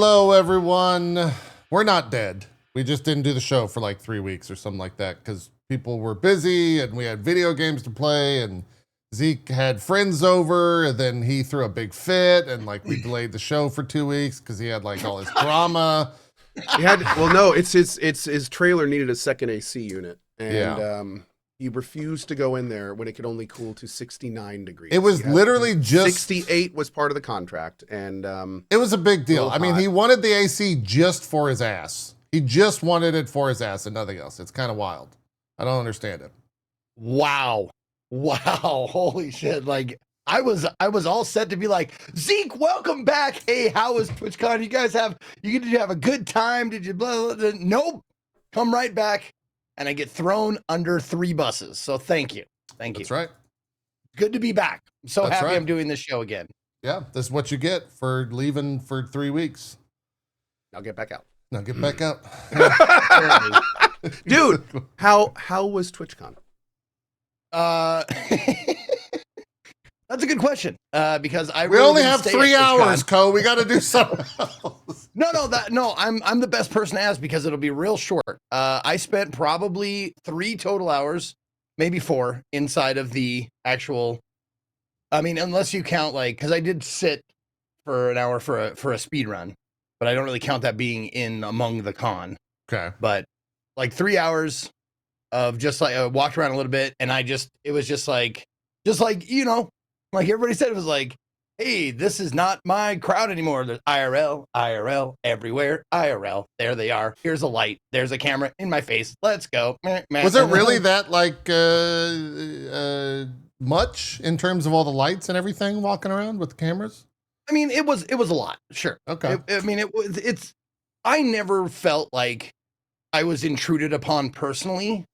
Hello, everyone. We're not dead. We just didn't do the show for like 3 weeks or something like that because people were busy and we had video games to play and Zeke had friends over and then he threw a big fit and like we delayed the show for 2 weeks because he had like all his drama. He had, well, no, it's his trailer needed a second AC unit and he refused to go in there when it could only cool to 69 degrees. It was literally just 68 was part of the contract, and it was a big deal. I mean, he wanted the AC just for his ass. He just wanted it for his ass and nothing else. It's kind of wild. I don't understand it. Wow. Holy shit. Like I was all set to be like, Zeke, welcome back. Hey, how was TwitchCon? Did you have a good time? Did you blah, blah, blah? Nope. Come right back. And I get thrown under 3 buses. So thank you. That's right. Good to be back. I'm so That's happy right. I'm doing this show again. Yeah, this is what you get for leaving for 3 weeks. Now get back out. Now get back out. Dude, how was TwitchCon? That's a good question. Because we only have 3 hours, Co. We got to do something else. No, I'm the best person to ask because it'll be real short. I spent probably 3 total hours, maybe 4, inside of the actual. I mean, unless you count like, because I did sit for an hour for a speed run, but I don't really count that being in among the con. Okay. But like 3 hours of just like I walked around a little bit, and it was just like you know. Like everybody said, it was like, hey, this is not my crowd anymore. There's IRL everywhere. IRL. There they are. Here's a light. There's a camera in my face. Let's go. Was it really that like much in terms of all the lights and everything walking around with the cameras? I mean, it was a lot. Sure. Okay. I never felt like I was intruded upon personally,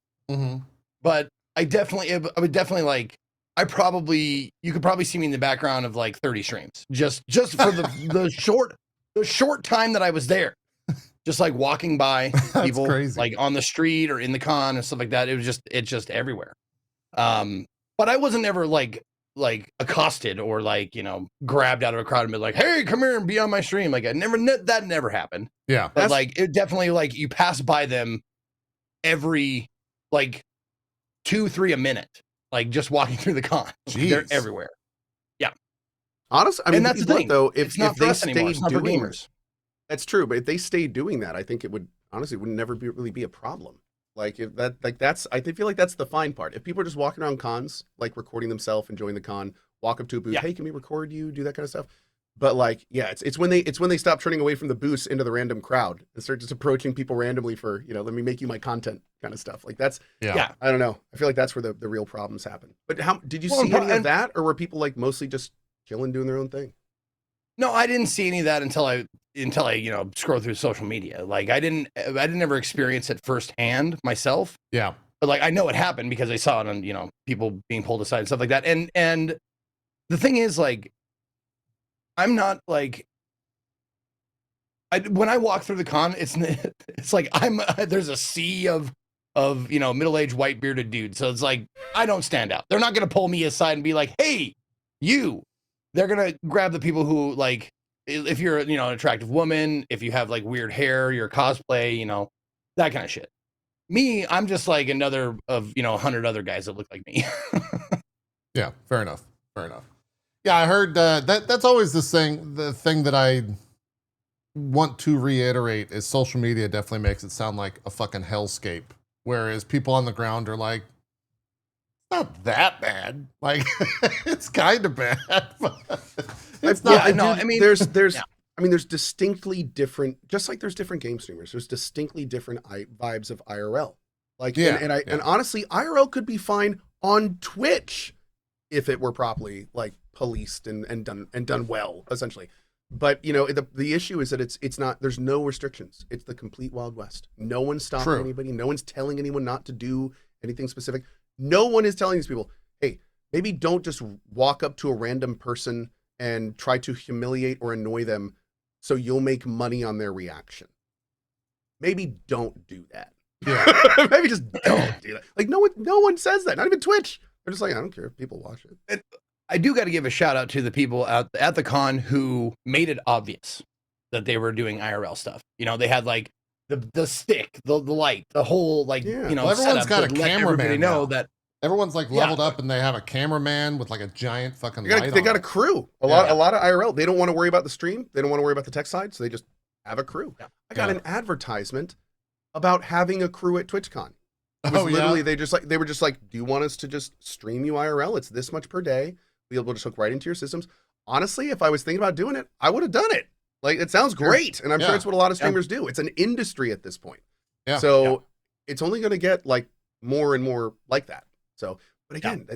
but I would definitely like. You could probably see me in the background of like 30 streams just for the short time that I was there, just like walking by people like on the street or in the con and stuff like that. It's just everywhere. But I wasn't ever like accosted or like, you know, grabbed out of a crowd and be like, hey, come here and be on my stream. Like that never happened. Yeah. But like, it definitely like you pass by them every like 2-3 a minute. Like just walking through the con. Jeez. They're everywhere. Yeah. Honestly, I mean, and that's the thing. Though, if they stayed doing gamers. That's true. But if they stayed doing that, I think it would never really be a problem. Like if I feel like that's the fine part. If people are just walking around cons, like recording themselves, enjoying the con, walk up to a booth, hey, can we record you? Do that kind of stuff. But like, yeah, it's when they stop turning away from the booths into the random crowd and start just approaching people randomly for, you know, let me make you my content kind of stuff. Like that's, I don't know. I feel like that's where the real problems happen. But how did you see any of that, or were people like mostly just chilling, doing their own thing? No, I didn't see any of that until I you know scroll through social media. Like I didn't ever experience it firsthand myself. Yeah, but like I know it happened because I saw it on, you know, people being pulled aside and stuff like that. And the thing is, like, I'm not like when I walk through the con, it's like there's a sea of you know middle-aged white bearded dudes. So it's like I don't stand out. They're not gonna pull me aside and be like, hey, you. They're gonna grab the people who like if you're, you know, an attractive woman, if you have like weird hair, your cosplay, you know, that kind of shit. Me, I'm just like another of, you know, 100 other guys that look like me. Yeah, fair enough. Yeah, I heard that's always the thing that I want to reiterate is social media definitely makes it sound like a fucking hellscape, whereas people on the ground are like, it's not that bad. Like, it's kind of bad. But it's not. Yeah, no, I mean, there's distinctly different, just like there's different game streamers. There's distinctly different vibes of IRL. Like, and honestly, IRL could be fine on Twitch if it were properly like policed and done well, essentially. But you know, the issue is that it's not. There's no restrictions. It's the complete Wild West. No one's stopping anybody. No one's telling anyone not to do anything specific. No one is telling these people, hey, maybe don't just walk up to a random person and try to humiliate or annoy them so you'll make money on their reaction. Maybe don't do that. Yeah. Maybe just don't do that. Like no one says that. Not even Twitch. They're just like, I don't care if people watch it. I do got to give a shout out to the people at the con who made it obvious. that they were doing IRL stuff. You know, they had like the stick, the light, the whole like you know. Well, everyone's got a cameraman. know that everyone's like leveled up and they have a cameraman with like a giant fucking light. They got a crew. A lot of IRL. They don't want to worry about the stream. They don't want to worry about the tech side, so they just have a crew. Yeah. I got an advertisement about having a crew at TwitchCon. It was literally they were just like, do you want us to just stream you IRL? It's this much per day. We'll just hook right into your systems. Honestly, if I was thinking about doing it, I would have done it. Like, it sounds great, and I'm sure it's what a lot of streamers do. It's an industry at this point. Yeah. So it's only going to get like more and more like that. So, but again,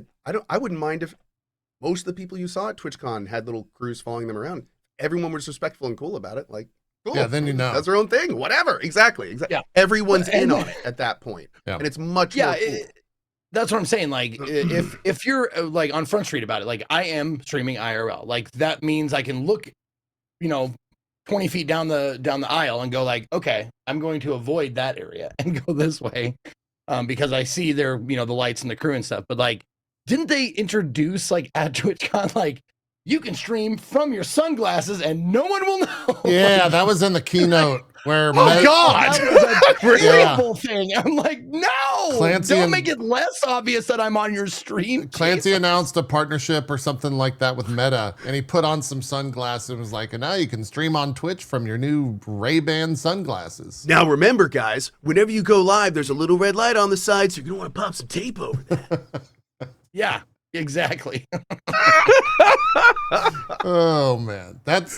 I wouldn't mind if most of the people you saw at TwitchCon had little crews following them around. Everyone was respectful and cool about it. Like, cool. Yeah, then you know. That's their own thing. Whatever. Exactly. Yeah. Everyone's in on it at that point. Yeah. And it's much more cool. That's what I'm saying. Like, if you're like on Front Street about it, like I am streaming IRL. Like that means I can look, you know, 20 feet down the aisle and go like, okay, I'm going to avoid that area and go this way, because I see their, you know, the lights and the crew and stuff. But like, didn't they introduce like at TwitchCon like you can stream from your sunglasses and no one will know? Yeah, that was in the keynote where. Oh God, that was a terrible thing. I'm like, no, don't make it less obvious that I'm on your stream. Clancy announced a partnership or something like that with Meta, and he put on some sunglasses and was like, and now you can stream on Twitch from your new Ray-Ban sunglasses. Now remember, guys, whenever you go live, there's a little red light on the side, so you're gonna want to pop some tape over that. Yeah. Exactly. Oh man, that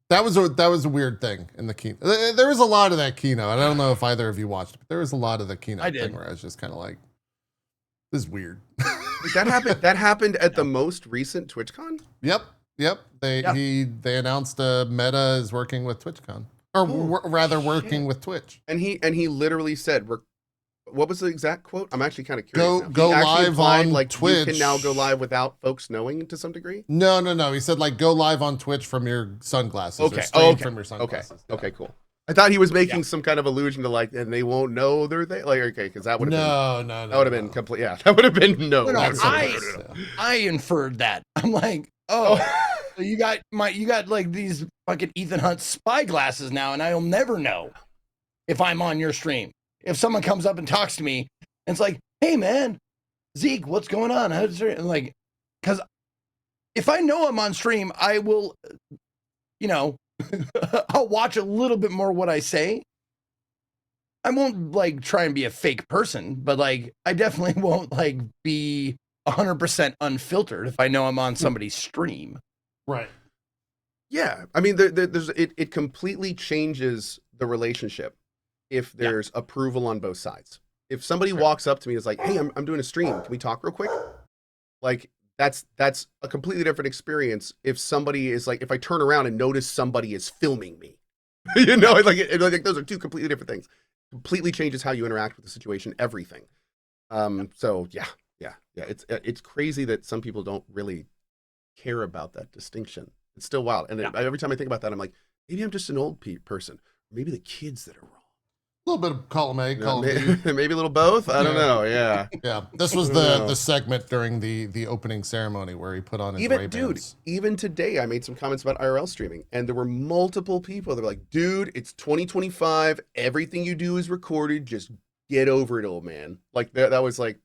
was a weird thing in the keynote. There was a lot of that keynote. I don't know if either of you watched it, but there was a lot of the keynote thing where I was just kind of like, "This is weird." That happened at the most recent TwitchCon. Yep. They announced Meta is working with TwitchCon, or rather working with Twitch. And he literally said, what was the exact quote? I'm actually kind of curious. Go live on like, Twitch. You can now go live without folks knowing to some degree? No. He said like go live on Twitch from your sunglasses. Okay. Or stream from your sunglasses. Okay, cool. I thought he was making some kind of allusion to like, and they won't know they're there. Like, okay, because that would have been that would have been complete. Yeah, that would have been no. I inferred that. I'm like, you got like these fucking Ethan Hunt spy glasses now, and I'll never know if I'm on your stream. If someone comes up and talks to me, and it's like, "Hey, man, Zeke, what's going on?" And like, because if I know I'm on stream, I will, you know, I'll watch a little bit more what I say. I won't like try and be a fake person, but like, I definitely won't like be 100% unfiltered if I know I'm on somebody's stream. Right. Yeah, I mean, it completely changes the relationship. If there's approval on both sides. If somebody walks up to me and is like, "Hey, I'm doing a stream. Can we talk real quick?" Like that's a completely different experience. If somebody is like, if I turn around and notice somebody is filming me, you know, like those are two completely different things. Completely changes how you interact with the situation, everything. So yeah. It's crazy that some people don't really care about that distinction. It's still wild. And every time I think about that, I'm like, maybe I'm just an old person. Maybe the kids that are wrong. A little bit of column A, column B. Maybe a little both. I don't know. Yeah. Yeah. This was the segment during the opening ceremony where he put on his Ray-Bans. Even today, I made some comments about IRL streaming, and there were multiple people that were like, "Dude, it's 2025. Everything you do is recorded. Just get over it, old man." Like that was like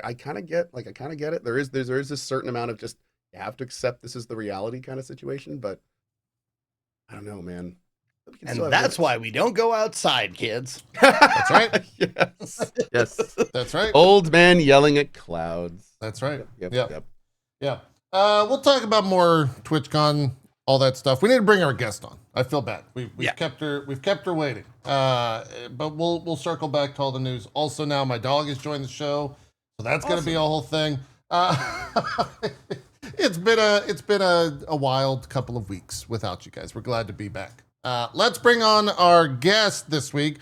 I kind of get it. There is this certain amount of just you have to accept this is the reality kind of situation, but I don't know, man. And that's why we don't go outside, kids. That's right. Yes. That's right. Old man yelling at clouds. That's right. Yep. Yeah. We'll talk about more TwitchCon, all that stuff. We need to bring our guest on. I feel bad. We've kept her waiting. But we'll circle back to all the news. Also, now my dog has joined the show, so that's going to be a whole thing. It's been a wild couple of weeks without you guys. We're glad to be back. Let's bring on our guest this week.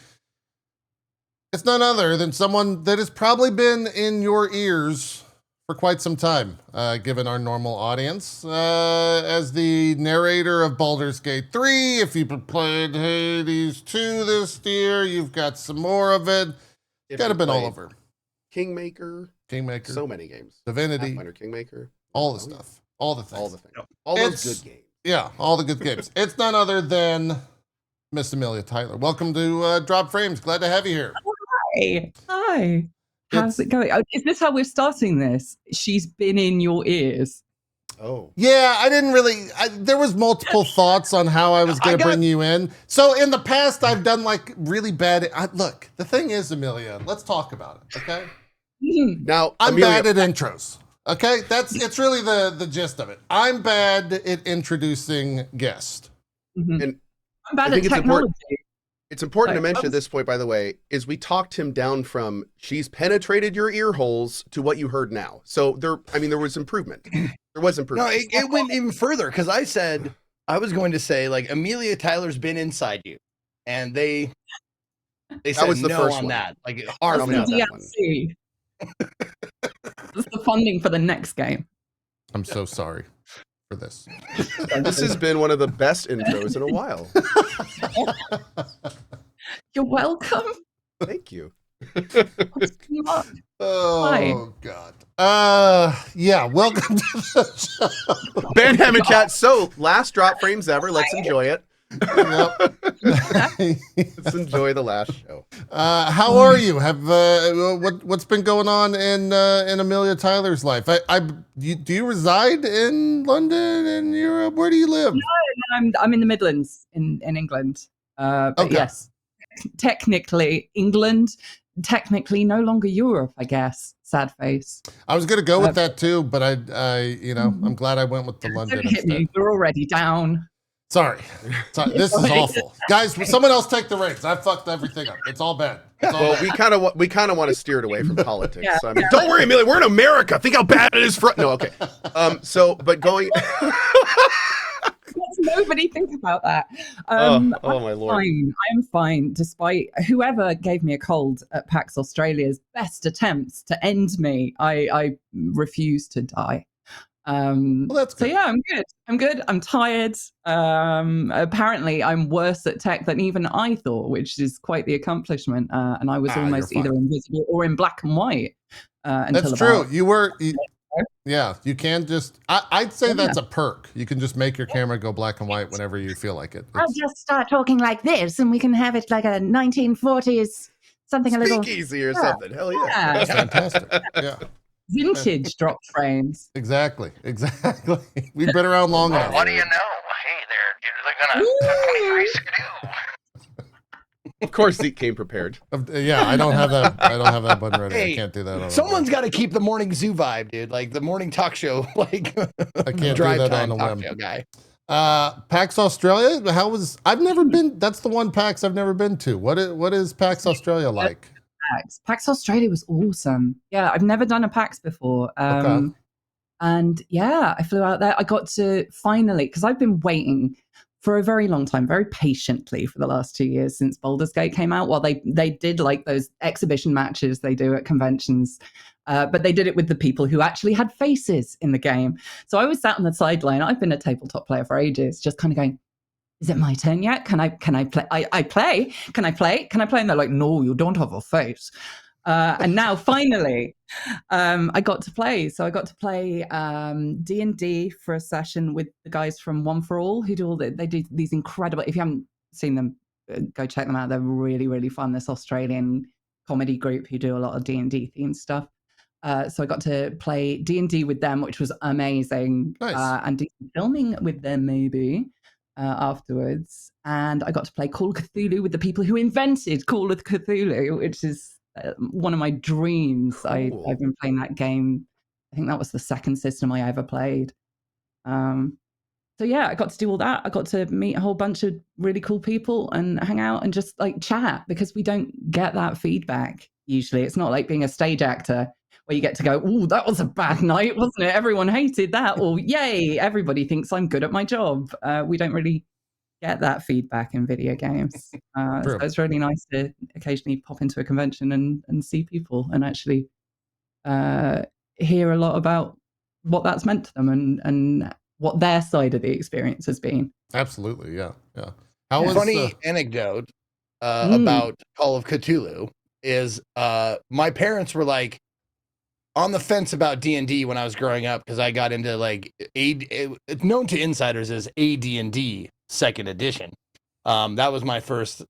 It's none other than someone that has probably been in your ears for quite some time, given our normal audience, as the narrator of Baldur's Gate 3. If you've played Hades 2 this year, you've got some more of it. It's got to been all over. Kingmaker. So many games. Divinity. Kingmaker. All the stuff. All the things. All those good games. Yeah, all the good games. It's none other than Miss Amelia Tyler. Welcome to Drop Frames. Glad to have you here. Hi. Hi. How's it going? Oh, is this how we're starting this? She's been in your ears. Oh. Yeah, I didn't really, there was multiple thoughts on how I was going to bring you in. So in the past, I've done like really bad. Look, the thing is, Amelia, let's talk about it, okay? Now, I'm Amelia, bad at intros, okay? It's really the gist of it. I'm bad at introducing guests. And I'm bad at technology. It's important to mention at this point, by the way, is we talked him down from she's penetrated your ear holes to what you heard now. So there was improvement. There was improvement. No, it went even further because I was going to say like Amelia Tyler's been inside you, and they said was the no first on one. that, like hard That's no. the DLC. That's the funding for the next game. I'm so sorry for this. This has been one of the best intros in a while. You're welcome. Thank you. Oh God. Yeah, welcome to the show. Ben Hammond chat. So last drop frames ever. Let's enjoy it. Let's enjoy the last show. How are you? Have what's been going on in Amelia Tyler's life? Do you reside in London, in Europe? Where do you live? No, I'm in the Midlands in England. But Okay. yes, technically England, technically no longer Europe, I guess. Sad face. I was gonna go with that too, but I'm glad I went with the London Don't hit instead. me. You're already down. Sorry. This is awful, guys. Someone else take the reins. I fucked everything up. It's all bad. Well, we kind of want to steer it away from politics. Yeah. So, I mean, don't worry, Amelia. We're in America. Think how bad it is for. No, okay. But going. Nobody think about that. Oh my Lord. I'm fine, despite whoever gave me a cold at PAX Australia's best attempts to end me. I refuse to die. Well, that's good. So yeah, I'm good. I'm tired. Apparently I'm worse at tech than even I thought, which is quite the accomplishment. And I was almost either invisible or in black and white. That's true. You were. Yeah, you can just. I'd say that's a perk. You can just make your camera go black and white whenever you feel like it. I'll just start talking like this, and we can have it like a 1940s something a little speakeasy or something. Hell yeah, that's fantastic. Yeah. Vintage drop frames. Exactly. We've been around long enough. What do you know? Hey there, dude. They're gonna 23 skidoo. Of course, Zeke came prepared. Yeah, I don't have that. I don't have that button ready. Hey, I can't do that. Someone's got to keep the morning zoo vibe, dude. Like the morning talk show. Like I can't do that on a whim. Guy. PAX Australia. I've never been. That's the one PAX I've never been to. What is PAX Australia like? PAX Australia was awesome. Yeah, I've never done a PAX before. Okay. And yeah, I flew out there. I got to finally, because I've been waiting for a very long time, very patiently for the last 2 years since Baldur's Gate came out. Well, they did like those exhibition matches they do at conventions, but they did it with the people who actually had faces in the game. So I was sat on the sideline. I've been a tabletop player for ages, just kind of going, is it my turn yet? Can I play? I play. Can I play? And they're like, no, you don't have a face. And now finally, I got to play. So I got to play D&D for a session with the guys from One for All, who do they do these incredible. If you haven't seen them, go check them out. They're really, really fun. This Australian comedy group who do a lot of D&D themed stuff. So I got to play D&D with them, which was amazing. Nice. And do some filming with them maybe afterwards. And I got to play Call of Cthulhu with the people who invented Call of Cthulhu, which is one of my dreams. Cool. I've been playing that game. I think that was the second system I ever played. So yeah, I got to do all that. I got to meet a whole bunch of really cool people and hang out and just like chat, because we don't get that feedback usually. It's not like being a stage actor where you get to go, oh, that was a bad night, wasn't it? Everyone hated that. Or yay, everybody thinks I'm good at my job. We don't really get that feedback in video games. So it's really nice to occasionally pop into a convention and see people and actually hear a lot about what that's meant to them and what their side of the experience has been. Absolutely, yeah. Funny anecdote about Call of Cthulhu is my parents were like, on the fence about D&D when I was growing up because I got into like it's known to insiders as AD&D second edition. That was my first,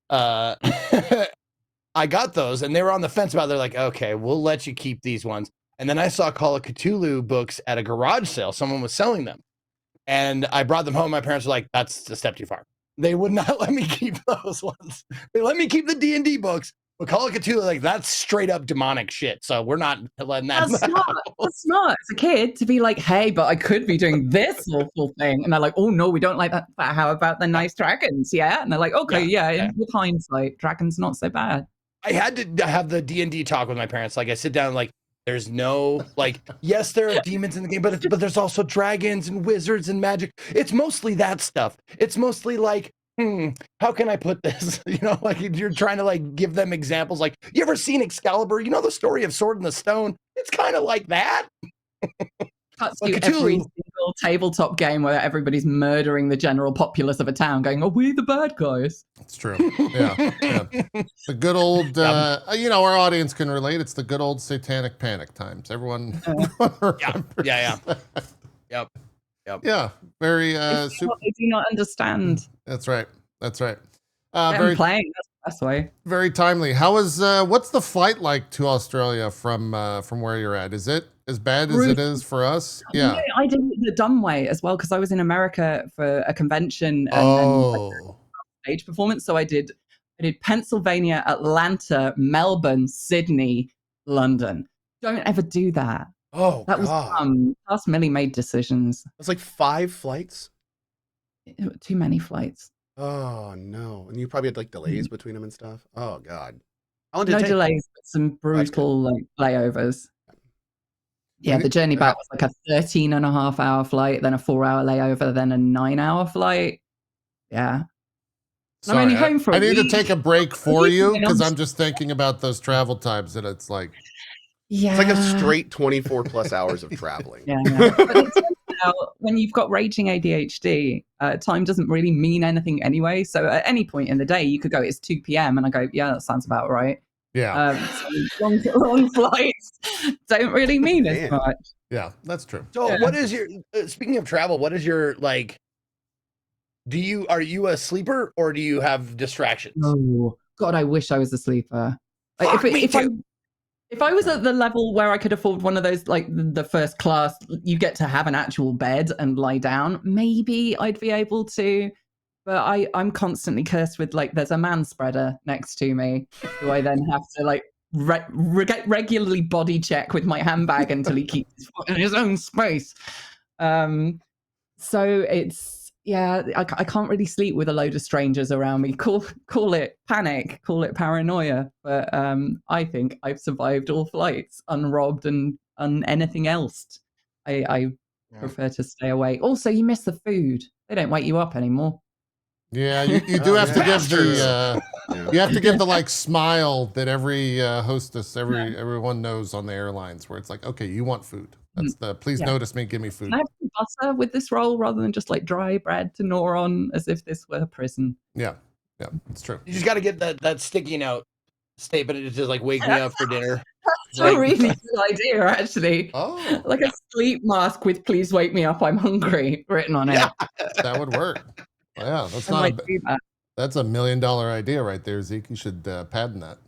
I got those and they were on the fence about. They're like, okay, we'll let you keep these ones. And then I saw Call of Cthulhu books at a garage sale. Someone was selling them, and I brought them home. My parents were like, "That's a step too far." They would not let me keep those ones. They let me keep the D&D books, but Call of Cthulhu, like that's straight up demonic shit. So we're not letting that. That's not as a kid to be like, hey, but I could be doing this awful thing, and they're like, oh no, we don't like that. But how about the nice dragons? Yeah, and they're like, okay, yeah. With hindsight, dragons not so bad. I had to have the D&D talk with my parents. Like I sit down, like there's no like, yes, there are demons in the game, but there's also dragons and wizards and magic. It's mostly that stuff. It's mostly like, how can I put this? You know, like you're trying to like give them examples. Like, you ever seen Excalibur? You know the story of Sword in the Stone? It's kind of like that. Cuts to every single tabletop game where everybody's murdering the general populace of a town, going, "Oh, we're the bad guys." It's true. Yeah. The good old, you know, our audience can relate. It's the good old satanic panic times. Everyone. Yeah. Very. They do not understand. That's right. Very playing. That's the best way. Very timely. How is what's the flight like to Australia from where you're at? Is it as bad as it is for us? Yeah. No, I did it the dumb way as well because I was in America for a convention and like, stage performance. So I did Pennsylvania, Atlanta, Melbourne, Sydney, London. Don't ever do that. Oh, that was Last Millie made decisions. It was like 5 flights. Too many flights. Oh no! And you probably had like delays between them and stuff. Oh god. No delays, but some brutal like layovers. Yeah, the journey back was like a 13.5-hour flight, then a 4-hour layover, then a 9-hour flight. Yeah. Sorry, I'm only home for I need to take a break for you because I'm just thinking about those travel times and it's like. Yeah. It's like a straight 24 plus hours of traveling. Yeah. But when you've got raging ADHD, time doesn't really mean anything anyway. So at any point in the day, you could go, it's 2 p.m. and I go, yeah, that sounds about right. Yeah. So long flights don't really mean as much. Yeah, that's true. So what is your, speaking of travel, what is your, like, are you a sleeper or do you have distractions? Oh, God, I wish I was a sleeper. Fuck, If I was at the level where I could afford one of those, like the first class, you get to have an actual bed and lie down, maybe I'd be able to. But I'm constantly cursed with, like, there's a man spreader next to me who I then have to, like, regularly body check with my handbag until he keeps his foot in his own space. So it's, yeah, I can't really sleep with a load of strangers around me. Call it panic, call it paranoia. But I think I've survived all flights unrobbed and anything else. I prefer to stay away. Also, you miss the food. They don't wake you up anymore. Yeah, you do have to give the you have to give the like smile that every hostess, everyone knows on the airlines, where it's like, okay, you want food. That's the please notice me, give me food. Can I have some butter with this roll rather than just like dry bread to gnaw on as if this were a prison? Yeah, it's true. You just got to get that sticky note statement. It's just like wake me up for dinner. That's a really good idea, actually. Oh, like a sleep mask with "Please wake me up, I'm hungry" written on it. That would work. Yeah, that's not that's $1 million idea right there, Zeke. You should patent that.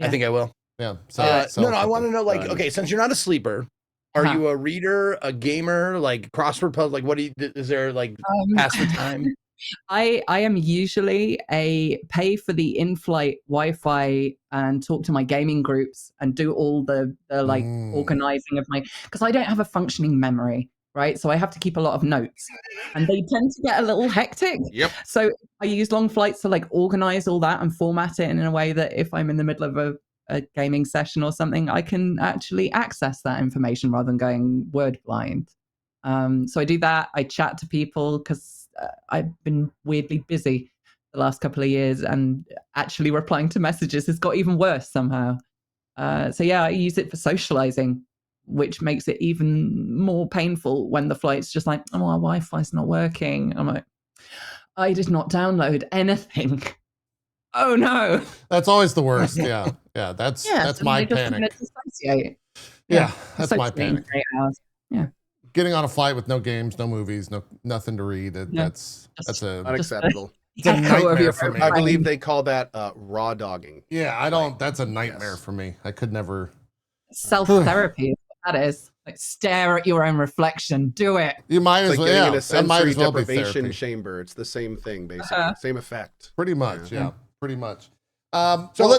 I think I will. Yeah. No, I want to know, like, okay, since you're not a sleeper, are you a reader, a gamer, like crossword puzzle? Like, what is there like pass the time? I am usually a pay for the in-flight Wi-Fi and talk to my gaming groups and do all the like organizing of because I don't have a functioning memory. Right. So I have to keep a lot of notes and they tend to get a little hectic. Yep. So I use long flights to like organize all that and format it in a way that if I'm in the middle of a gaming session or something, I can actually access that information rather than going word blind. So I do that. I chat to people because I've been weirdly busy the last couple of years and actually replying to messages has got even worse somehow. So yeah, I use it for socializing, which makes it even more painful when the flight's just like, oh, our Wi-Fi's not working. I'm like, I did not download anything. Oh no. That's always the worst. Yeah. That's my panic. Yeah, that's So my panic. 8 hours. Yeah. Getting on a flight with no games, no movies, nothing to read. That's Unacceptable. it's a Echo of nightmare your for me. I believe they call that raw dogging. Yeah, I don't. That's a nightmare Yes. for me. I could never. Self-therapy is what that is. Like, stare at your own reflection. Do it. You might It's as like well. getting Yeah, in a that might sensory as well be deprivation therapy. chamber. It's the same thing, basically. Same effect. Pretty much, yeah. Pretty much. So- So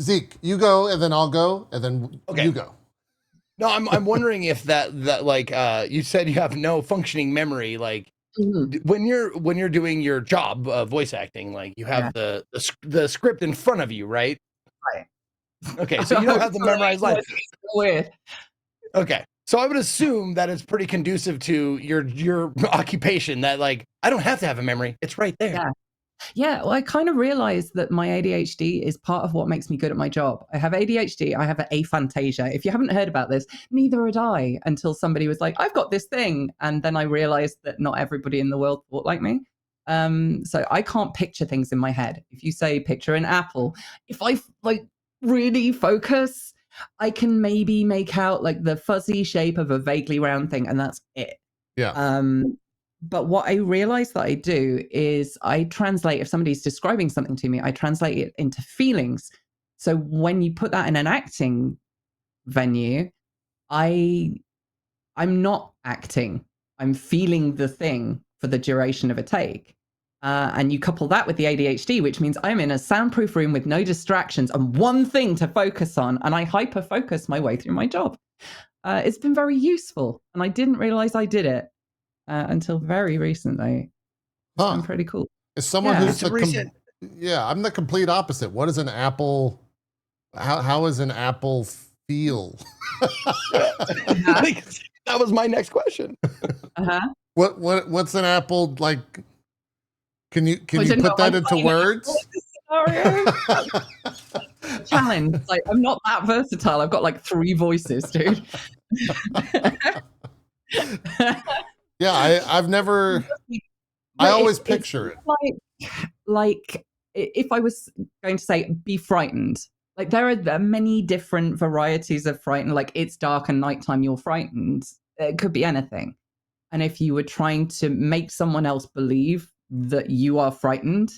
Zeke, you go, and then I'll go, and then Okay. you go. No, I'm wondering if that like you said you have no functioning memory. Like when you're doing your job voice acting, like you have the script in front of you, right? Right. Okay, so you don't have the memorized lines. Weird. Okay, so I would assume that it's pretty conducive to your occupation. That like I don't have to have a memory; it's right there. Yeah. Yeah, well, I kind of realized that my ADHD is part of what makes me good at my job. I have ADHD, I have aphantasia. If you haven't heard about this, neither had I until somebody was like, I've got this thing. And then I realized that not everybody in the world thought like me. So I can't picture things in my head. If you say picture an apple, if I like really focus, I can maybe make out like the fuzzy shape of a vaguely round thing, and that's it. Yeah. But what I realize that I do is I translate, if somebody's describing something to me, I translate it into feelings. So when you put that in an acting venue, I'm not acting. I'm feeling the thing for the duration of a take. And you couple that with the ADHD, which means I'm in a soundproof room with no distractions and one thing to focus on, and I hyper-focus my way through my job. It's been very useful, and I didn't realize I did it. Until very recently. It's been pretty cool. As someone Yeah. who's I'm the complete opposite. What is an apple? How is an apple feel? That was my next question. What's an apple like? Can you put know, that into words? Challenge. Like, I'm not that versatile. I've got like 3 voices, dude. Yeah, I've never. I always picture it. Like if I was going to say be frightened, like there are many different varieties of frightened. Like it's dark and nighttime, you're frightened. It could be anything. And if you were trying to make someone else believe that you are frightened,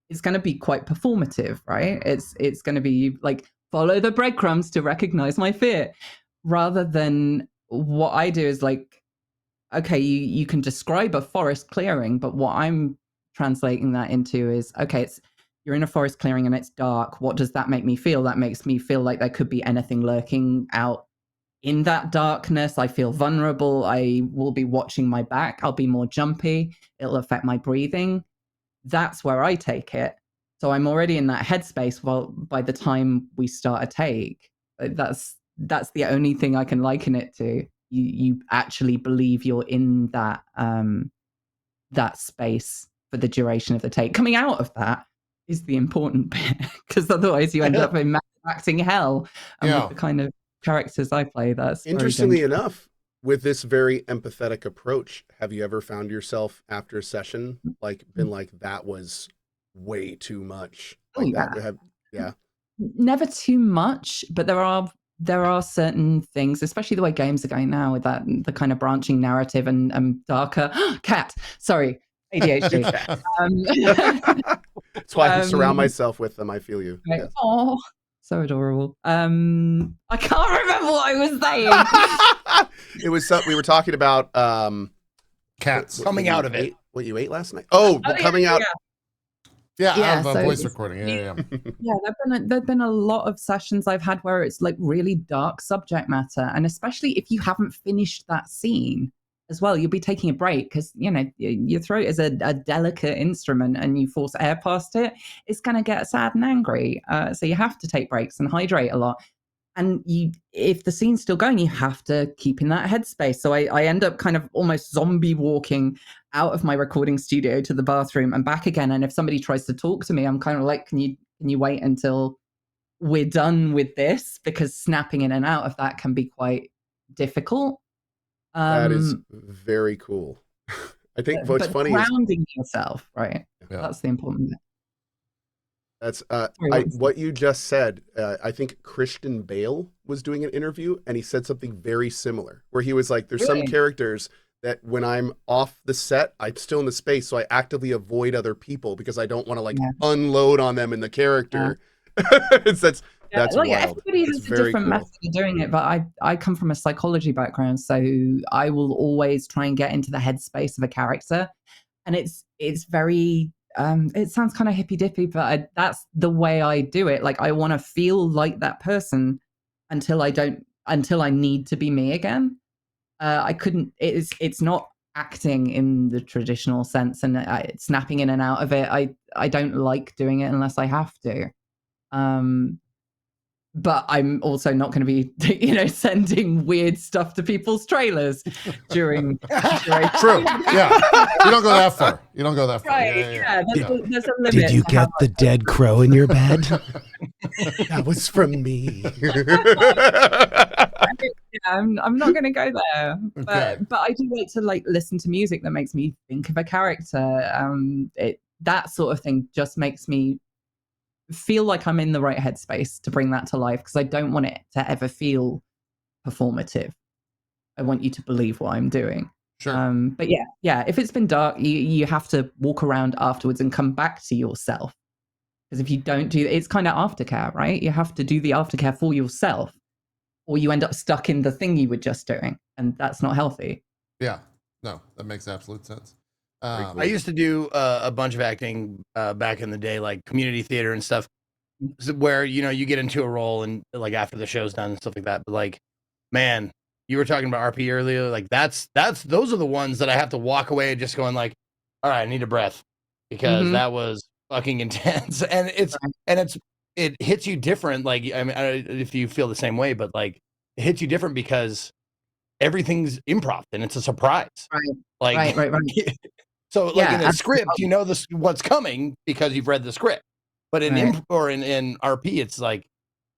it's going to be quite performative, right? It's going to be like follow the breadcrumbs to recognize my fear, rather than what I do is like, okay, you can describe a forest clearing, but what I'm translating that into is, okay, you're in a forest clearing and it's dark. What does that make me feel? That makes me feel like there could be anything lurking out in that darkness. I feel vulnerable. I will be watching my back. I'll be more jumpy. It'll affect my breathing. That's where I take it. So I'm already in that headspace. Well, by the time we start a take, that's the only thing I can liken it to. You actually believe you're in that that space for the duration of the take. Coming out of that is the important bit, because otherwise you end up in acting hell. And with the kind of characters I play, that's interestingly enough, with this very empathetic approach, have you ever found yourself after a session like been like, that was way too much? Like yeah. Never too much, but there are certain things, especially the way games are going now with that, the kind of branching narrative and darker cat. Sorry, ADHD. That's why I surround myself with them. I feel you. Right. Yes. Oh, so adorable. I can't remember what I was saying. It was we were talking about cats coming out of it. What you ate last night? Oh, coming out. Yeah, I have a voice recording. Yeah. There've been a lot of sessions I've had where it's like really dark subject matter, and especially if you haven't finished that scene as well, you'll be taking a break because your throat is a delicate instrument, and you force air past it, it's going to get sad and angry. So you have to take breaks and hydrate a lot. And if the scene's still going, you have to keep in that headspace. So I end up kind of almost zombie walking out of my recording studio to the bathroom and back again. And if somebody tries to talk to me, I'm kind of like, can you wait until we're done with this? Because snapping in and out of that can be quite difficult. That is very cool. I think what's funny is grounding yourself, right? Yeah. That's the important bit. That's Sorry, what you just said. I think Christian Bale was doing an interview, and he said something very similar, where he was like, "There's some characters that when I'm off the set, I'm still in the space, so I actively avoid other people because I don't want to like unload on them in the character." That's wild. Everybody has a different method of doing it, but I come from a psychology background, so I will always try and get into the headspace of a character, and it's very it sounds kind of hippy dippy, but that's the way I do it. Like I want to feel like that person until I need to be me again. I couldn't. It's not acting in the traditional sense, and snapping in and out of it. I don't like doing it unless I have to. But I'm also not going to be, sending weird stuff to people's trailers during. True. Yeah. You don't go that far. Right. Yeah. There's a limit. Did you get the dead crow in your bed? That was from me. I'm not going to go there, but I do like to listen to music that makes me think of a character. That sort of thing just makes me feel like I'm in the right headspace to bring that to life, because I don't want it to ever feel performative. I want you to believe what I'm doing. Sure. But yeah, if it's been dark, you have to walk around afterwards and come back to yourself. Because if you don't do it's kind of aftercare, right? You have to do the aftercare for yourself, or you end up stuck in the thing you were just doing, and that's not healthy. Yeah, no, that makes absolute sense. I used to do a bunch of acting back in the day, like community theater and stuff, where you get into a role and like after the show's done and stuff like that. But like, man, you were talking about RP earlier. Like those are the ones that I have to walk away just going like, all right, I need a breath, because that was fucking intense, and it hits you different. Like, I mean, if you feel the same way, but like it hits you different because everything's improv and it's a surprise. Right. Right. So, like in a script, what's coming because you've read the script. But in in RP, it's like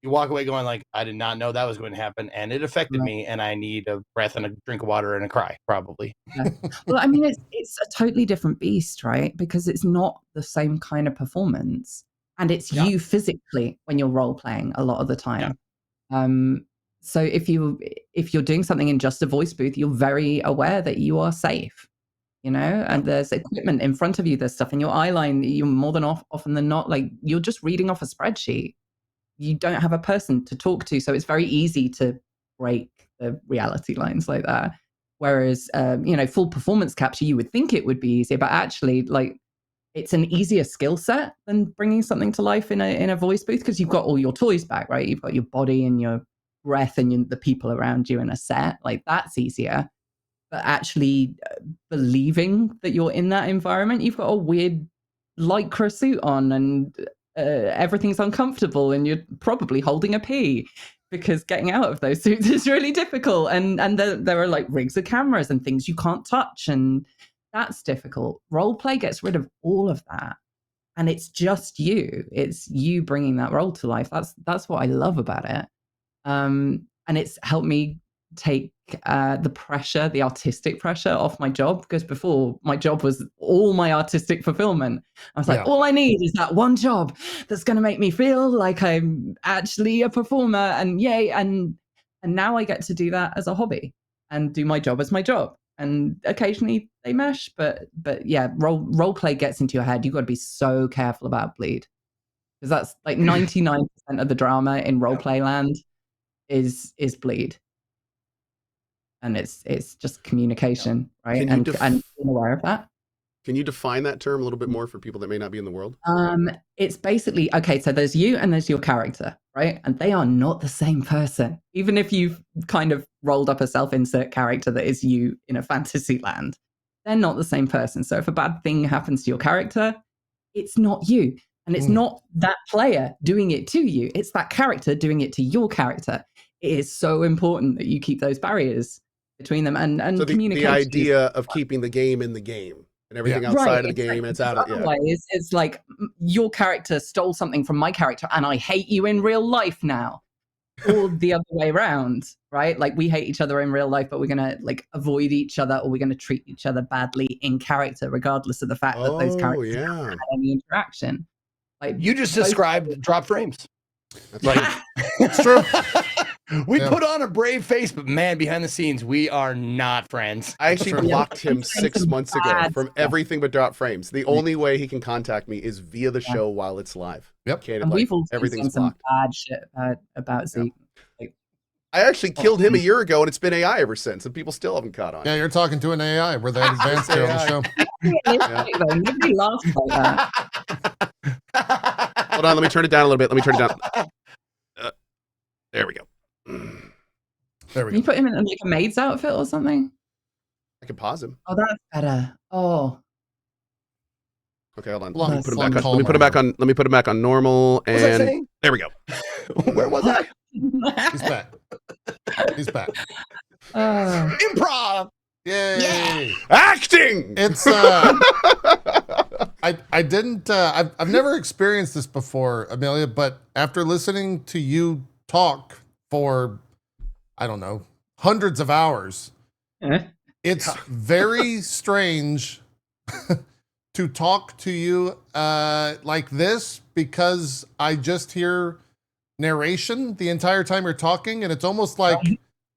you walk away going like, I did not know that was going to happen, and it affected me, and I need a breath and a drink of water and a cry, probably. Yeah. Well, I mean, it's a totally different beast, right? Because it's not the same kind of performance, and it's you physically when you're role playing a lot of the time. So if you're doing something in just a voice booth, you're very aware that you are safe. And there's equipment in front of you, there's stuff in your eye line. You're more than often than not, like you're just reading off a spreadsheet. You don't have a person to talk to. So it's very easy to break the reality lines like that. Whereas, full performance capture, you would think it would be easier, but actually like it's an easier skill set than bringing something to life in a voice booth, because you've got all your toys back, right? You've got your body and your breath and the people around you in a set. Like that's easier. But actually believing that you're in that environment, you've got a weird lycra suit on and everything's uncomfortable, and you're probably holding a pee, because getting out of those suits is really difficult. And there are like rigs of cameras and things you can't touch, and that's difficult. Role play gets rid of all of that, and it's just you. It's you bringing that role to life. That's what I love about it. And it's helped me take the artistic pressure off my job, because before my job was all my artistic fulfillment. I was like, all I need is that one job that's going to make me feel like I'm actually a performer, and yay. And now I get to do that as a hobby and do my job as my job. And occasionally they mesh, but yeah, role play gets into your head. You've got to be so careful about bleed, because that's like 99% of the drama in role play land is bleed. And it's just communication, right? And being aware of that. Can you define that term a little bit more for people that may not be in the world? It's basically, so there's you and there's your character, right? And they are not the same person. Even if you've kind of rolled up a self-insert character that is you in a fantasy land, they're not the same person. So if a bad thing happens to your character, it's not you. And it's not that player doing it to you. It's that character doing it to your character. It is so important that you keep those barriers between them, and so communication. The idea of keeping the game in the game and everything outside of the game, it's out of it. Otherwise, it's like your character stole something from my character and I hate you in real life now. Or the other way around, right? Like we hate each other in real life, but we're gonna like avoid each other, or we're gonna treat each other badly in character, regardless of the fact that those characters haven't had any interaction. Like You just described drop frames. Like, It's true. We Yeah. put on a brave face, but man, behind the scenes, we are not friends. I actually Sure. blocked him 6 months ago Bad from stuff. everything but drop frames. The only way he can contact me is via the show while it's live. Yep. Can't, and like, we've all seen everything's some blocked. bad shit about Zeke. I actually killed him a year ago, and it's been AI ever since, and people still haven't caught on. Yeah, you're talking to an AI. We're that advanced here on the show. Realistic, though. Nobody laughs like that. Hold on, let me turn it down a little bit. Let me turn it down. There we go. There we Can you go. put him in like a maid's outfit or something? I can pause him. Oh, that's better. Oh, Okay, hold on. Long- Let me put him long back on. call Let me put him back on. Let me put him back on normal. What was I And saying? there we go. Where was I? He's back. He's back. oh. Improv. Yay! Acting. It's I didn't I've never experienced this before, Amelia, but after listening to you talk for I don't know, hundreds of hours, it's very strange to talk to you like this because I just hear narration the entire time you're talking and it's almost like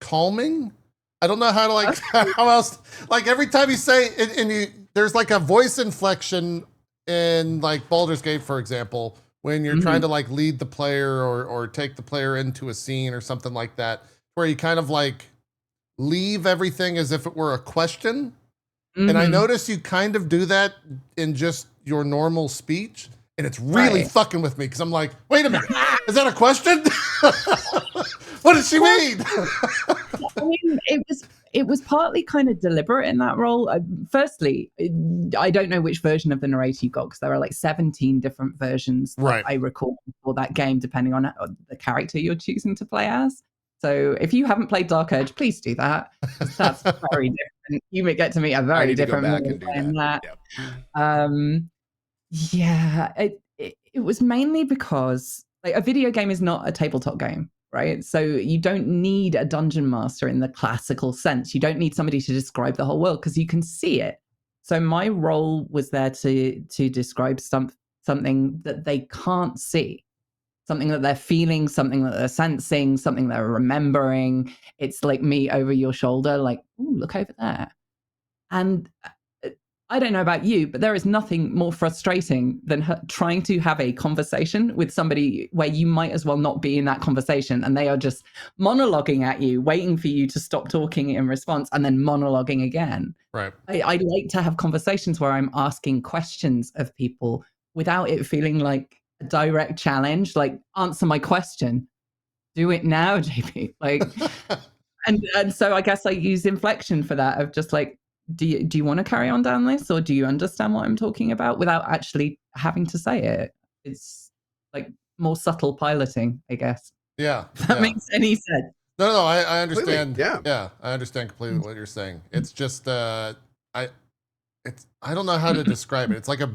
calming. I don't know how to like how else like every time you say it and you there's like a voice inflection in like Baldur's Gate, for example, when you're trying to like lead the player or take the player into a scene or something like that, where you kind of like leave everything as if it were a question. And I notice you kind of do that in just your normal speech. And it's really fucking with me because I'm like, wait a minute, is that a question? What does she mean? I mean, it was partly kind of deliberate in that role. Firstly, I don't know which version of the narrator you got because there are like 17 different versions that I recall for that game, depending on the character you're choosing to play as. So if you haven't played Dark Urge, please do that. That's very different. You may get to meet a very different back and do that. Yep. Yeah, it was mainly because like a video game is not a tabletop game, right? So you don't need a dungeon master in the classical sense. You don't need somebody to describe the whole world because you can see it. So my role was there to describe something that they can't see, something that they're feeling, something that they're sensing, something they're remembering. It's like me over your shoulder, like, ooh, look over there. And I don't know about you, but there is nothing more frustrating than trying to have a conversation with somebody where you might as well not be in that conversation and they are just monologuing at you, waiting for you to stop talking in response and then monologuing again. Right. I like to have conversations where I'm asking questions of people without it feeling like a direct challenge, like answer my question. Do it now, JP. Like, and so I guess I use inflection for that of just like, do you want to carry on down this or do you understand what I'm talking about without actually having to say it? It's like more subtle piloting, I guess. Yeah. If that makes any sense. No, I understand. Completely, Yeah, I understand completely what you're saying. It's just I don't know how to describe it. It's like a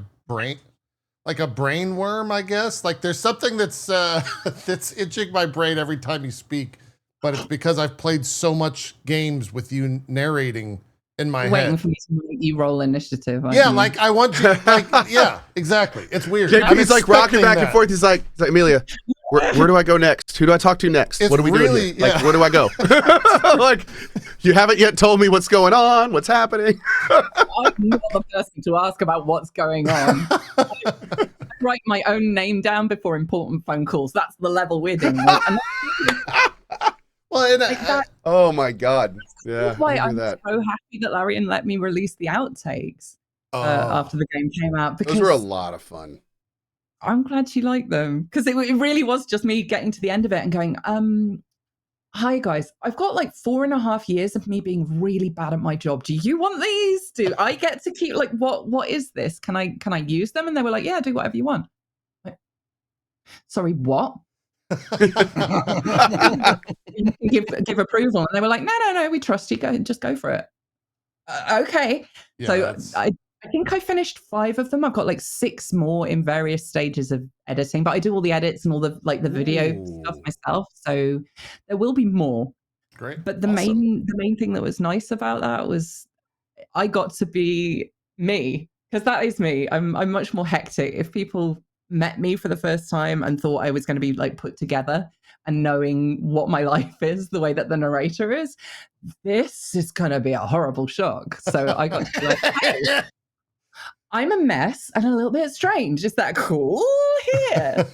brain worm, I guess. Like there's something that's that's itching my brain every time you speak, but it's because I've played so much games with you narrating in my Waiting head. for me to make you roll initiative. Yeah, like I want you. Like, yeah, exactly. It's weird. JP's like rocking expecting back and that. forth. He's like Amelia, where do I go next? Who do I talk to next? It's What are we really- doing here? Like, yeah. where do I go? Like, you haven't yet told me what's going on, what's happening. I'm not the person to ask about what's going on. I write my own name down before important phone calls. That's the level we're dealing with. And Well, and like that, Oh my God. Yeah. that's why I I'm hear that. so happy that Larian let me release the outtakes after the game came out. Because Those were a lot of fun. I'm glad she liked them. Because it really was just me getting to the end of it and going, hi guys, I've got like 4.5 years of me being really bad at my job. Do you want these? Do I get to keep like what is this? Can I use them? And they were like, yeah, do whatever you want. Like, sorry, what? give approval. And they were like, no, we trust you. Just go for it. Okay. Yeah, So that's- I think I finished 5 of them. I've got like 6 more in various stages of editing, but I do all the edits and all the like the video stuff myself. So there will be more. Great. But the Awesome. main thing that was nice about that was I got to be me, because that is me. I'm much more hectic. If people met me for the first time and thought I was going to be like put together and knowing what my life is the way that the narrator is, this is going to be a horrible shock. So I got to be like, hey, I'm a mess and a little bit strange. Is that cool here?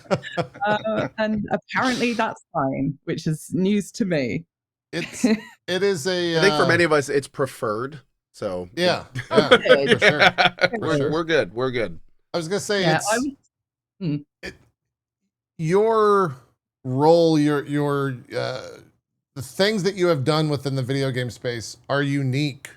And apparently that's fine, which is news to me. It is a. I think for many of us, it's preferred. So yeah, for sure. We're good. We're good. I was gonna say your role, your the things that you have done within the video game space are unique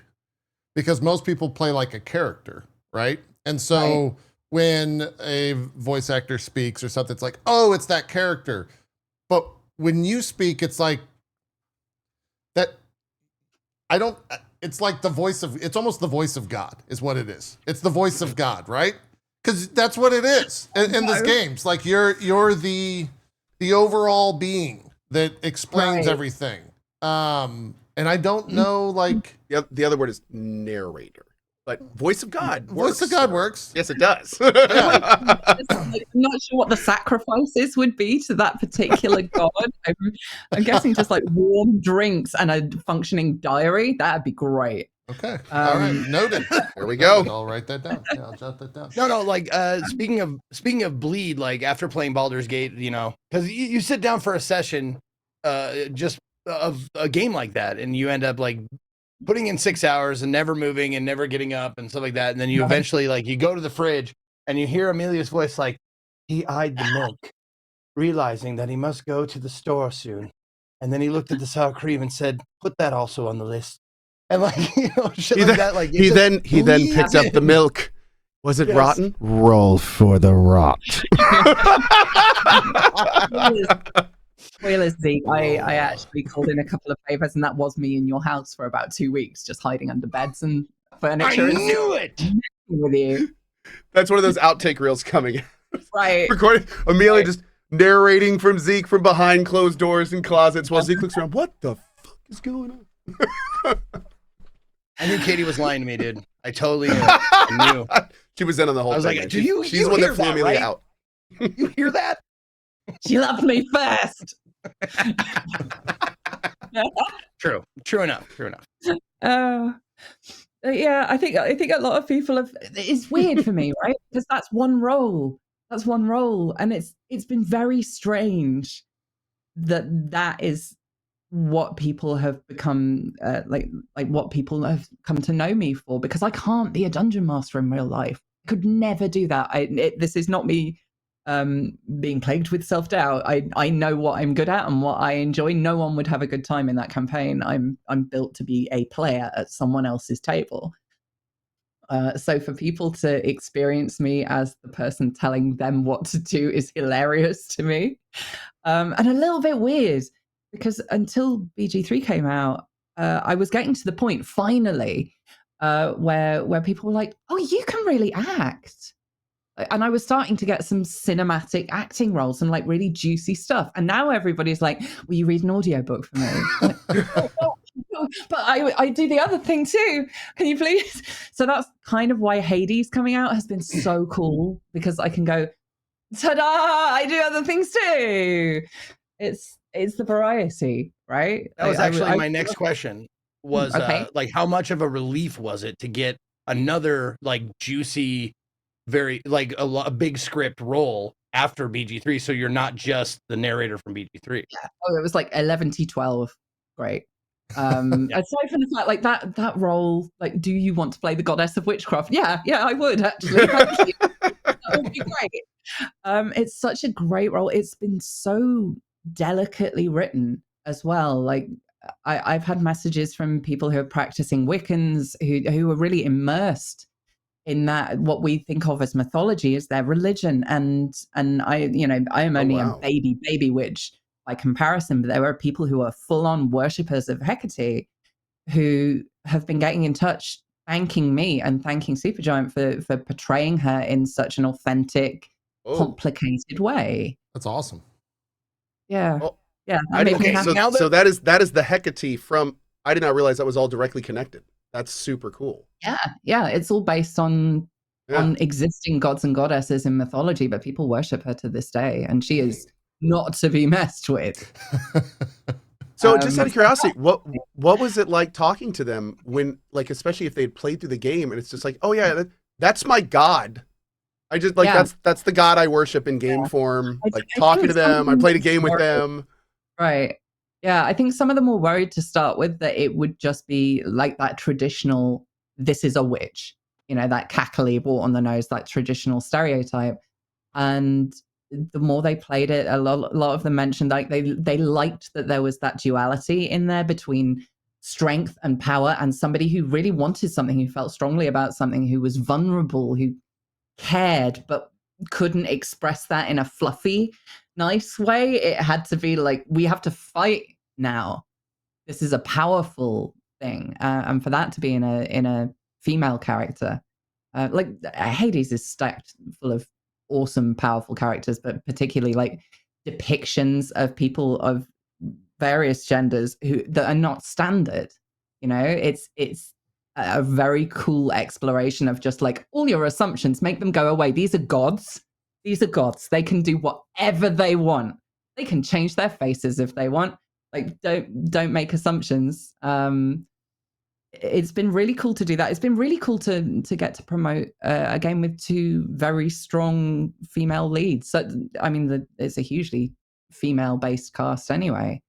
because most people play like a character, right? And so when a voice actor speaks or something, it's like, oh, it's that character. But when you speak, it's like that. It's like it's almost the voice of God is what it is. It's the voice of God, right? Because that's what it is in this games. Like you're the overall being that explains everything. And I don't know, like the other word is narrator, but voice of God. Voice of God works. Yes, it does. I'm not sure what the sacrifices would be to that particular god. I'm guessing just like warm drinks and a functioning diary. That'd be great. Okay. All right. Noted. There we go. I'll write that down. Yeah, I'll jot that down. No, like speaking of bleed, like after playing Baldur's Gate, you know, because you sit down for a session just of a game like that, and you end up like putting in 6 hours and never moving and never getting up and stuff like that, and then you eventually like you go to the fridge and you hear Amelia's voice like, he eyed the milk, realizing that he must go to the store soon, and then he looked at the sour cream and said, put that also on the list. And like, you know, shit like that. Like he then picked up the milk. Was it rotten? Roll for the rot. Spoilers, Zeke. I actually called in a couple of favors, and that was me in your house for about 2 weeks, just hiding under beds and furniture. I knew it. With you. That's one of those outtake reels coming. Right. Recording Amelia just narrating from Zeke from behind closed doors and closets while Zeke looks around. What the fuck is going on? I knew Katie was lying to me, dude. I totally knew. I knew. She was in on the whole I was thing. like, She's the one that flew Amelia right? out. You hear that? She loved me first. True enough. Yeah, I think a lot of people have. It's weird for me, right? Because that's one role, and it's been very strange that is what people have become like what people have come to know me for. Because I can't be a dungeon master in real life. I could never do that. This is not me being plagued with self-doubt. I know what I'm good at and what I enjoy. No one would have a good time in that campaign. I'm built to be a player at someone else's table. So for people to experience me as the person telling them what to do is hilarious to me, and a little bit weird, because until BG3 came out, I was getting to the point finally where people were like, "Oh, you can really act." And I was starting to get some cinematic acting roles and like really juicy stuff. And now everybody's like, will you read an audiobook for me? Like, oh, but I do the other thing too. Can you please? So that's kind of why Hades coming out has been so cool, because I can go, ta-da, I do other things too. It's the variety, right? That was actually my next question was like, how much of a relief was it to get another like juicy, very like a big script role after BG3, so you're not just the narrator from BG3? Yeah. Oh, it was like 11-12. Great. Aside from the fact like that role, like, do you want to play the goddess of witchcraft? Yeah, I would actually. Thank you. That would be great. It's such a great role. It's been so delicately written as well. Like I've had messages from people who are practicing Wiccans who are really immersed in that, what we think of as mythology is their religion. And I am only a baby witch by comparison, but there are people who are full-on worshippers of Hecate who have been getting in touch, thanking me and thanking Supergiant for portraying her in such an authentic, complicated way. That's awesome. Yeah. Well, yeah. So that is the Hecate from, I did not realize that was all directly connected. That's super cool. Yeah. It's all based on on existing gods and goddesses in mythology, but people worship her to this day, and she is not to be messed with. So just out of curiosity, what was it like talking to them when, like, especially if they'd played through the game and it's just like, oh yeah, that's my god. I just like that's the god I worship in game form. Like talking to them, I played a game with them. Right. Yeah, I think some of them were worried to start with that it would just be like that traditional, this is a witch, that cackly, wart on the nose, that traditional stereotype. And the more they played it, a lot of them mentioned like they liked that there was that duality in there between strength and power, and somebody who really wanted something, who felt strongly about something, who was vulnerable, who cared but couldn't express that in a fluffy, nice way. It had to be like, we have to fight now. This is a powerful thing, and for that to be in a female character, like Hades is stacked full of awesome, powerful characters, but particularly like depictions of people of various genders that are not standard. It's a very cool exploration of just like all your assumptions, make them go away. These are gods. These are gods. They can do whatever they want. They can change their faces if they want. Like, don't make assumptions. It's been really cool to do that. It's been really cool to get to promote a game with two very strong female leads. So, I mean, it's a hugely female-based cast anyway.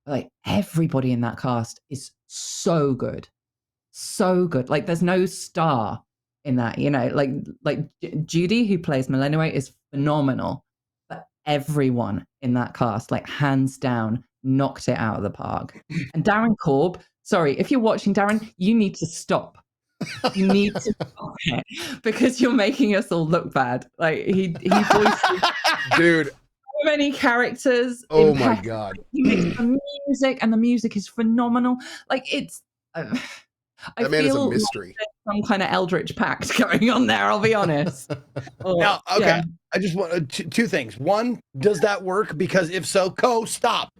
Like, everybody in that cast is so good. So good. Like, there's no star in that, like Judy, who plays Millennium, is phenomenal. But everyone in that cast, like, hands down, knocked it out of the park. And Darren Korb, sorry, if you're watching, Darren, you need to stop. You need to stop it because you're making us all look bad. Like he voices dude, so many characters. Oh my god! He makes the music, and the music is phenomenal. Like it's, I that man feel is a mystery. Like there's some kind of eldritch pact going on there. I'll be honest. Now, okay, I just want two things. One, does that work? Because if so, stop.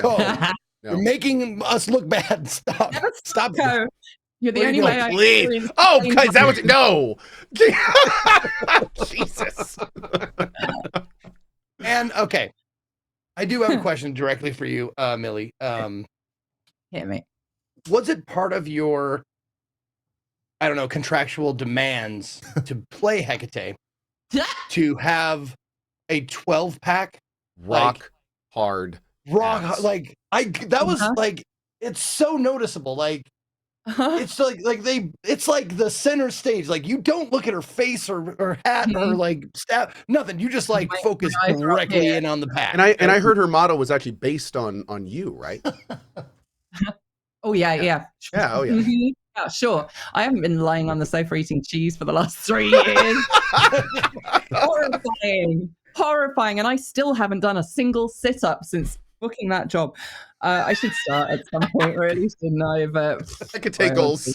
No. You're making us look bad. Stop. You're the only way. Please. Oh, because that was no. Jesus. And okay, I do have a question directly for you, Millie. Hit me. Was it part of your, I don't know, contractual demands to play Hecate to have a 12-pack hard? Like that was like, it's so noticeable. Like it's it's like the center stage. Like you don't look at her face or hat or like stab, nothing. You just like focus directly in on the pack. And I heard her motto was actually based on you, right? Oh yeah. Yeah. Oh yeah. Yeah, sure. I haven't been lying on the sofa eating cheese for the last 3 years. Horrifying. And I still haven't done a single sit-up since booking that job. I should start at some point, really, shouldn't I? But I could take goals.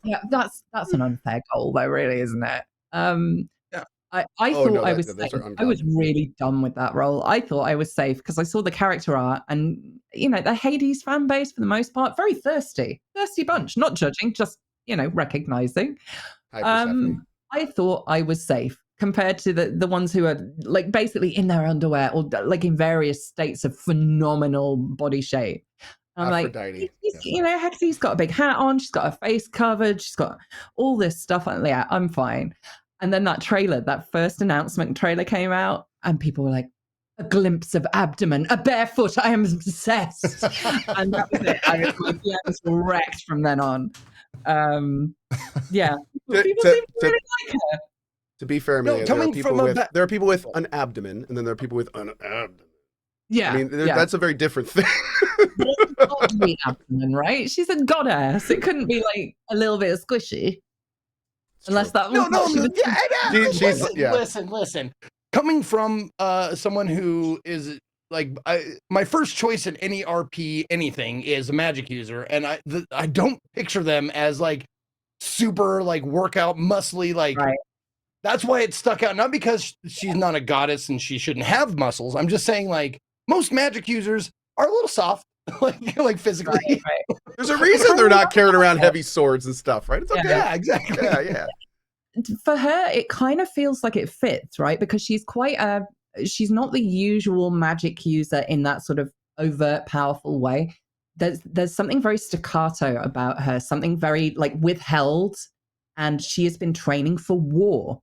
yeah, that's an unfair goal, though, really, isn't it? I thought I was safe. I was really done with that role. I thought I was safe because I saw the character art, and the Hades fan base for the most part very thirsty bunch. Not judging, just recognizing. I thought I was safe compared to the ones who are like basically in their underwear or like in various states of phenomenal body shape. I'm Aphrodite. like, Hecate's got a big hat on, she's got her face covered, she's got all this stuff. Yeah, I'm fine. And then that first announcement trailer came out, and people were like, a glimpse of abdomen, a barefoot, I am obsessed. And that was it. My DMs were wrecked from then on. Yeah. People seem to really like her. To be fair, Amelia, there are people with an abdomen, and then there are people with an abdomen. Yeah. I mean, that's a very different thing. Godly abdomen, right? She's a goddess. It couldn't be like a little bit of squishy. Unless that was listen. Coming from someone who is like my first choice in any RP anything is a magic user, and I don't picture them as like super like workout muscly like. Right. That's why it stuck out. Not because she's not a goddess and she shouldn't have muscles. I'm just saying like most magic users are a little soft. like physically. Right. There's a reason they're not carrying around heavy swords and stuff, right? It's okay. Yeah, exactly. Yeah. For her, it kind of feels like it fits, right? Because she's she's not the usual magic user in that sort of overt, powerful way. There's something very staccato about her, something very like withheld, and she has been training for war.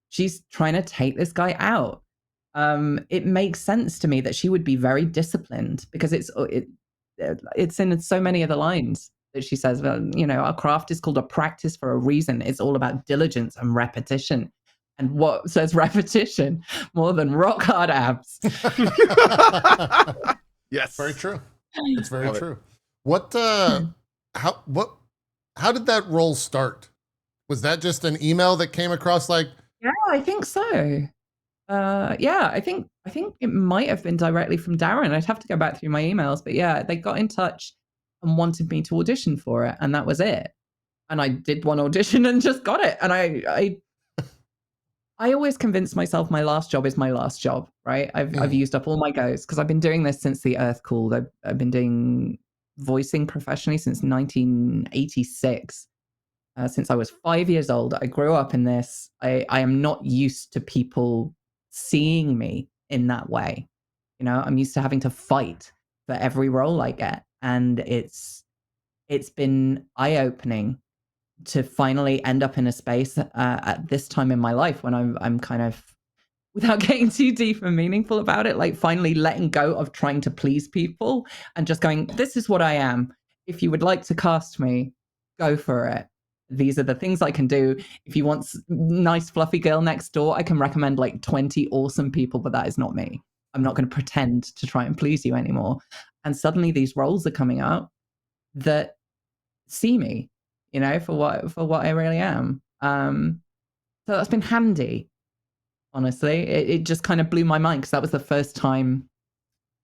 She's trying to take this guy out. It makes sense to me that she would be very disciplined because it's in so many of the lines that she says, well, you know, our craft is called a practice for a reason. It's all about diligence and repetition. And what says repetition more than rock hard abs? Yes. Very true. It's very true. How did that role start? Was that just an email that came across like? Yeah, I think so. Yeah, I think it might have been directly from Darren. I'd have to go back through my emails, but yeah, they got in touch and wanted me to audition for it, and that was it. And I did one audition and just got it. And I always convince myself my last job is my last job, right? I've used up all my goes because I've been doing this since the Earth cooled. I've been doing voicing professionally since 1986. Since I was 5 years old, I grew up in this. I am not used to people seeing me in that way. You know, I'm used to having to fight for every role I get, and it's been eye-opening to finally end up in a space at this time in my life when I'm kind of, without getting too deep and meaningful about it, like finally letting go of trying to please people and just going, this is what I am. If you would like to cast me, go for it. These are the things I can do. If you want nice fluffy girl next door, I can recommend like 20 awesome people, but that is not me. I'm not going to pretend to try and please you anymore. And suddenly these roles are coming out that see me, you know, for what I really am. So that's been handy. Honestly, it just kind of blew my mind because that was the first time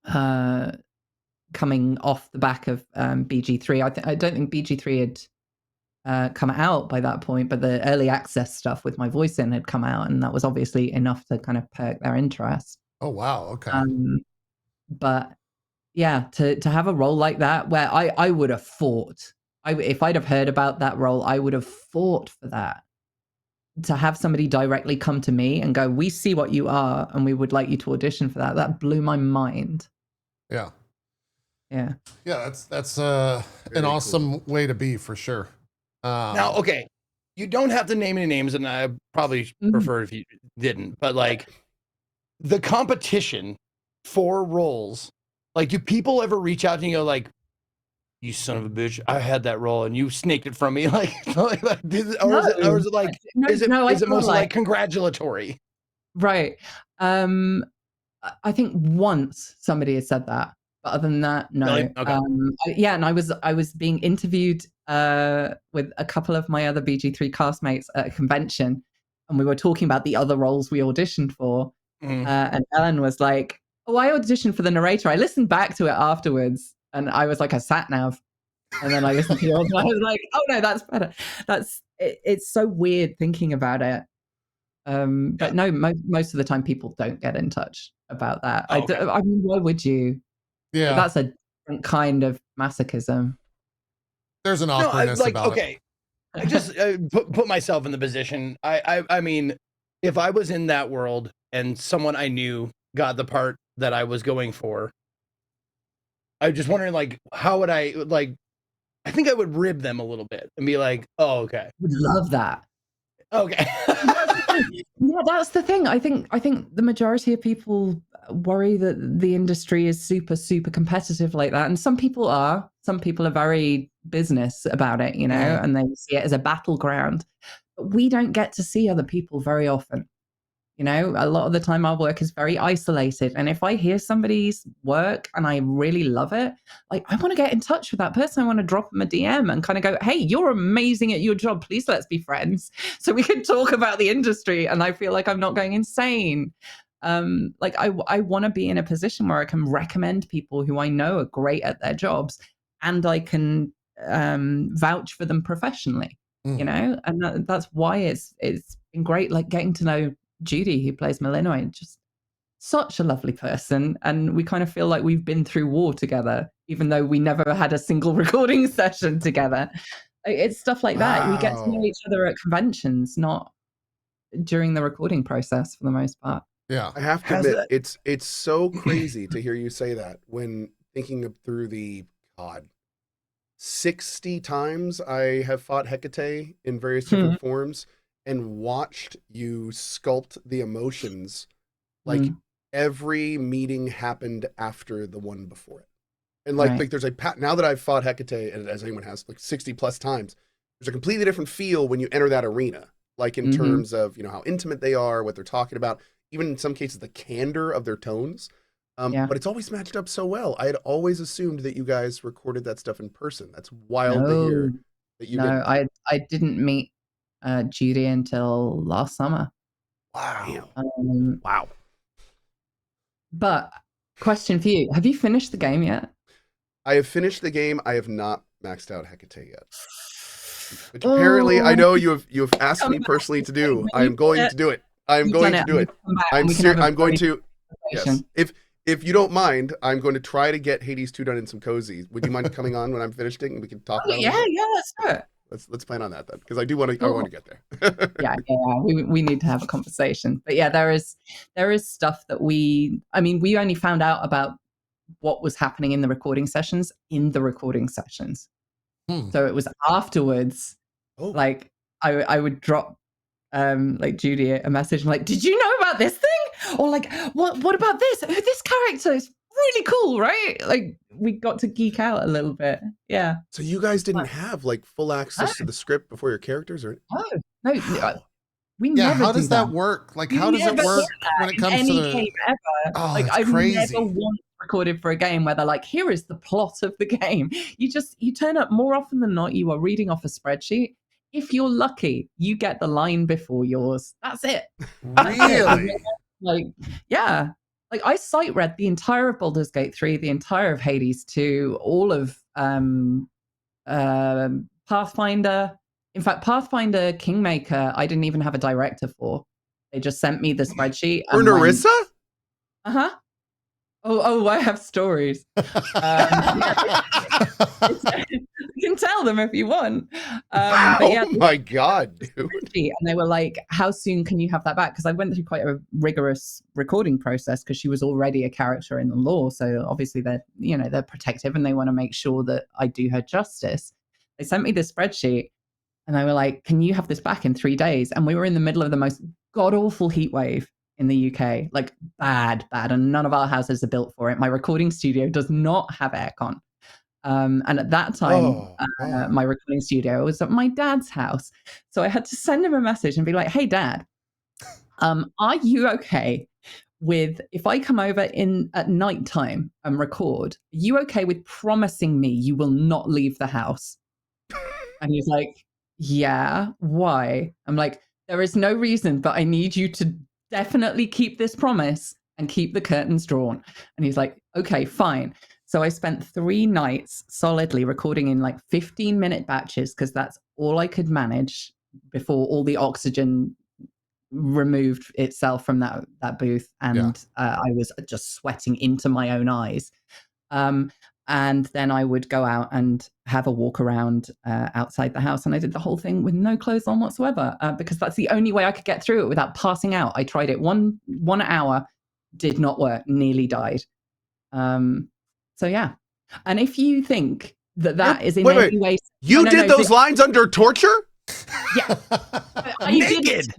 coming off the back of BG3. I don't think BG3 had come out by that point, but the early access stuff with my voice in had come out, and that was obviously enough to kind of perk their interest. Oh wow, okay. But yeah, to have a role like that where I would have fought. If I'd have heard about that role, I would have fought for that. To have somebody directly come to me and go, we see what you are and we would like you to audition for that. That blew my mind. Yeah. Yeah. Yeah, that's an awesome way to be for sure. Now, okay, you don't have to name any names, and I probably prefer if you didn't, but like the competition for roles, like do people ever reach out to you and go like, you son of a bitch, I had that role and you snaked it from me, or is it like, is it mostly like congratulatory? Right. I think once somebody has said that, but other than that, no. Really? Okay. And I was being interviewed with a couple of my other BG3 castmates at a convention, and we were talking about the other roles we auditioned for. And Ellen was like, "Oh, I auditioned for the narrator." I listened back to it afterwards, and I was like a sat nav. And then I listened to yours, and I was like, "Oh no, that's better." It's so weird thinking about it. But no, most of the time people don't get in touch about that. Oh, okay. I mean, why would you? Yeah, that's a different kind of masochism. There's an awkwardness about it. I just put myself in the position. I mean, if I was in that world and someone I knew got the part that I was going for, I was just wondering, like, how would I, like, I think I would rib them a little bit and be like, oh, okay. Would love that. Okay. Yeah, that's the thing. I think the majority of people worry that the industry is super, super competitive like that. And some people are. Some people are very business about it, you know, and they see it as a battleground. But we don't get to see other people very often. You know, a lot of the time our work is very isolated. And if I hear somebody's work and I really love it, like I want to get in touch with that person. I want to drop them a DM and kind of go, hey, you're amazing at your job. Please let's be friends so we can talk about the industry. And I feel like I'm not going insane. Like I want to be in a position where I can recommend people who I know are great at their jobs and I can vouch for them professionally, you know, and that's why it's been great, like getting to know Judy, who plays Malinois, just such a lovely person. And we kind of feel like we've been through war together, even though we never had a single recording session together. It's stuff like that. We get to know each other at conventions, not during the recording process for the most part. Yeah. I have to admit, it's so crazy to hear you say that when thinking through the 60 times I have fought Hecate in various different forms and watched you sculpt the emotions. Like every meeting happened after the one before it. And like there's now that I've fought Hecate, and as anyone has, like 60 plus times, there's a completely different feel when you enter that arena. Like in terms of, how intimate they are, what they're talking about, even in some cases, the candor of their tones. But it's always matched up so well. I had always assumed that you guys recorded that stuff in person. That's wild to hear that you didn't. I didn't meet Judy until last summer. Wow. Wow. But question for you. Have you finished the game yet? I have finished the game. I have not maxed out Hecate yet. Which apparently I know you have asked me personally to do. I am going to do it. I am going to do it. I'm going to. Yes. If you don't mind, I'm going to try to get Hades 2 done in some cozy. Would you mind coming on when I'm finished it and we can talk about it? Yeah, let's do it. Let's plan on that then, because I do want to. I want to get there. yeah. We need to have a conversation. But yeah, there is stuff that we only found out about what was happening in the recording sessions. So it was afterwards. Like I would drop like Judy a message like, did you know about this thing? Or like, what about this? This character is really cool, right? Like we got to geek out a little bit. Yeah. So you guys didn't have like full access to the script before your characters, or no. We never how does do that work? Like how does it work when it comes to the game ever? Like I've crazy. never once recorded for a game where they're like, here is the plot of the game. You turn up more often than not, you are reading off a spreadsheet. If you're lucky, you get the line before yours. That's it. Really? Like, yeah. Like I sight read the entire of Baldur's Gate 3, the entire of Hades 2, all of Pathfinder. In fact, Pathfinder Kingmaker, I didn't even have a director for. They just sent me the spreadsheet. For Narissa? Uh-huh. Oh, I have stories. You can tell them if you want. Wow, but yeah, my God, dude. And they were like, how soon can you have that back? Because I went through quite a rigorous recording process because she was already a character in the lore. So obviously they're protective and they want to make sure that I do her justice. They sent me this spreadsheet and they were like, can you have this back in 3 days? And we were in the middle of the most god-awful heat wave in the UK, like bad, and none of our houses are built for it. My recording studio does not have aircon. And at that time, my recording studio was at my dad's house. So I had to send him a message and be like, hey, Dad, are you okay with, if I come over at nighttime and record, are you okay with promising me you will not leave the house? And he's like, yeah, why? I'm like, there is no reason, but I need you to definitely keep this promise and keep the curtains drawn. And he's like, okay, fine. So I spent 3 nights solidly recording in like 15-minute batches because that's all I could manage before all the oxygen removed itself from that booth. And I was just sweating into my own eyes. And then I would go out and have a walk around outside the house. And I did the whole thing with no clothes on whatsoever because that's the only way I could get through it without passing out. I tried it one hour, did not work, nearly died. So yeah. And if you think that is in any way... You did those lines under torture? Yeah. Naked.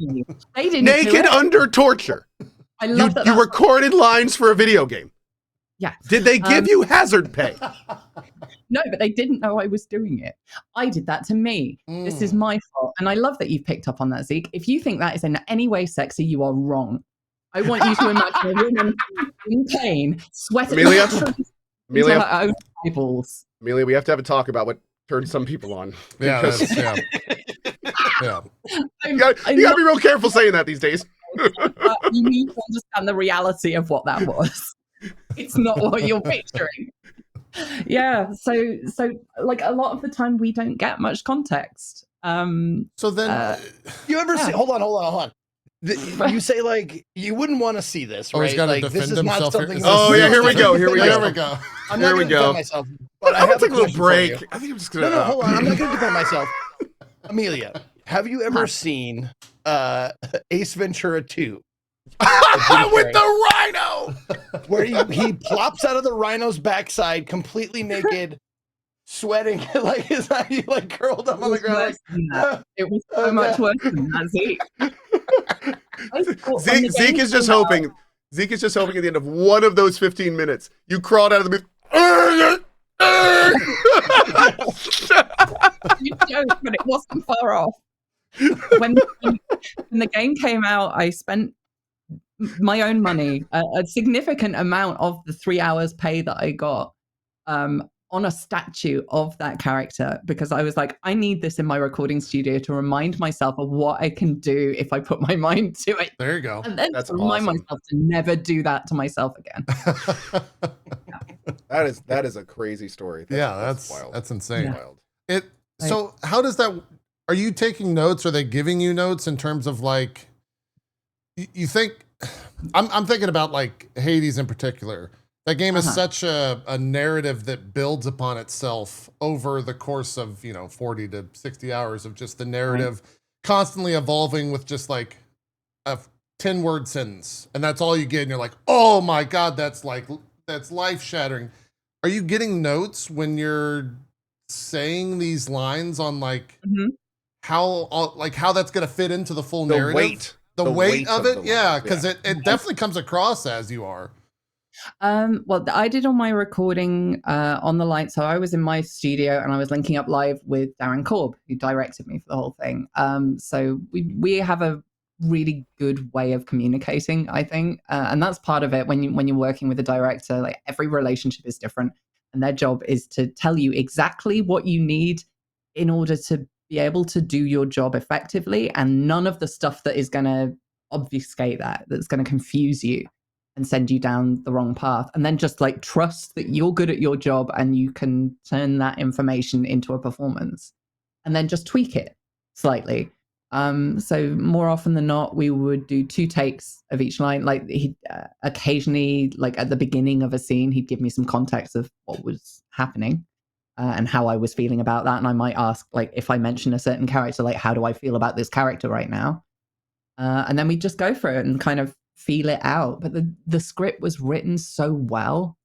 They didn't naked under torture. I love that. You recorded lines for a video game. Yeah. Did they give you hazard pay? No, but they didn't know I was doing it. I did that to me. This is my fault. And I love that you've picked up on that, Zeke. If you think that is in any way sexy, you are wrong. I want you to imagine a woman in pain, sweating. Amelia, Amelia, we have to have a talk about what turned some people on. Yeah. You gotta be real careful saying that these days. You need to understand the reality of what that was. It's not what you're picturing. Yeah. So like a lot of the time we don't get much context. So then you ever see, hold on. You say like you wouldn't want to see this, Oh, he's right? gotta Like defend this is not himself here. something. Is Oh, this- yeah, here we go, here we There go. we go. I'm Here not we gonna go. defend myself, but I I'm gonna have a take a little question for you. break. I think I'm just gonna. No, hold on. I'm not going to defend myself. Amelia, have you ever seen Ace Ventura 2? With the rhino. Where he plops out of the rhino's backside completely naked, sweating, like his he like curled up on the ground. Like, It was so much worse than that, Zeke. Zeke is just hoping. Zeke is just hoping at the end of one of those 15 minutes, you crawled out of the booth. You joke, but it wasn't far off. When the game came out, I spent my own money, a significant amount of the 3 hours pay that I got, on a statue of that character, because I was like, I need this in my recording studio to remind myself of what I can do if I put my mind to it. There you go. And then That's to remind awesome. myself to never do that to myself again. That is a crazy story. That's wild. That's insane. Yeah. Wild. So how does that? Are you taking notes? Are they giving you notes in terms of like? You think? I'm thinking about like Hades in particular. That game is such a narrative that builds upon itself over the course of 40 to 60 hours of just the narrative constantly evolving with just like a 10-word sentence, and that's all you get, and you're like, oh my god, that's life shattering. Are you getting notes when you're saying these lines on like how that's gonna fit into the full narrative? The weight of it, because it definitely comes across as you are. Well, I did all my recording on the line. So I was in my studio and I was linking up live with Darren Korb, who directed me for the whole thing. So we have a really good way of communicating, I think, and that's part of it. When you're working with a director, like every relationship is different, and their job is to tell you exactly what you need in order to be able to do your job effectively, and none of the stuff that is going to obfuscate that's going to confuse you and send you down the wrong path. And then just like trust that you're good at your job and you can turn that information into a performance, and then just tweak it slightly. So more often than not, we would do 2 takes of each line. Like he occasionally, like at the beginning of a scene, he'd give me some context of what was happening and how I was feeling about that. And I might ask, like, if I mention a certain character, like, how do I feel about this character right now? And then we just go for it and kind of feel it out. But the script was written so well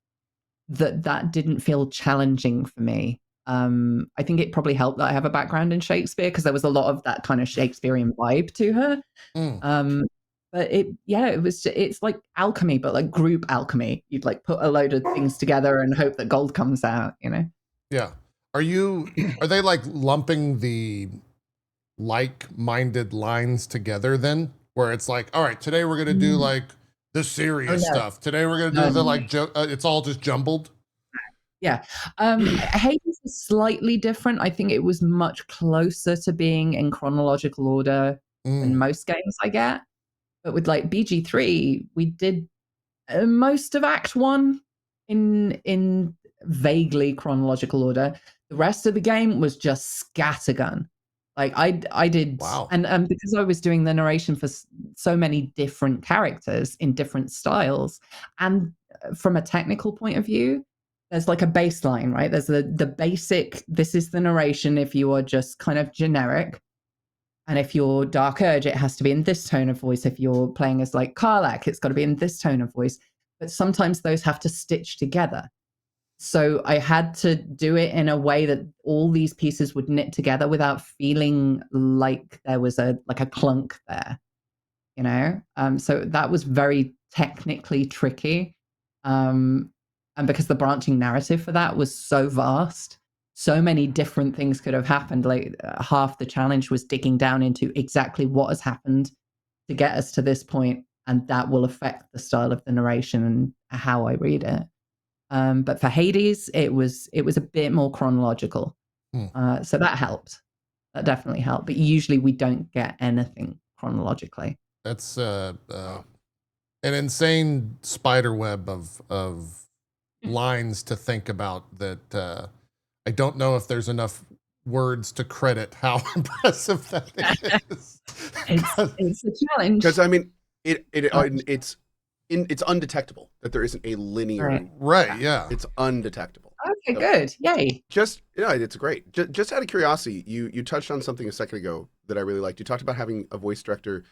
that didn't feel challenging for me. I think it probably helped that I have a background in Shakespeare, because there was a lot of that kind of Shakespearean vibe to her. But it's like alchemy, but like group alchemy. You'd like put a load of things together and hope that gold comes out, Yeah. Are they like lumping the like-minded lines together then? Where it's like, all right, today we're going to do like the serious stuff. Today we're going to do the like, it's all just jumbled. Yeah. Hades is slightly different. I think it was much closer to being in chronological order than most games I get. But with like BG3, we did most of Act 1 in vaguely chronological order. The rest of the game was just scattergun. Like I did, wow. And because I was doing the narration for so many different characters in different styles, and from a technical point of view, there's like a baseline, right? There's the basic, this is the narration if you are just kind of generic. And if you're Dark Urge, it has to be in this tone of voice. If you're playing as like Karlach, it's got to be in this tone of voice. But sometimes those have to stitch together. So I had to do it in a way that all these pieces would knit together without feeling like there was a clunk there, So that was very technically tricky. And because the branching narrative for that was so vast, so many different things could have happened. Like half the challenge was digging down into exactly what has happened to get us to this point, and that will affect the style of the narration and how I read it. But for Hades, it was a bit more chronological. So that helped. That definitely helped. But usually we don't get anything chronologically. That's an insane spider web of lines to think about that I don't know if there's enough words to credit how impressive that is. It's a challenge. Because I mean, it's undetectable that there isn't a linear. Right. Yeah. It's undetectable. Okay, good. Yay. It's great. Just out of curiosity, you touched on something a second ago that I really liked. You talked about having a voice director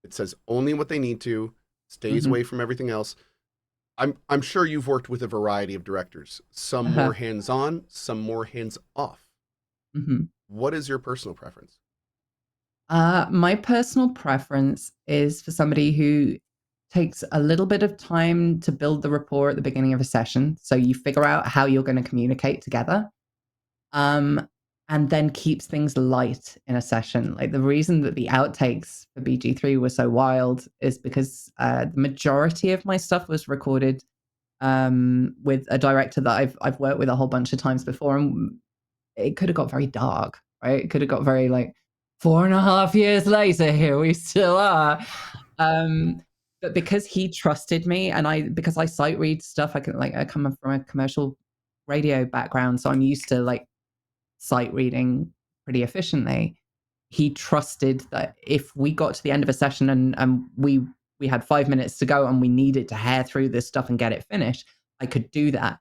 that says only what they need to, stays away from everything else. I'm sure you've worked with a variety of directors, some more hands-on, some more hands-off. What is your personal preference? My personal preference is for somebody who takes a little bit of time to build the rapport at the beginning of a session. So you figure out how you're going to communicate together. And then keeps things light in a session. Like the reason that the outtakes for BG3 were so wild is because the majority of my stuff was recorded with a director that I've worked with a whole bunch of times before, and it could have got very dark, right? It could have got very like 4.5 years later, here we still are. But because he trusted me, and because I sight read stuff, I come from a commercial radio background, so I'm used to like sight reading pretty efficiently. He trusted that if we got to the end of a session and we had 5 minutes to go and we needed to hair through this stuff and get it finished, I could do that,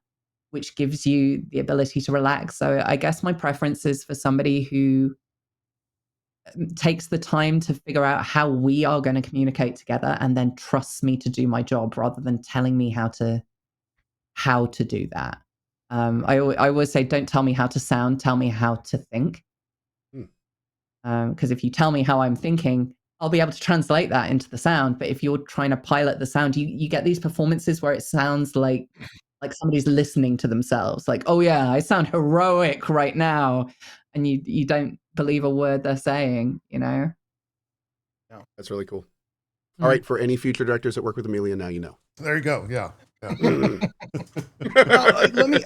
which gives you the ability to relax. So I guess my preference is for somebody who takes the time to figure out how we are going to communicate together and then trusts me to do my job rather than telling me how to do that. I always say, don't tell me how to sound, tell me how to think. Because if you tell me how I'm thinking, I'll be able to translate that into the sound. But if you're trying to pilot the sound, you get these performances where it sounds like somebody's listening to themselves. Like, oh yeah, I sound heroic right now. And you don't believe a word they're saying, you know? Yeah, that's really cool. All right, for any future directors that work with Amelia, now you know. There you go. Yeah. Let me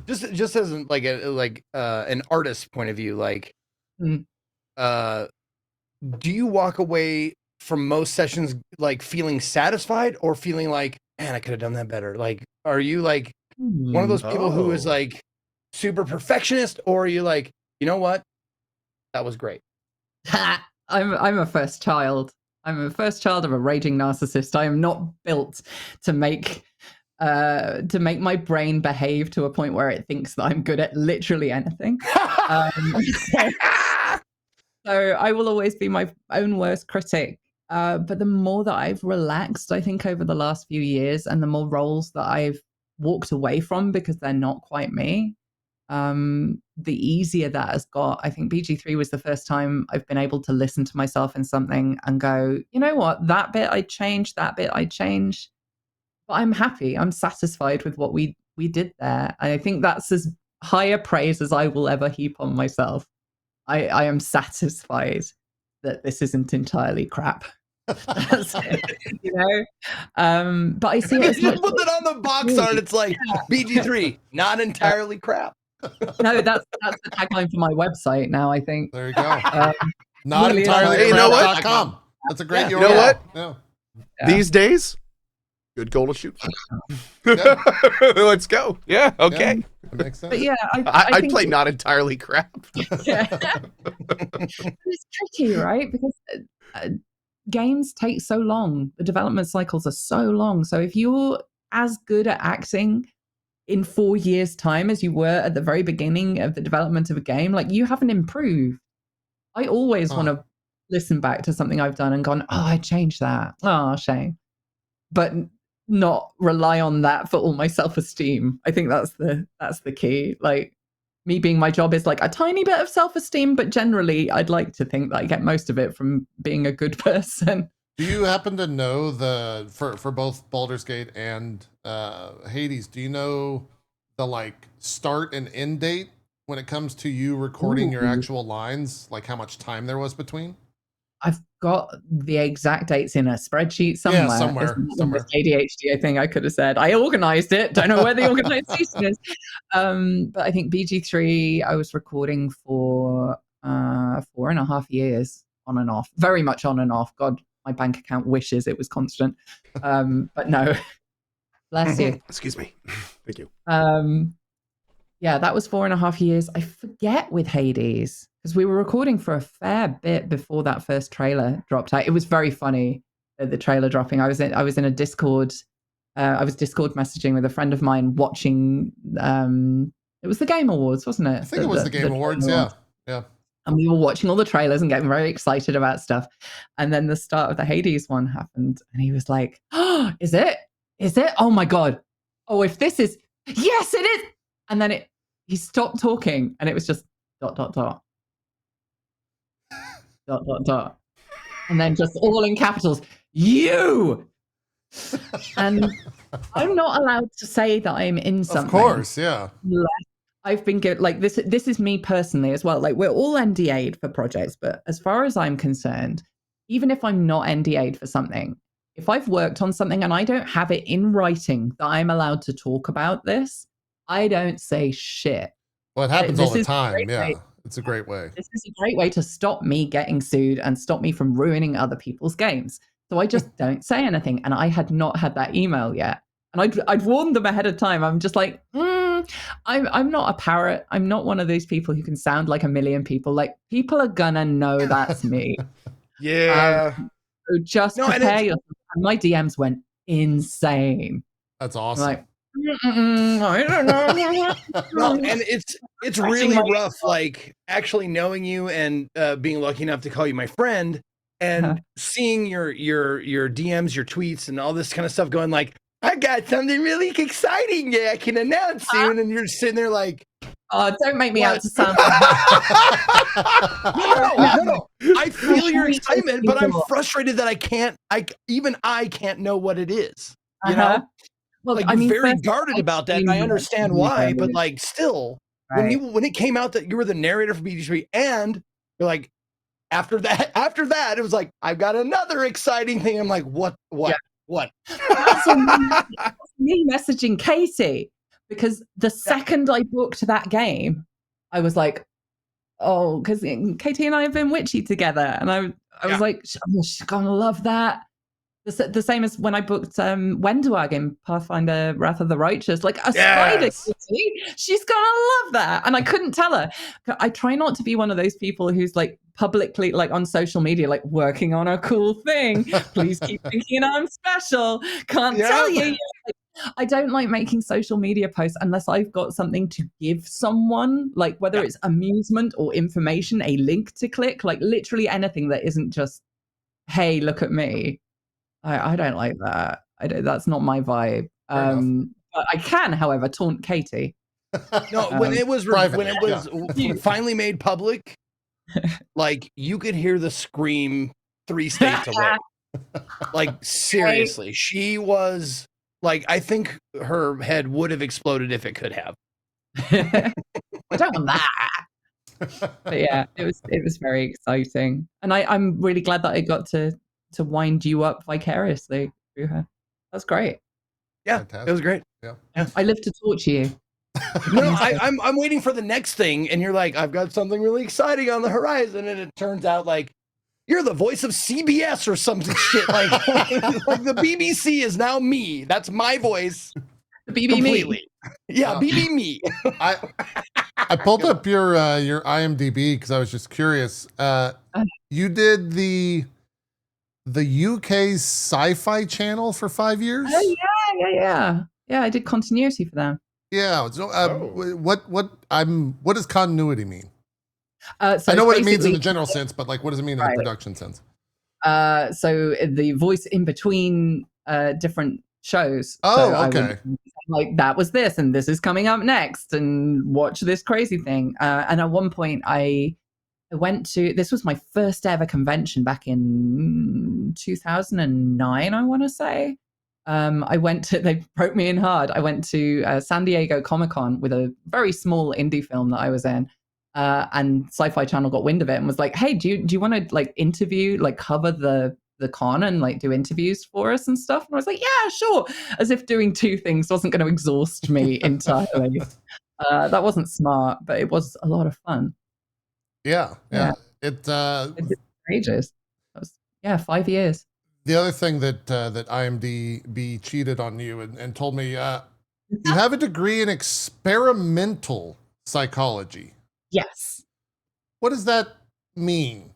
just as an artist point of view, like, do you walk away from most sessions like feeling satisfied or feeling like, man, I could have done that better? Like, are you like one of those people who is like super perfectionist, or are you like, you know what, that was great? I'm a first child. I'm a first child of a raging narcissist. I am not built to make my brain behave to a point where it thinks that I'm good at literally anything. So I will always be my own worst critic. But the more that I've relaxed, I think, over the last few years, and the more roles that I've walked away from because they're not quite me, the easier that has got. I think BG3 was the first time I've been able to listen to myself in something and go, you know what, that bit I changed, that bit I changed. But I'm happy. I'm satisfied with what we did there. And I think that's as high a praise as I will ever heap on myself. I am satisfied that this isn't entirely crap. That's it, you know. But I see it as just put it on the box art. It's like BG3, not entirely crap. No, that's the tagline for my website now, I think. There you go. Not entirely Hey, you know what? crap.com. That's a great URL. You know what? Yeah. These days, good goal to shoot for. Let's go. Yeah, okay. Yeah, that makes sense. But yeah, I play not entirely crap. Yeah. It's tricky, right? Because games take so long. The development cycles are so long. So if you're as good at acting in 4 years' time as you were at the very beginning of the development of a game, like, you haven't improved. I always want to listen back to something I've done and gone, oh, I changed that. Oh, shame. But not rely on that for all my self-esteem. I think that's the key. Like, me being my job is like a tiny bit of self-esteem, but generally I'd like to think that I get most of it from being a good person. Do you happen to know for both Baldur's Gate and Hades, do you know the like start and end date when it comes to you recording your actual lines, like how much time there was between? I've got the exact dates in a spreadsheet somewhere. Yeah, somewhere. ADHD, I think I could have said. I organized it. Don't know where the organization is. But I think BG3, I was recording for 4.5 years on and off. Very much on and off. God, my bank account wishes it was constant. But no. Bless you. Excuse me. Thank you. Yeah, that was 4.5 years. I forget with Hades because we were recording for a fair bit before that first trailer dropped out. It was very funny, the trailer dropping. I was in a Discord. I was Discord messaging with a friend of mine watching. It was the Game Awards, wasn't it? I think it was the Game Awards. Yeah, yeah. And we were watching all the trailers and getting very excited about stuff. And then the start of the Hades one happened, and he was like, "Oh, is it? Is it? Oh my god! Oh, if this is, yes, it is!" And then he stopped talking, and it was just ... and then just all in capitals, "You." And I'm not allowed to say that I'm in something. Of course, yeah. I've been good. Like this is me personally as well. Like we're all NDA'd for projects, but as far as I'm concerned, even if I'm not NDA'd for something, if I've worked on something and I don't have it in writing that I'm allowed to talk about this, I don't say shit. Well, it happens all the time. Yeah, it's a great way. This is a great way to stop me getting sued and stop me from ruining other people's games. So I just don't say anything. And I had not had that email yet. And I'd warned them ahead of time. I'm just like, I'm not a parrot. I'm not one of those people who can sound like a million people. Like, people are gonna know that's me. Yeah. So just prepare yourself. And my DMs went insane. That's awesome. Like, I don't know. No, and it's really rough, like actually knowing you and being lucky enough to call you my friend and seeing your DMs, your tweets, and all this kind of stuff going like, I got something really exciting that I can announce soon, and you're sitting there like, oh, don't make me out to sound no. I feel your excitement, but I'm frustrated that I can't know what it is. You know? Well, like, I mean, very guarded about that, and I understand why, but like still, when it came out that you were the narrator for BG3, and you're like, after that, it was like, I've got another exciting thing. I'm like, what? That's me messaging Katie, because the second I booked that game, I was like, oh, because Katie and I have been witchy together, and I was like, oh, she's gonna love that. The same as when I booked Wenduag in Pathfinder Wrath of the Righteous, like a spider kitty. She's gonna love that. And I couldn't tell her. I try not to be one of those people who's like publicly, like on social media, like working on a cool thing. Please keep thinking I'm special. Can't tell you yet. I don't like making social media posts unless I've got something to give someone, like whether it's amusement or information, a link to click, like literally anything that isn't just, hey, look at me. I don't like that. That's not my vibe. But I can, however, taunt Katie. No, when it was finally made public, like you could hear the scream 3 states away. Like seriously, she was like, I think her head would have exploded if it could have. I don't want that. But yeah, it was very exciting, and I'm really glad that I got to wind you up vicariously through her. That's great. Yeah, fantastic. It was great. Yeah. I live to torture you. No, I'm waiting for the next thing, and you're like, I've got something really exciting on the horizon, and it turns out like you're the voice of CBS or some shit. Like, like the BBC is now me. That's my voice. The BB me. Yeah, BB me. I pulled up your IMDb because I was just curious. You did the UK Sci-Fi Channel for 5 years. Oh yeah. I did continuity for them. Yeah. So, what does continuity mean? So I know what it means in the general sense, but like, what does it mean in the production sense? So the voice in between different shows. Oh, so okay. Like that was this, and this is coming up next, and watch this crazy thing. And at one point, I went to, this was my first ever convention back in 2009, I want to say. I went to, they broke me in hard. I went to San Diego Comic-Con with a very small indie film that I was in. And Sci-Fi Channel got wind of it and was like, hey, do you want to like interview, like cover the con and like do interviews for us and stuff? And I was like, yeah, sure. As if doing 2 things wasn't going to exhaust me entirely. That wasn't smart, but it was a lot of fun. Yeah. It did ages. That was, 5 years. The other thing that IMDb cheated on you and told me You have a degree in experimental psychology. Yes. What does that mean?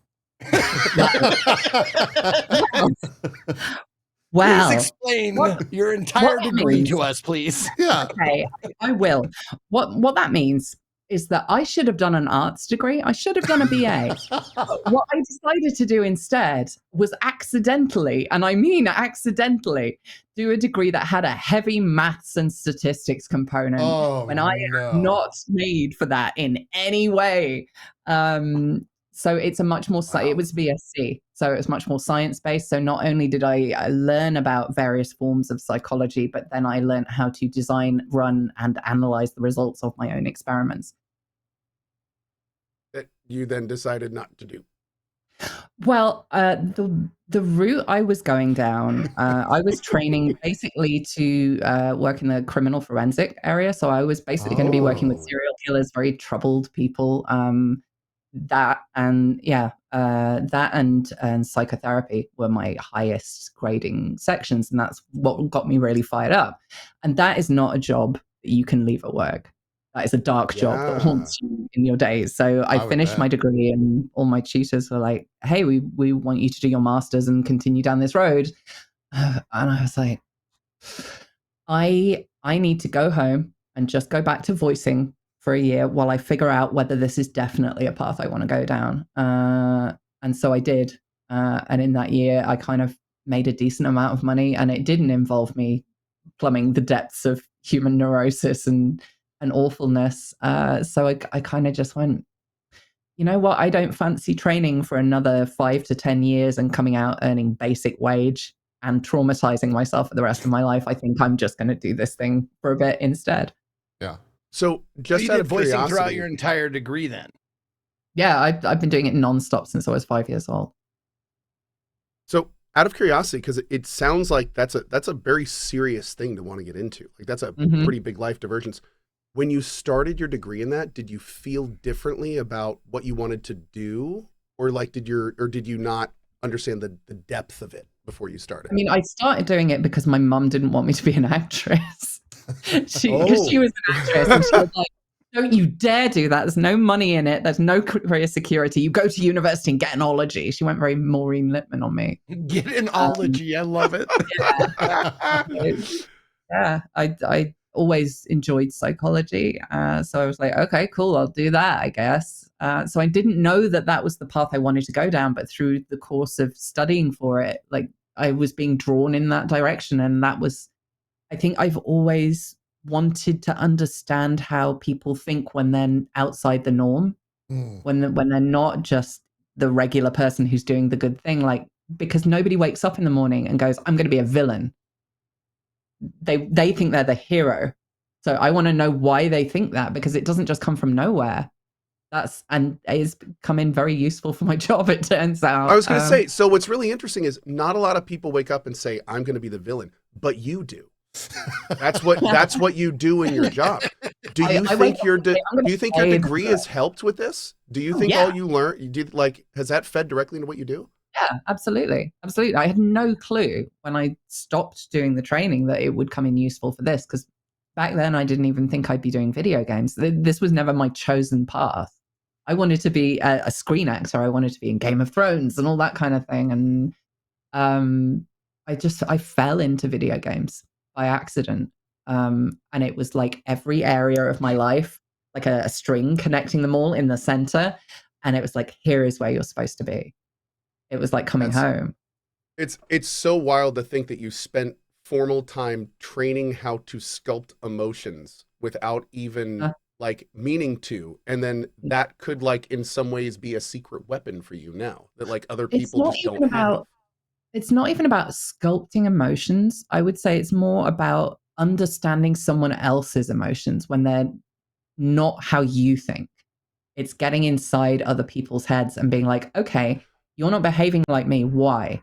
Wow. Please explain your entire degree to us, please. Yeah. Okay, I will. What that means is that I should have done an arts degree. I should have done a BA. But what I decided to do instead was accidentally, and I mean accidentally, do a degree that had a heavy maths and statistics component when I am not made for that in any way. So it's a much more, it was BSc, so it's much more science-based. So not only did I learn about various forms of psychology, but then I learned how to design, run, and analyze the results of my own experiments. That you then decided not to do. Well, the route I was going down, I was training basically to work in the criminal forensic area. So I was basically going to be working with serial killers, very troubled people. That and psychotherapy were my highest grading sections, and that's what got me really fired up. And that is not a job that you can leave at work. That is a dark job that haunts you in your days. So I finished my degree, and all my tutors were like, "Hey, we want you to do your masters and continue down this road." And I was like, I need to go home and just go back to voicing for a year while I figure out whether this is definitely a path I want to go down. And so I did. And in that year, I kind of made a decent amount of money, and it didn't involve me plumbing the depths of human neurosis and awfulness. So I kind of just went, you know what? I don't fancy training for another 5 to 10 years and coming out earning basic wage and traumatizing myself for the rest of my life. I think I'm just going to do this thing for a bit instead. Yeah. So just you out did of voicing curiosity, throughout your entire degree then? Yeah, I've been doing it nonstop since I was 5 years old. So out of curiosity, because it sounds like that's a very serious thing to want to get into. Like that's a pretty big life divergence. When you started your degree in that, did you feel differently about what you wanted to do? Or like did you not understand the depth of it before you started? I mean, I started doing it because my mum didn't want me to be an actress. She was an actress, and she was like, "Don't you dare do that. There's no money in it. There's no career security. You go to university and get an ology." She went very Maureen Lipman on me. Get an ology. I love it. Yeah, I always enjoyed psychology. So I was like, okay, cool, I'll do that, I guess. So I didn't know that was the path I wanted to go down, but through the course of studying for it, like I was being drawn in that direction. And that was, I think I've always wanted to understand how people think when they're outside the norm, when they're not just the regular person who's doing the good thing. Like, because nobody wakes up in the morning and goes, "I'm going to be a villain." They think they're the hero. So I want to know why they think that, because it doesn't just come from nowhere. And it's becoming very useful for my job, it turns out. I was going to say, so what's really interesting is not a lot of people wake up and say, "I'm going to be the villain," but you do. That's what you do in your job. Do you think your degree has helped with this? Do you think all you learned, you did, like, has that fed directly into what you do? Yeah, absolutely. Absolutely. I had no clue when I stopped doing the training that it would come in useful for this, because back then I didn't even think I'd be doing video games. This was never my chosen path. I wanted to be a screen actor. I wanted to be in Game of Thrones and all that kind of thing. And I fell into video games by accident. And it was like every area of my life, like a string connecting them all in the center. And it was like, here is where you're supposed to be. It was like coming home. It's so wild to think that you spent formal time training how to sculpt emotions without even like meaning to, and then that could like in some ways be a secret weapon for you now that like other people just don't have. It's not even about sculpting emotions. I would say it's more about understanding someone else's emotions when they're not how you think. It's getting inside other people's heads and being like, okay, you're not behaving like me. Why?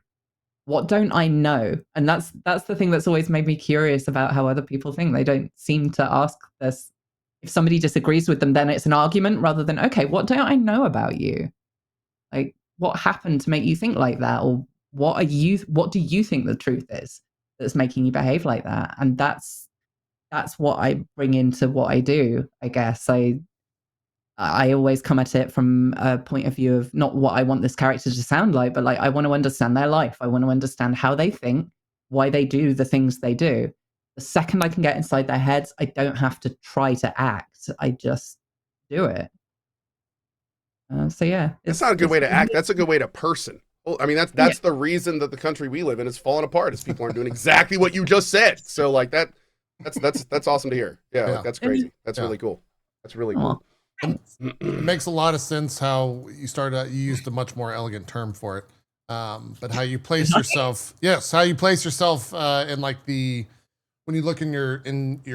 What don't I know? And that's the thing that's always made me curious about how other people think. They don't seem to ask this. If somebody disagrees with them, then it's an argument rather than, okay, what don't I know about you? Like, what happened to make you think like that? Or what do you think the truth is that's making you behave like that? And that's that's what I bring into what I do, I guess. I always come at it from a point of view of not what I want this character to sound like, but like I want to understand their life. I want to understand how they think, why they do the things they do. The second I can get inside their heads, I don't have to try to act. I just do it. So yeah, That's not a good way to act. That's a good way to person. Well, I mean, that's the reason that the country we live in is falling apart. Is people aren't doing exactly what you just said. So like that's awesome to hear. Yeah, like, that's crazy. That's really cool. That's really cool. It makes a lot of sense how you started out. You used a much more elegant term for it, but how you place yourself. Yes, how you place yourself in like when you look in your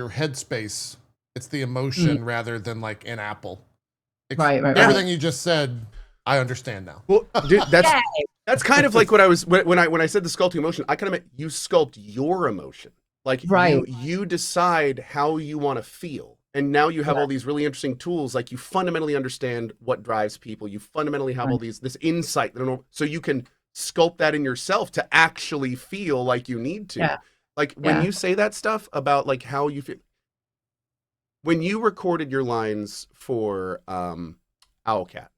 headspace, it's the emotion rather than like an apple. Right. Everything you just said, I understand now. Well, dude, that's kind of like what I was when I said the sculpting emotion. I kind of meant you sculpt your emotion. Like you decide how you want to feel. And now you have all these really interesting tools. Like you fundamentally understand what drives people. You fundamentally have all this insight. So you can sculpt that in yourself to actually feel like you need to. Yeah. Like when you say that stuff about like how you feel. When you recorded your lines for Owlcat,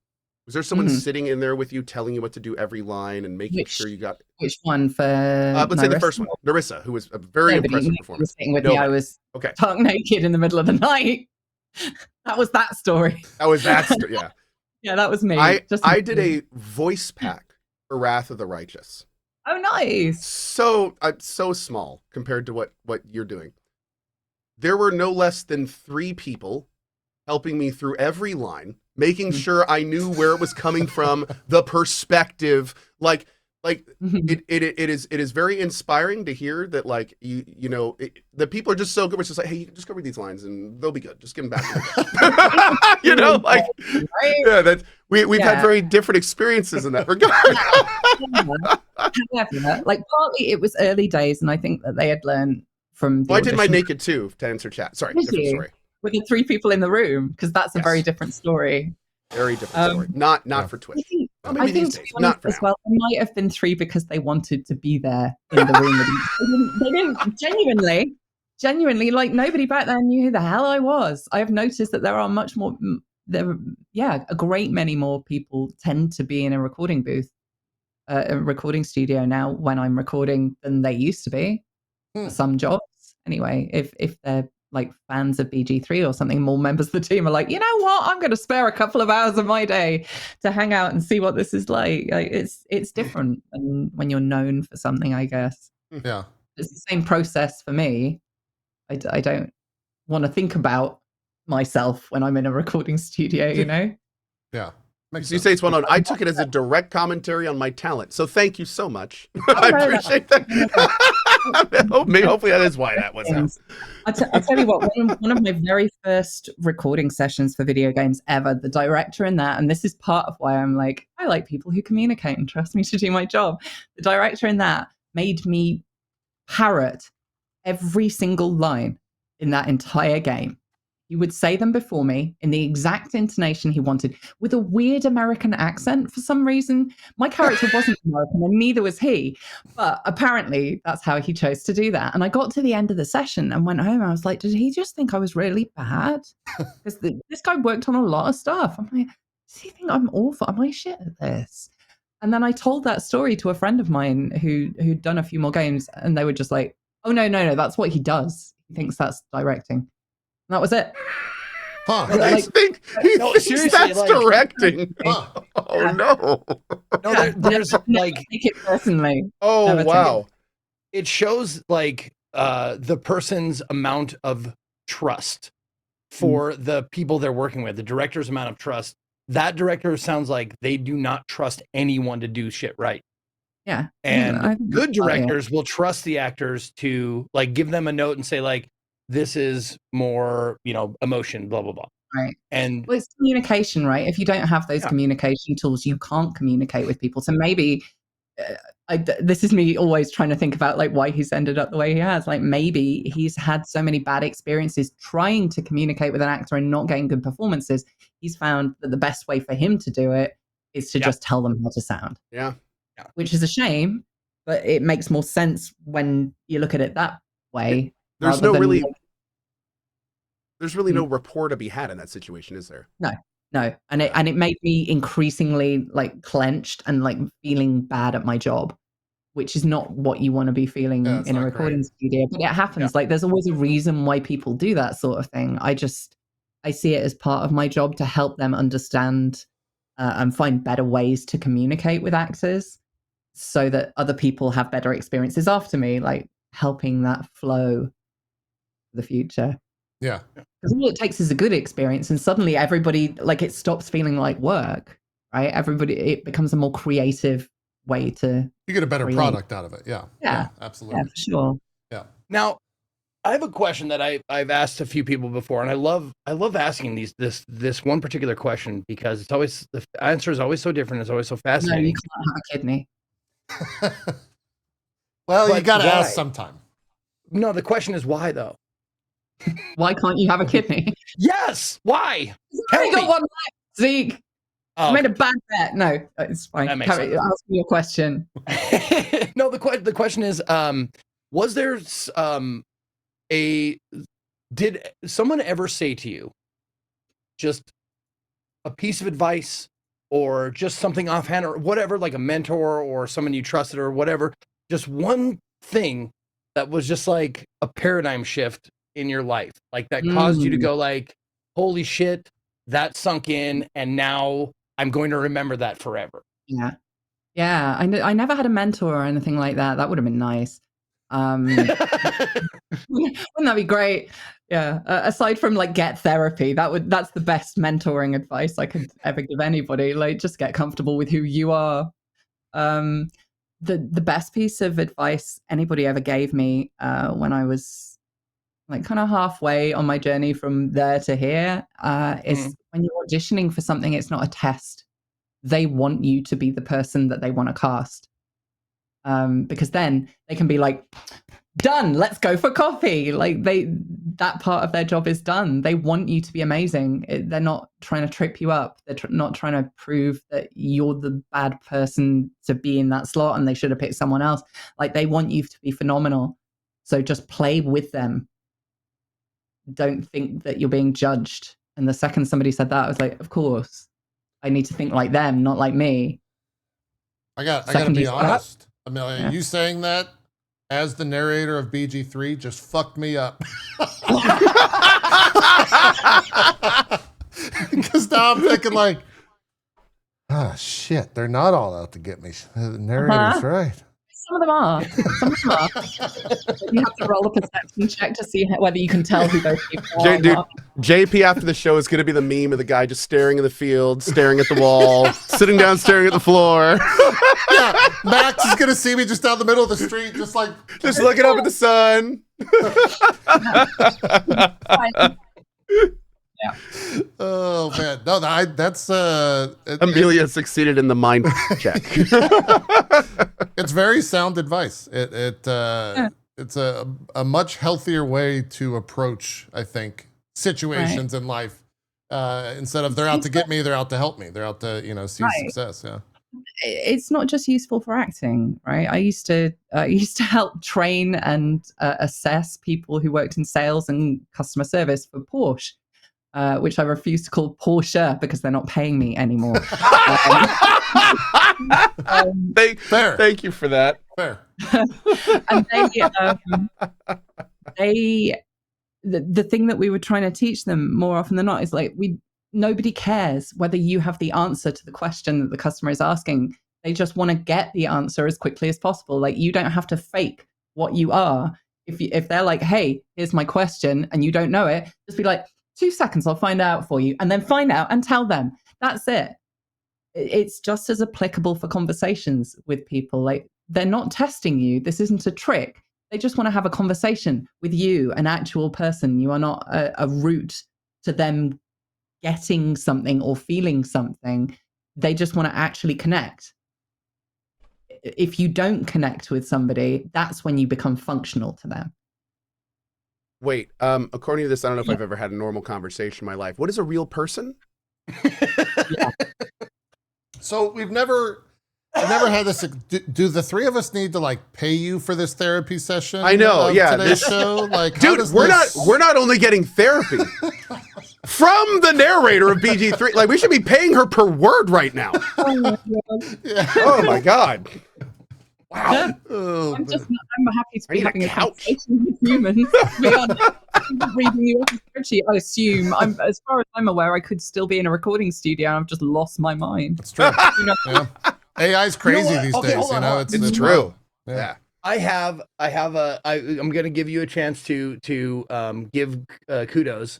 was there someone sitting in there with you telling you what to do every line and making sure you got... Which one for... let's say the first one. Narissa, who was a very impressive performer. Sitting with me, I was stark naked in the middle of the night. That was that story. That was that story, yeah. Yeah, that was me. I did a voice pack for Wrath of the Righteous. Oh, nice. So small compared to what you're doing. There were no less than 3 people helping me through every line, making sure I knew where it was coming from, the perspective. Like it is very inspiring to hear that, like, you know, the people are just so good. It's just like, hey, you can just go read these lines and they'll be good. Just give them back. You know, like, yeah, that we've had very different experiences in that regard. Like, partly it was early days, and I think that they had learned from. Well, I did my naked too to answer chat. Sorry, different story. With the 3 people in the room, because that's a very different story. Very different story. Not for Twitch. I think to be honest, as well, there might have been 3 because they wanted to be there in the room with them. They didn't genuinely, like, nobody back there knew who the hell I was. I have noticed that there are much more, a great many more people tend to be in a recording booth, a recording studio now when I'm recording than they used to be for some jobs. Anyway, if they're like fans of BG3 or something, more members of the team are like, you know what, I'm going to spare a couple of hours of my day to hang out and see what this is like. It's different than when you're known for something, I guess. Yeah, it's the same process for me. I don't want to think about myself when I'm in a recording studio, you know. Yeah. So you say it's well known. I took it as a direct commentary on my talent. So thank you so much. I appreciate that. Hopefully that is why that was out. I'll tell you what, one of my very first recording sessions for video games ever, the director in that, and this is part of why I'm like, I like people who communicate and trust me to do my job. The director in that made me parrot every single line in that entire game. He would say them before me in the exact intonation he wanted, with a weird American accent for some reason. My character wasn't American, and neither was he. But apparently, that's how he chose to do that. And I got to the end of the session and went home. I was like, did he just think I was really bad? Because this guy worked on a lot of stuff. I'm like, does he think I'm awful? Am I shit at this? And then I told that story to a friend of mine who'd done a few more games, and they were just like, oh, no, that's what he does. He thinks that's directing. And that was it. Huh. He thinks that's like, directing. Oh no. No, there's like take it personally. Oh wow. It shows like the person's amount of trust for the people they're working with, the director's amount of trust. That director sounds like they do not trust anyone to do shit right. Yeah. And good directors will trust the actors to like give them a note and say like, this is more, you know, emotion, blah, blah, blah. Right. And well, it's communication, right? If you don't have those communication tools, you can't communicate with people. So maybe this is me always trying to think about like why he's ended up the way he has. Like maybe he's had so many bad experiences trying to communicate with an actor and not getting good performances. He's found that the best way for him to do it is to just tell them how to sound. Yeah. Which is a shame, but it makes more sense when you look at it that way. There's no really there's really no rapport to be had in that situation, is there? No, and it made me increasingly like clenched and like feeling bad at my job, which is not what you want to be feeling in a recording studio. But it happens. Like there's always a reason why people do that sort of thing. I see it as part of my job to help them understand and find better ways to communicate with actors, so that other people have better experiences after me, like helping that flow for the future. Yeah. Because all it takes is a good experience, and suddenly everybody, like, it stops feeling like work, right? It becomes a more creative way to you get a better product out of it. Yeah, absolutely. Yeah, for sure. Yeah. Now, I have a question that I've asked a few people before, and I love asking this one particular question because it's always, the answer is always so different. It's always so fascinating. No, you can't have a kidney. Well, but you got to ask sometime. No, the question is why though? Why can't you have a kidney? Yes, why? I got one left, Zeke. Oh, I made a bad bet. No, it's fine. That makes sense. Ask me a question. No, the question is, was there did someone ever say to you just a piece of advice or just something offhand or whatever, like a mentor or someone you trusted or whatever, just one thing that was just like a paradigm shift in your life, like that caused you to go like, holy shit, that sunk in, and now I'm going to remember that forever? Yeah. I never had a mentor or anything like that. That would have been nice. Wouldn't that be great? Yeah. Aside from like get therapy, that's the best mentoring advice I could ever give anybody. Like just get comfortable with who you are. The best piece of advice anybody ever gave me when I was like kind of halfway on my journey from there to here is when you're auditioning for something, it's not a test. They want you to be the person that they want to cast. Because then they can be like, done, let's go for coffee. Like that part of their job is done. They want you to be amazing. They're not trying to trip you up. They're not trying to prove that you're the bad person to be in that slot and they should have picked someone else. Like they want you to be phenomenal. So just play with them. Don't think that you're being judged. And the second somebody said that, I was like, of course, I need to think like them, not like me. I got to be honest, Amelia, you saying that as the narrator of BG3 just fucked me up. Because now I'm thinking like, shit, they're not all out to get me. The narrator's right. Some of them are. You have to roll a perception check to see whether you can tell who those people are. Dude, JP after the show is going to be the meme of the guy just staring in the field, staring at the wall, sitting down, staring at the floor. Yeah, Max is going to see me just down the middle of the street, just like... Just looking up at the sun. Yeah. Oh man, no, that's Amelia succeeded in the mind check. It's very sound advice. It's a much healthier way to approach, I think, situations in life. Instead of they're out to get me, they're out to help me. They're out to see success. Yeah. It's not just useful for acting, right? I used to help train and assess people who worked in sales and customer service for Porsche. Which I refuse to call Porsche because they're not paying me anymore. Thank you for that. Fair. And the thing that we were trying to teach them more often than not is like nobody cares whether you have the answer to the question that the customer is asking. They just want to get the answer as quickly as possible. Like you don't have to fake what you are. If they're like, hey, here's my question, and you don't know it, just be like, 2 seconds, I'll find out for you, and then find out and tell them. That's it. It's just as applicable for conversations with people. Like they're not testing you. This isn't a trick. They just want to have a conversation with you, an actual person. You are not a route to them getting something or feeling something. They just want to actually connect. If you don't connect with somebody, that's when you become functional to them. Wait, according to this, I don't know if I've ever had a normal conversation in my life. What is a real person? So we've never I've never had this. Do the three of us need to like pay you for this therapy session? I know, yeah. Today's show, like, dude, we're not only getting therapy from the narrator of BG3. Like, we should be paying her per word right now. Oh my god. Yeah. Oh my god. Wow. Oh, I'm happy to be need a having a couch. conversation with humans. To be honest. I'm reading you off a spreadsheet. I assume, as far as I'm aware, I could still be in a recording studio and I've just lost my mind. That's true. You know? Yeah. AI's crazy these Okay, days. hold on, You know, hold on. It's true. Yeah. I'm going to give you a chance to give kudos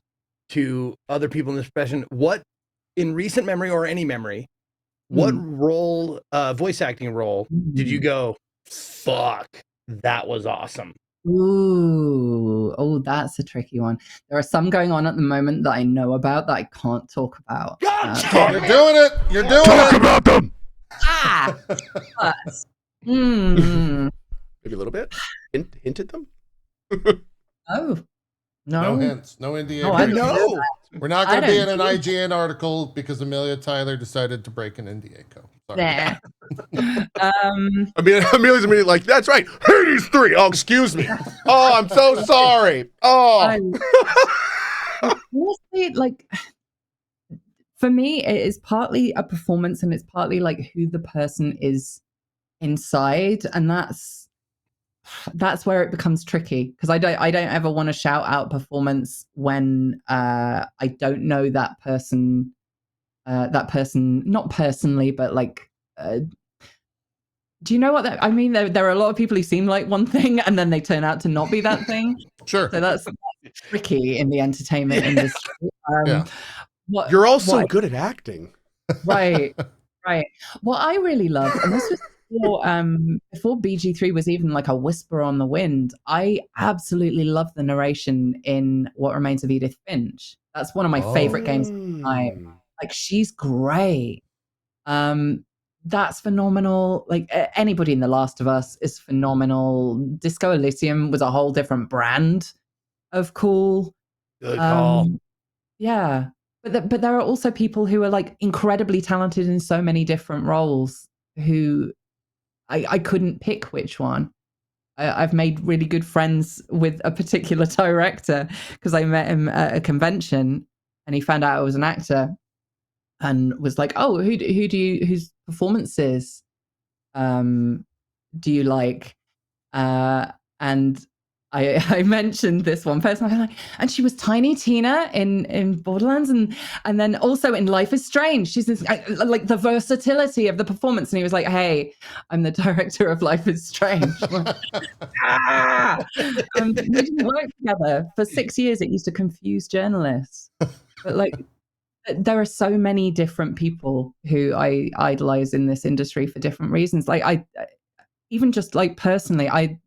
to other people in this profession. What, in recent memory or any memory, what role, voice acting role, did you go, fuck, that was awesome? Ooh, oh, that's a tricky one. There are some going on at the moment that I know about that I can't talk about. You're doing it. You're doing Talk it. about them. But, Maybe a little bit. Hinted them. oh, No hints. No NDA. No, I breach. know. We're not I going to be in don't an IGN article because Amelia Tyler decided to break an NDA code. Sorry. There. I mean, Amelia's immediately like, that's right. Hades 3. Oh, excuse me. Oh, I'm so sorry. Oh. Honestly, like, for me, it is partly a performance and it's partly like who the person is inside, and that's where it becomes tricky because I don't ever want to shout out performance when I don't know that person not personally, but like do you know what I mean? There are a lot of people who seem like one thing and then they turn out to not be that thing. Sure. So that's tricky in the entertainment industry. Yeah. You're also good at acting. Right. What I really loved, and this was before BG3 was even like a whisper on the wind, I absolutely love the narration in What Remains of Edith Finch. That's one of my favorite games of the time. Like, she's great. That's phenomenal. Like, anybody in The Last of Us is phenomenal. Disco Elysium was a whole different brand of cool. Good call. Yeah. But there are also people who are like incredibly talented in so many different roles who I couldn't pick which one. I've made really good friends with a particular director because I met him at a convention and he found out I was an actor and was like, "Oh, whose performances do you like?" And I mentioned this one person, I was like, and she was Tiny Tina in Borderlands, and then also in Life is Strange. She's this, like the versatility of the performance. And he was like, "Hey, I'm the director of Life is Strange." We didn't work together for 6 years. It used to confuse journalists, but like, there are so many different people who I idolize in this industry for different reasons. Like, I even just like personally, I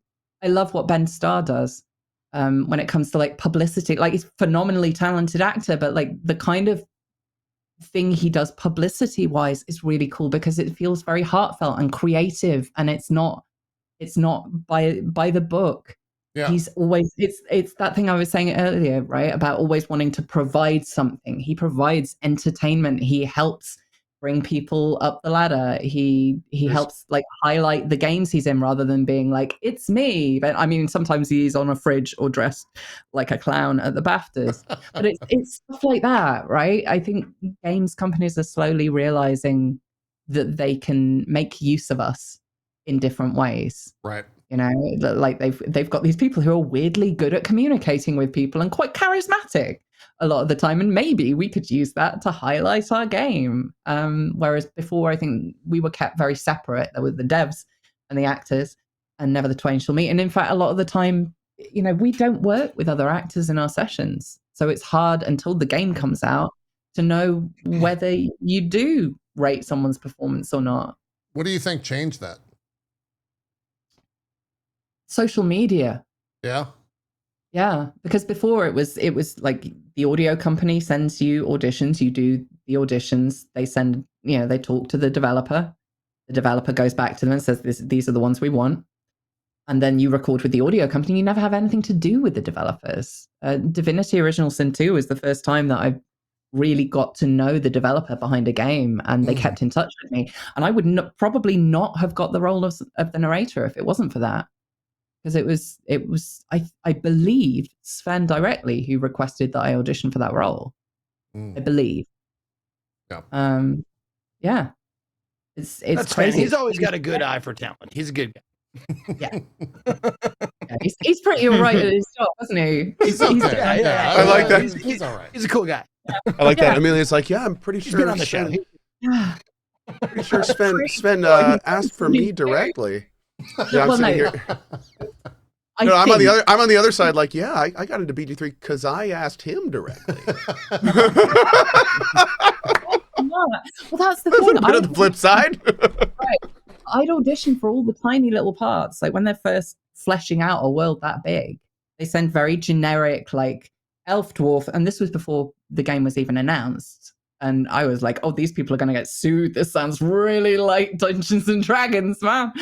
love what Ben Starr does when it comes to like publicity. Like, he's a phenomenally talented actor, but like the kind of thing he does publicity wise is really cool because it feels very heartfelt and creative, and it's not by the book. Yeah. He's always it's that thing I was saying earlier, right? About always wanting to provide something. He provides entertainment. He helps bring people up the ladder. He helps like highlight the games he's in rather than being like, "It's me." But I mean, sometimes he's on a fridge or dressed like a clown at the BAFTAs. But it's stuff like that, right? I think games companies are slowly realizing that they can make use of us in different ways. Right. You know, like they've got these people who are weirdly good at communicating with people and quite charismatic a lot of the time, and maybe we could use that to highlight our game. Whereas before, I think we were kept very separate. There were the devs and the actors, and never the twain shall meet. And in fact, a lot of the time, you know, we don't work with other actors in our sessions, so it's hard until the game comes out to know whether you do rate someone's performance or not. What do you think changed that? Social media. Yeah, because before it was like the audio company sends you auditions, you do the auditions, they send, you know, they talk to the developer goes back to them and says, these are the ones we want, and then you record with the audio company. You never have anything to do with the developers. Divinity Original Sin 2 was the first time that I really got to know the developer behind a game, and they kept in touch with me. And I would probably not have got the role of the narrator if it wasn't for that, because it was I believe Sven directly who requested that I audition for that role. I believe. Yeah. Yeah. It's That's crazy. Sven. He's always got a good eye for talent. He's a good guy. Yeah. He's pretty all right at his job, isn't he? He's okay. Yeah. I like that. He's all right. He's a cool guy. I like that. Amelia's like, yeah, I'm pretty He's sure been on the show. Yeah. Pretty sure Sven asked for me directly. Yeah, I'm sitting here. No, I'm on the other side. Like, yeah, I got into BG3 because I asked him directly. Well, that's the That's thing. a bit of the flip side. Right. I'd audition for all the tiny little parts. Like when they're first fleshing out a world that big, they send very generic, like elf, dwarf, and this was before the game was even announced. And I was like, oh, these people are going to get sued. This sounds really like Dungeons and Dragons, man.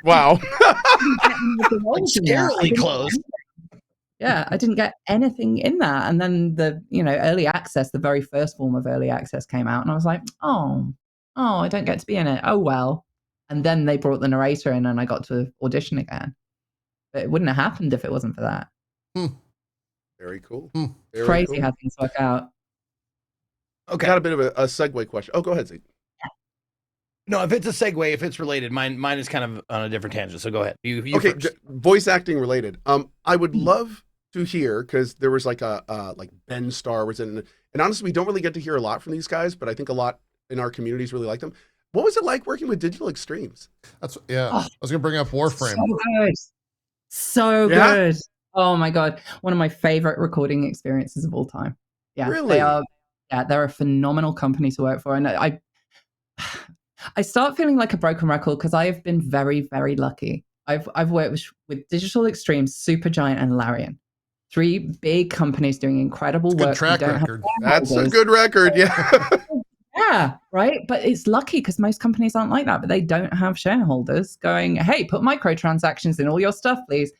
Wow. Scarily close. Yeah, I didn't get anything in that. And then the, early access, the very first form of early access came out. And I was like, oh, I don't get to be in it. Oh, well. And then they brought the narrator in and I got to audition again. But it wouldn't have happened if it wasn't for that. Very cool. It's crazy how things work out. Okay. Got a bit of a segue question. Oh, go ahead, Zeke. No, if it's a segue, if it's related, mine is kind of on a different tangent. So go ahead. You okay, first. Voice acting related. I would love to hear, because there was like like Ben Starr was in, and honestly, we don't really get to hear a lot from these guys, but I think a lot in our communities really like them. What was it like working with Digital Extremes? I was gonna bring up Warframe. So good. Oh my god, one of my favorite recording experiences of all time. Yeah, really? They are. Yeah, they're a phenomenal company to work for, and I start feeling like a broken record because I have been very, very lucky. I've worked with Digital Extremes, Supergiant, and Larian. 3 big companies doing incredible work. Good track record. That's a good record. Yeah. Yeah, right. But it's lucky because most companies aren't like that. But they don't have shareholders going, "Hey, put microtransactions in all your stuff, please."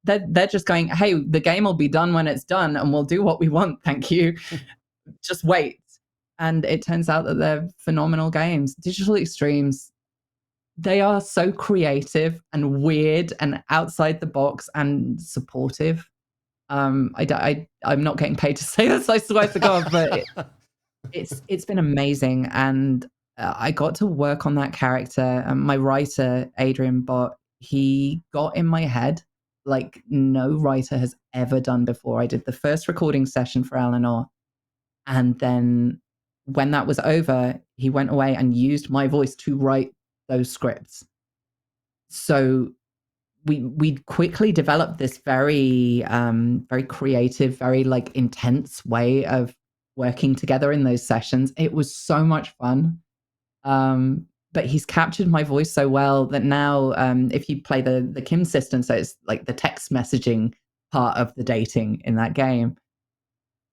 They're just going, "Hey, the game will be done when it's done, and we'll do what we want. Thank you. Just wait." And it turns out that they're phenomenal games. Digital Extremes, they are so creative and weird and outside the box and supportive. I'm not getting paid to say this, I swear to God, but it's been amazing. And I got to work on that character. And my writer, Adrian Bott, he got in my head like no writer has ever done before. I did the first recording session for Eleanor, and then when that was over, he went away and used my voice to write those scripts. So we quickly developed this very very creative, very like intense way of working together in those sessions. It was so much fun. But he's captured my voice so well that now if you play the Kim system, so it's like the text messaging part of the dating in that game,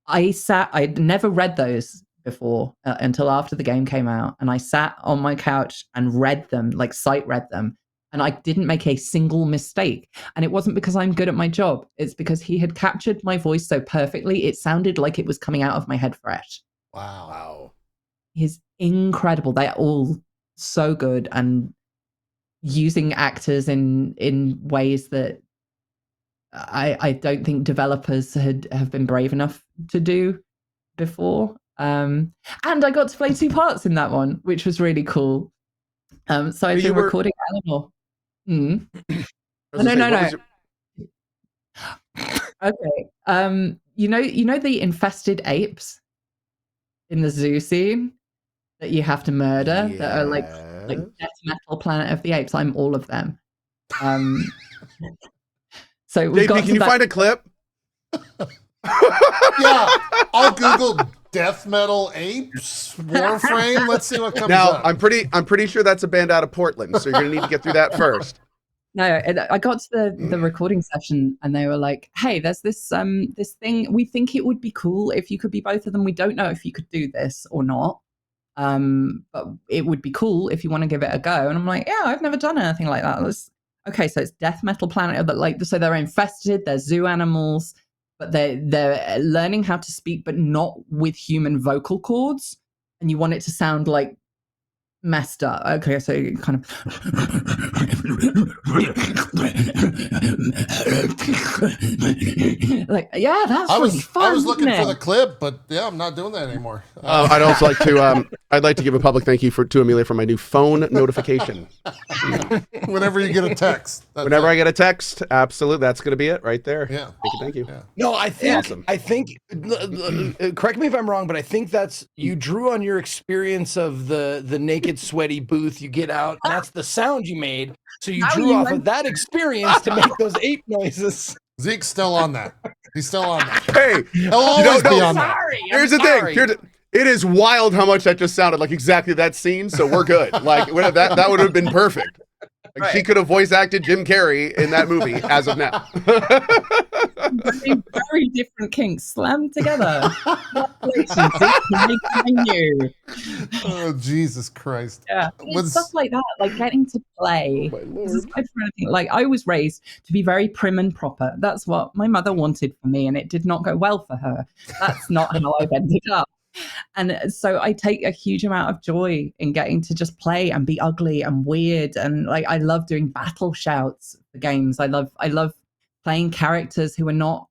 I'd never read those before until after the game came out, and I sat on my couch and read them, like sight read them, and I didn't make a single mistake. And it wasn't because I'm good at my job, it's because he had captured my voice so perfectly it sounded like it was coming out of my head fresh. Wow. He's incredible. They're all so good, and using actors in ways that I don't think developers have been brave enough to do before. And I got to play 2 parts in that one, which was really cool. So I've been recording Eleanor. No. Okay. You know the infested apes in the zoo scene that you have to murder, that are like Death Metal Planet of the Apes. I'm all of them. So we JP, can you find a clip? Yeah, I'll Google Death Metal Apes Warframe. Let's see what comes up. I'm pretty sure that's a band out of Portland, so you're gonna need to get through that first. No, I got to the recording session and they were like, "Hey, there's this this thing. We think it would be cool if you could be both of them. We don't know if you could do this or not, but it would be cool if you want to give it a go." And I'm like, "Yeah, I've never done anything like that." Okay, so it's Death Metal Planet, but like, so they're infested. They're zoo animals. but they're learning how to speak, but not with human vocal cords, and you want it to sound like messed up. Okay, so you kind of like, yeah, that's really fun. I was looking for the clip, but yeah, I'm not doing that anymore. I'd also like to I'd like to give a public thank you to Amelia for my new phone notification. Whenever you get a text. Whenever I get a text, absolutely, that's going to be it right there. Yeah. Thank you. Yeah. No, I think Awesome. correct me if I'm wrong, but I think that's you drew on your experience of the naked sweaty booth you get out, and that's the sound you made. So you drew off of that experience to make those ape noises. Zeke's still on that. He's still on that. Hey, He'll always be on that. here's the thing. It is wild how much that just sounded like exactly that scene, so we're good. Like that would have been perfect. Like, right. She could have voice acted Jim Carrey in that movie as of now. very, very different kinks slammed together. Oh, Jesus Christ. Yeah. Stuff like that, like getting to play. Oh, this is my friend thing. Like, I was raised to be very prim and proper. That's what my mother wanted for me, and it did not go well for her. That's not how I've ended up. And so I take a huge amount of joy in getting to just play and be ugly and weird. And like, I love doing battle shouts for games. I love playing characters who are not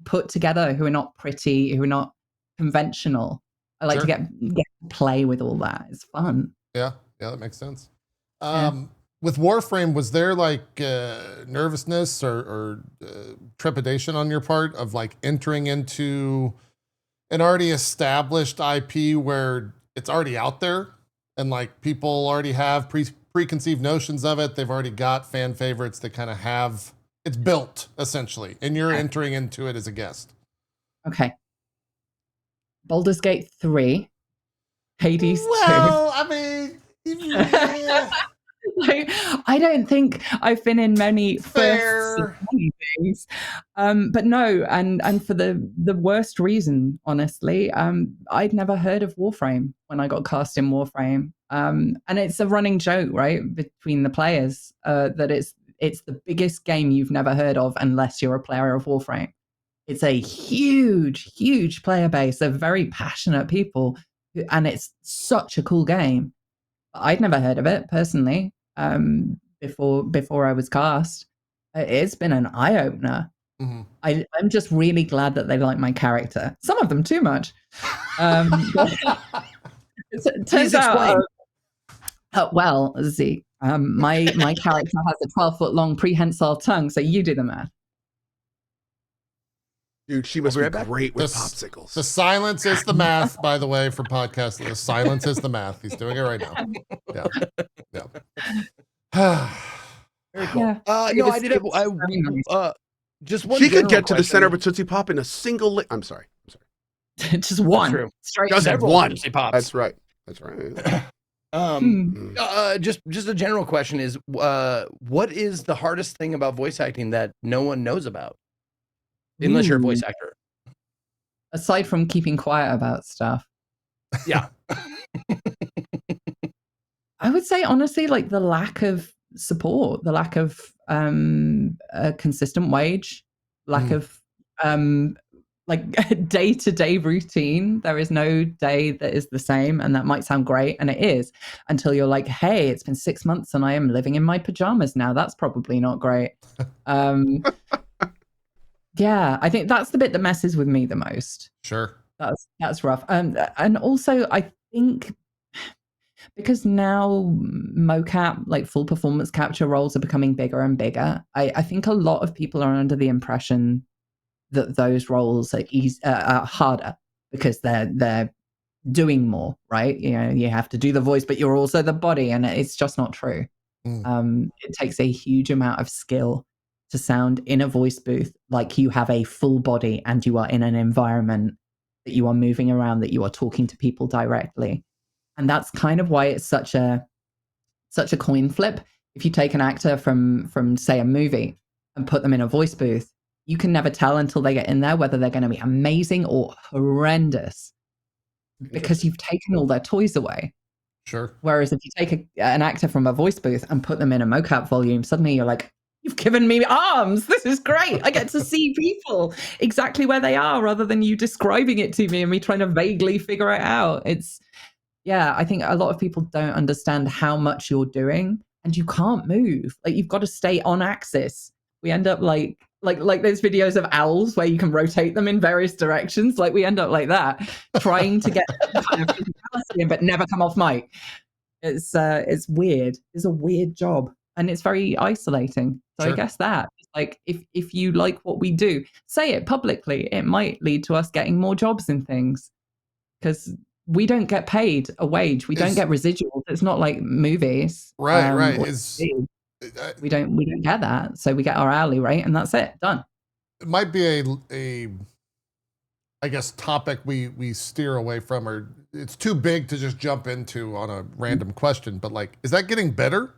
put together, who are not pretty, who are not conventional. I like to get to play with all that. It's fun. Yeah, that makes sense. With Warframe, was there like nervousness or trepidation on your part of like entering into an already established IP where it's already out there and like people already have preconceived notions of it? They've already got fan favorites that kind of have it's built essentially, and you're entering into it as a guest. Okay. Baldur's Gate 3, Hades 2. Well, I mean, yeah. Like, I don't think I've been in many Fair. things, but no, and for the worst reason, honestly, I'd never heard of Warframe when I got cast in Warframe, and it's a running joke, right, between the players, that it's the biggest game you've never heard of unless you're a player of Warframe. It's a huge player base of very passionate people, and it's such a cool game. I'd never heard of it personally before I was cast. It's been an eye-opener. Mm-hmm. I'm just really glad that they like my character. Some of them too much. It turns out, well, Zeke, my character has a 12-foot long prehensile tongue, so you do the math. Dude, she must be great with popsicles. The silence is the math, by the way, for podcasting. The silence is the math. He's doing it right now. Yeah. Very cool. Yeah. No, I did have just one. She could get to the center of a Tootsie Pop in a single I'm sorry. Just one. Straight just one. Tootsie Pops. That's right. Just a general question is, what is the hardest thing about voice acting that no one knows about? Unless you're a voice actor. Aside from keeping quiet about stuff. Yeah. I would say, honestly, like the lack of support, the lack of a consistent wage, lack of like a day-to-day routine. There is no day that is the same, and that might sound great, and it is, until you're like, hey, it's been 6 months and I am living in my pajamas now. That's probably not great. Yeah, I think that's the bit that messes with me the most. Sure. That's rough. And also, I think because now mocap, like full performance capture roles, are becoming bigger and bigger, I think a lot of people are under the impression that those roles are harder because they're doing more, right? You know, you have to do the voice, but you're also the body, and it's just not true. It takes a huge amount of skill to sound in a voice booth like you have a full body and you are in an environment that you are moving around, that you are talking to people directly. And that's kind of why it's such a coin flip. If you take an actor from say a movie and put them in a voice booth, you can never tell until they get in there whether they're going to be amazing or horrendous, because you've taken all their toys away. Sure. Whereas if you take an actor from a voice booth and put them in a mocap volume, suddenly you're like, You've given me arms. This is great. I get to see people exactly where they are rather than you describing it to me and me trying to vaguely figure it out. I think a lot of people don't understand how much you're doing and you can't move. Like you've got to stay on axis. We end up like those videos of owls where you can rotate them in various directions. Like we end up like that, trying to get kind of physicality in, but never come off mic. It's weird. It's a weird job. And it's very isolating. So I guess that, like, if you like what we do, say it publicly. It might lead to us getting more jobs and things, because we don't get paid a wage. We don't get residuals. It's not like movies, right? We don't get that. So we get our hourly rate, and that's it. Done. It might be a I guess topic we steer away from, or it's too big to just jump into on a random question. But like, is that getting better?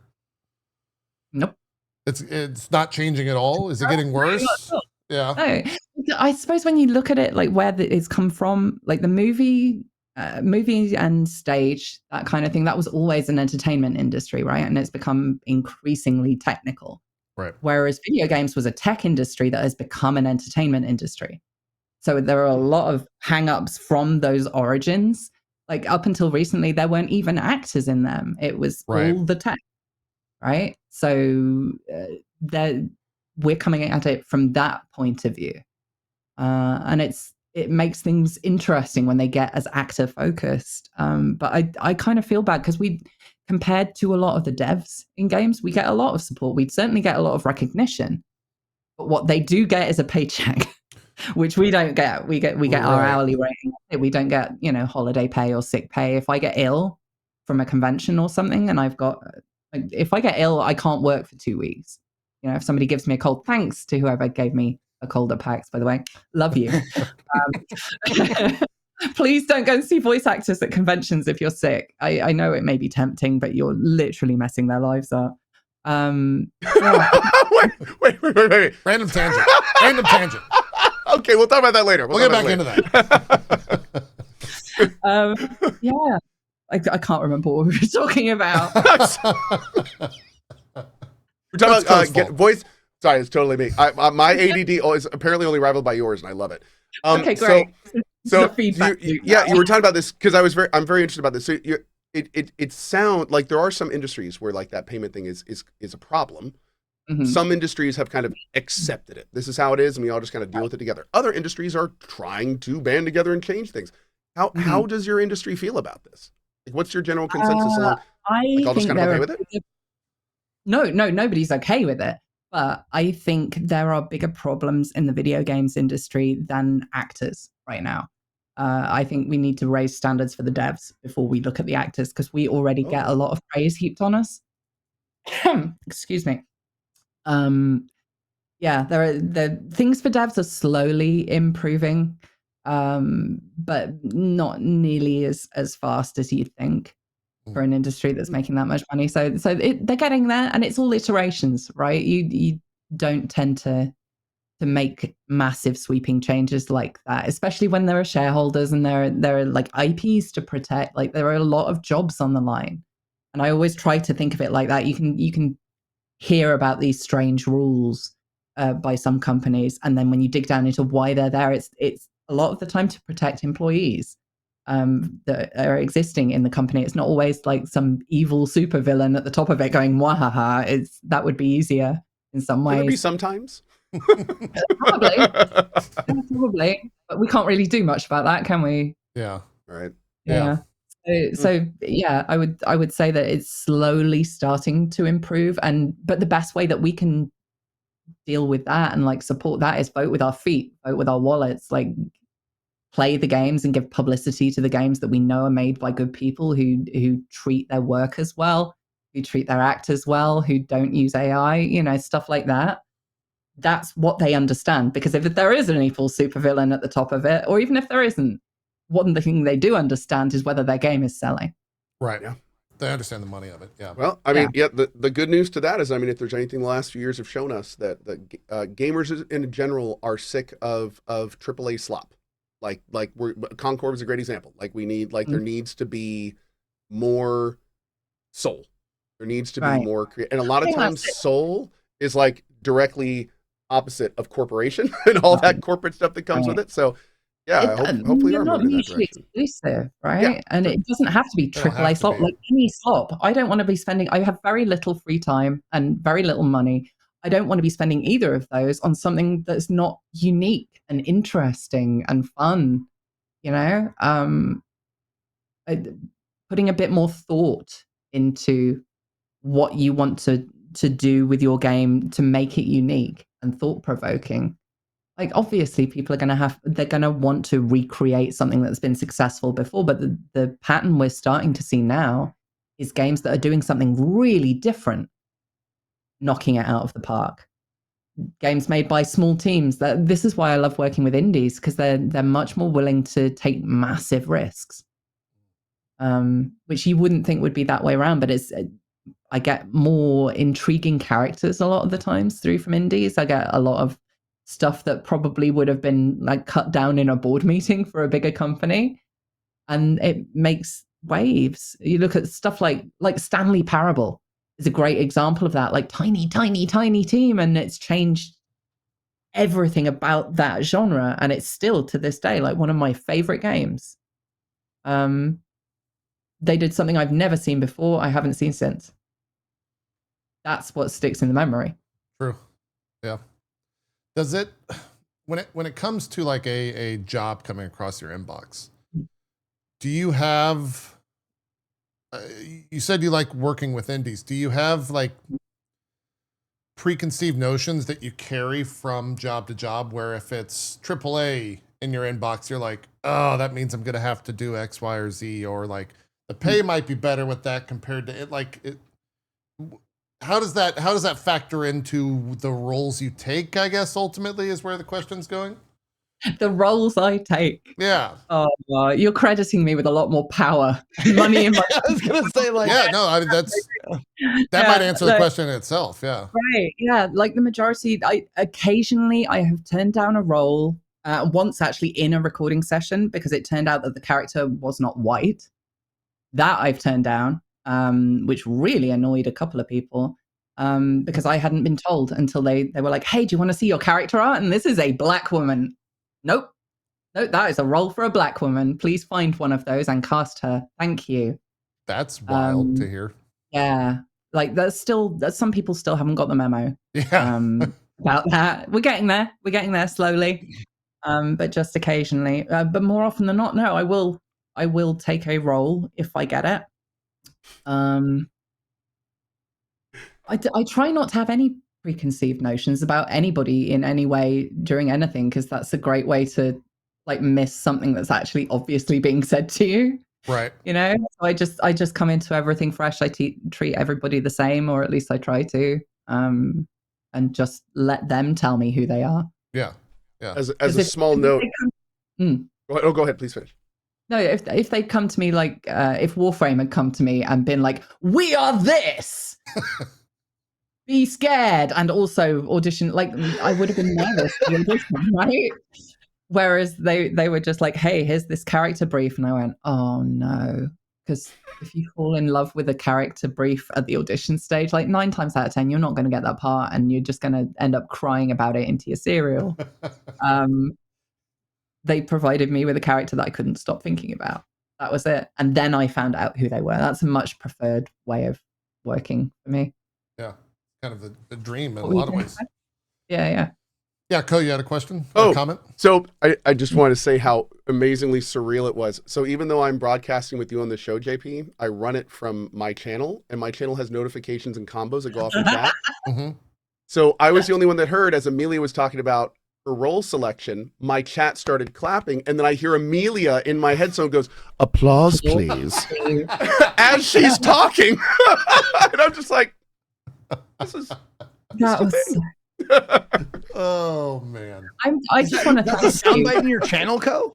Nope. It's not changing at all. Is it getting worse? Yeah. No. I suppose when you look at it, like where it's come from, like the movie and stage, that kind of thing, that was always an entertainment industry, right? And it's become increasingly technical. Right. Whereas video games was a tech industry that has become an entertainment industry. So there are a lot of hang-ups from those origins. Like up until recently, there weren't even actors in them. It was all the tech. Right. So we're coming at it from that point of view. And it makes things interesting when they get as actor focused. But I kind of feel bad because compared to a lot of the devs in games, we get a lot of support. We'd certainly get a lot of recognition. But what they do get is a paycheck, which we don't get. We get our hourly rate. We don't get, holiday pay or sick pay. If I get ill from a convention or something, and if I get ill, I can't work for 2 weeks. If somebody gives me a cold, thanks to whoever gave me a cold at PAX, by the way, love you. Please don't go and see voice actors at conventions if you're sick. I know it may be tempting, but you're literally messing their lives up. Wait. Random tangent. Okay, we'll talk about that later. We'll get back into that. Yeah. I can't remember what we were talking about. We're talking about voice. Sorry, it's totally me. My ADD is apparently only rivaled by yours, and I love it. Okay, great. So you were talking about this because I'm very interested about this. So it sounds like there are some industries where like that payment thing is a problem. Mm-hmm. Some industries have kind of accepted it. This is how it is, and we all just kind of deal with it together. Other industries are trying to band together and change things. How does your industry feel about this? Like, what's your general consensus? I'll just kind of okay with it? No, nobody's okay with it. But I think there are bigger problems in the video games industry than actors right now. I think we need to raise standards for the devs before we look at the actors, because we already get a lot of praise heaped on us. Excuse me. The things for devs are slowly improving. But not nearly as fast as you'd think for an industry that's making that much money. So they're getting there, and it's all iterations, right? You don't tend to make massive sweeping changes like that, especially when there are shareholders and there are like IPs to protect. Like there are a lot of jobs on the line, and I always try to think of it like that. You can hear about these strange rules by some companies, and then when you dig down into why they're there, it's a lot of the time to protect employees that are existing in the company. It's not always like some evil supervillain at the top of it going, wahaha. That would be easier in some ways. Could it be sometimes? Probably. But we can't really do much about that, can we? Yeah. Right. Yeah. So I would say that it's slowly starting to improve, but the best way that we can deal with that and like support that is vote with our feet, vote with our wallets, like play the games and give publicity to the games that we know are made by good people who treat their workers well, who treat their actors well, who don't use AI, stuff like that. That's what they understand, because if there is an evil supervillain at the top of it, or even if there isn't, one thing they do understand is whether their game is selling. Right. Yeah. They understand the money of it. Yeah. Well, I mean, the good news to that is, I mean, if there's anything the last few years have shown us that gamers in general are sick of AAA slop. Like Concord is a great example. Like we need, there needs to be more soul. There needs to be more and a lot of times soul is like directly opposite of corporation and all that corporate stuff that comes with it. So yeah, hopefully you're are not moving in that mutually direction. exclusive, right? Yeah. And it doesn't have to be They don't have AAA to slop, be. like any slop. I don't want to be spending, I have very little free time and very little money. I don't want to be spending either of those on something that's not unique and interesting and fun, you know? Putting a bit more thought into what you want to do with your game to make it unique and thought-provoking. Like, obviously people are they're gonna want to recreate something that's been successful before, but the pattern we're starting to see now is games that are doing something really different, knocking it out of the park. Games made by small teams. This is why I love working with indies, because they're much more willing to take massive risks, which you wouldn't think would be that way around. But I get more intriguing characters a lot of the times through from indies. I get a lot of stuff that probably would have been like cut down in a board meeting for a bigger company, and it makes waves. You look at stuff like Stanley Parable is a great example of that. Like tiny team, and it's changed everything about that genre, and it's still to this day like one of my favorite games. They did something I've never seen before, I haven't seen since. That's what sticks in the memory. True. Yeah. Does it, when it comes to like a job coming across your inbox, do you have, you said you like working with indies. Do you have like preconceived notions that you carry from job to job, where if it's AAA in your inbox, you're like, oh, that means I'm going to have to do X, Y, or Z, or like the pay might be better with that compared to it. Like it, how does that factor into the roles you take, I guess, ultimately is where the question's going? The roles I take. Yeah. Oh, you're crediting me with a lot more power and money in my... I was going to say, like... Yeah, no, I mean, that might answer the question in itself, yeah. Right, yeah. Like the majority, occasionally I have turned down a role, once actually in a recording session, because it turned out that the character was not white. That I've turned down. Which really annoyed a couple of people, because I hadn't been told until they were like, hey, do you want to see your character art? And this is a black woman. Nope, that is a role for a black woman. Please find one of those and cast her. Thank you. That's wild to hear. Yeah, like that's some people still haven't got the memo. Yeah. About that. We're getting there slowly, but just occasionally. But more often than not, no, I will take a role if I get it. I try not to have any preconceived notions about anybody in any way during anything, because that's a great way to like miss something that's actually obviously being said to you. Right. You know, so I just come into everything fresh. I treat everybody the same, or at least I try to, and just let them tell me who they are. Yeah. Yeah. As a small note. Go ahead, please finish. No, if they'd come to me like, if Warframe had come to me and been like, we are this, be scared, and also audition, like I would have been nervous to audition, right? Whereas they were just like, hey, here's this character brief. And I went, oh no. Because if you fall in love with a character brief at the audition stage, like 9 times out of 10, you're not going to get that part, and you're just going to end up crying about it into your cereal. They provided me with a character that I couldn't stop thinking about. That was it. And then I found out who they were. That's a much preferred way of working for me. Yeah. Kind of the dream in a lot of ways. Yeah. Yeah, Ko, you had a question? Or a comment? So I just want to say how amazingly surreal it was. So even though I'm broadcasting with you on the show, JP, I run it from my channel, and my channel has notifications and combos that go off in chat. Mm-hmm. So I was the only one that heard, as Amelia was talking about her role selection, my chat started clapping, and then I hear Amelia in my headphone goes, applause, please, as she's talking. And I'm just like, this is Oh man. I just want to thank you. Soundbite in your channel, Ko?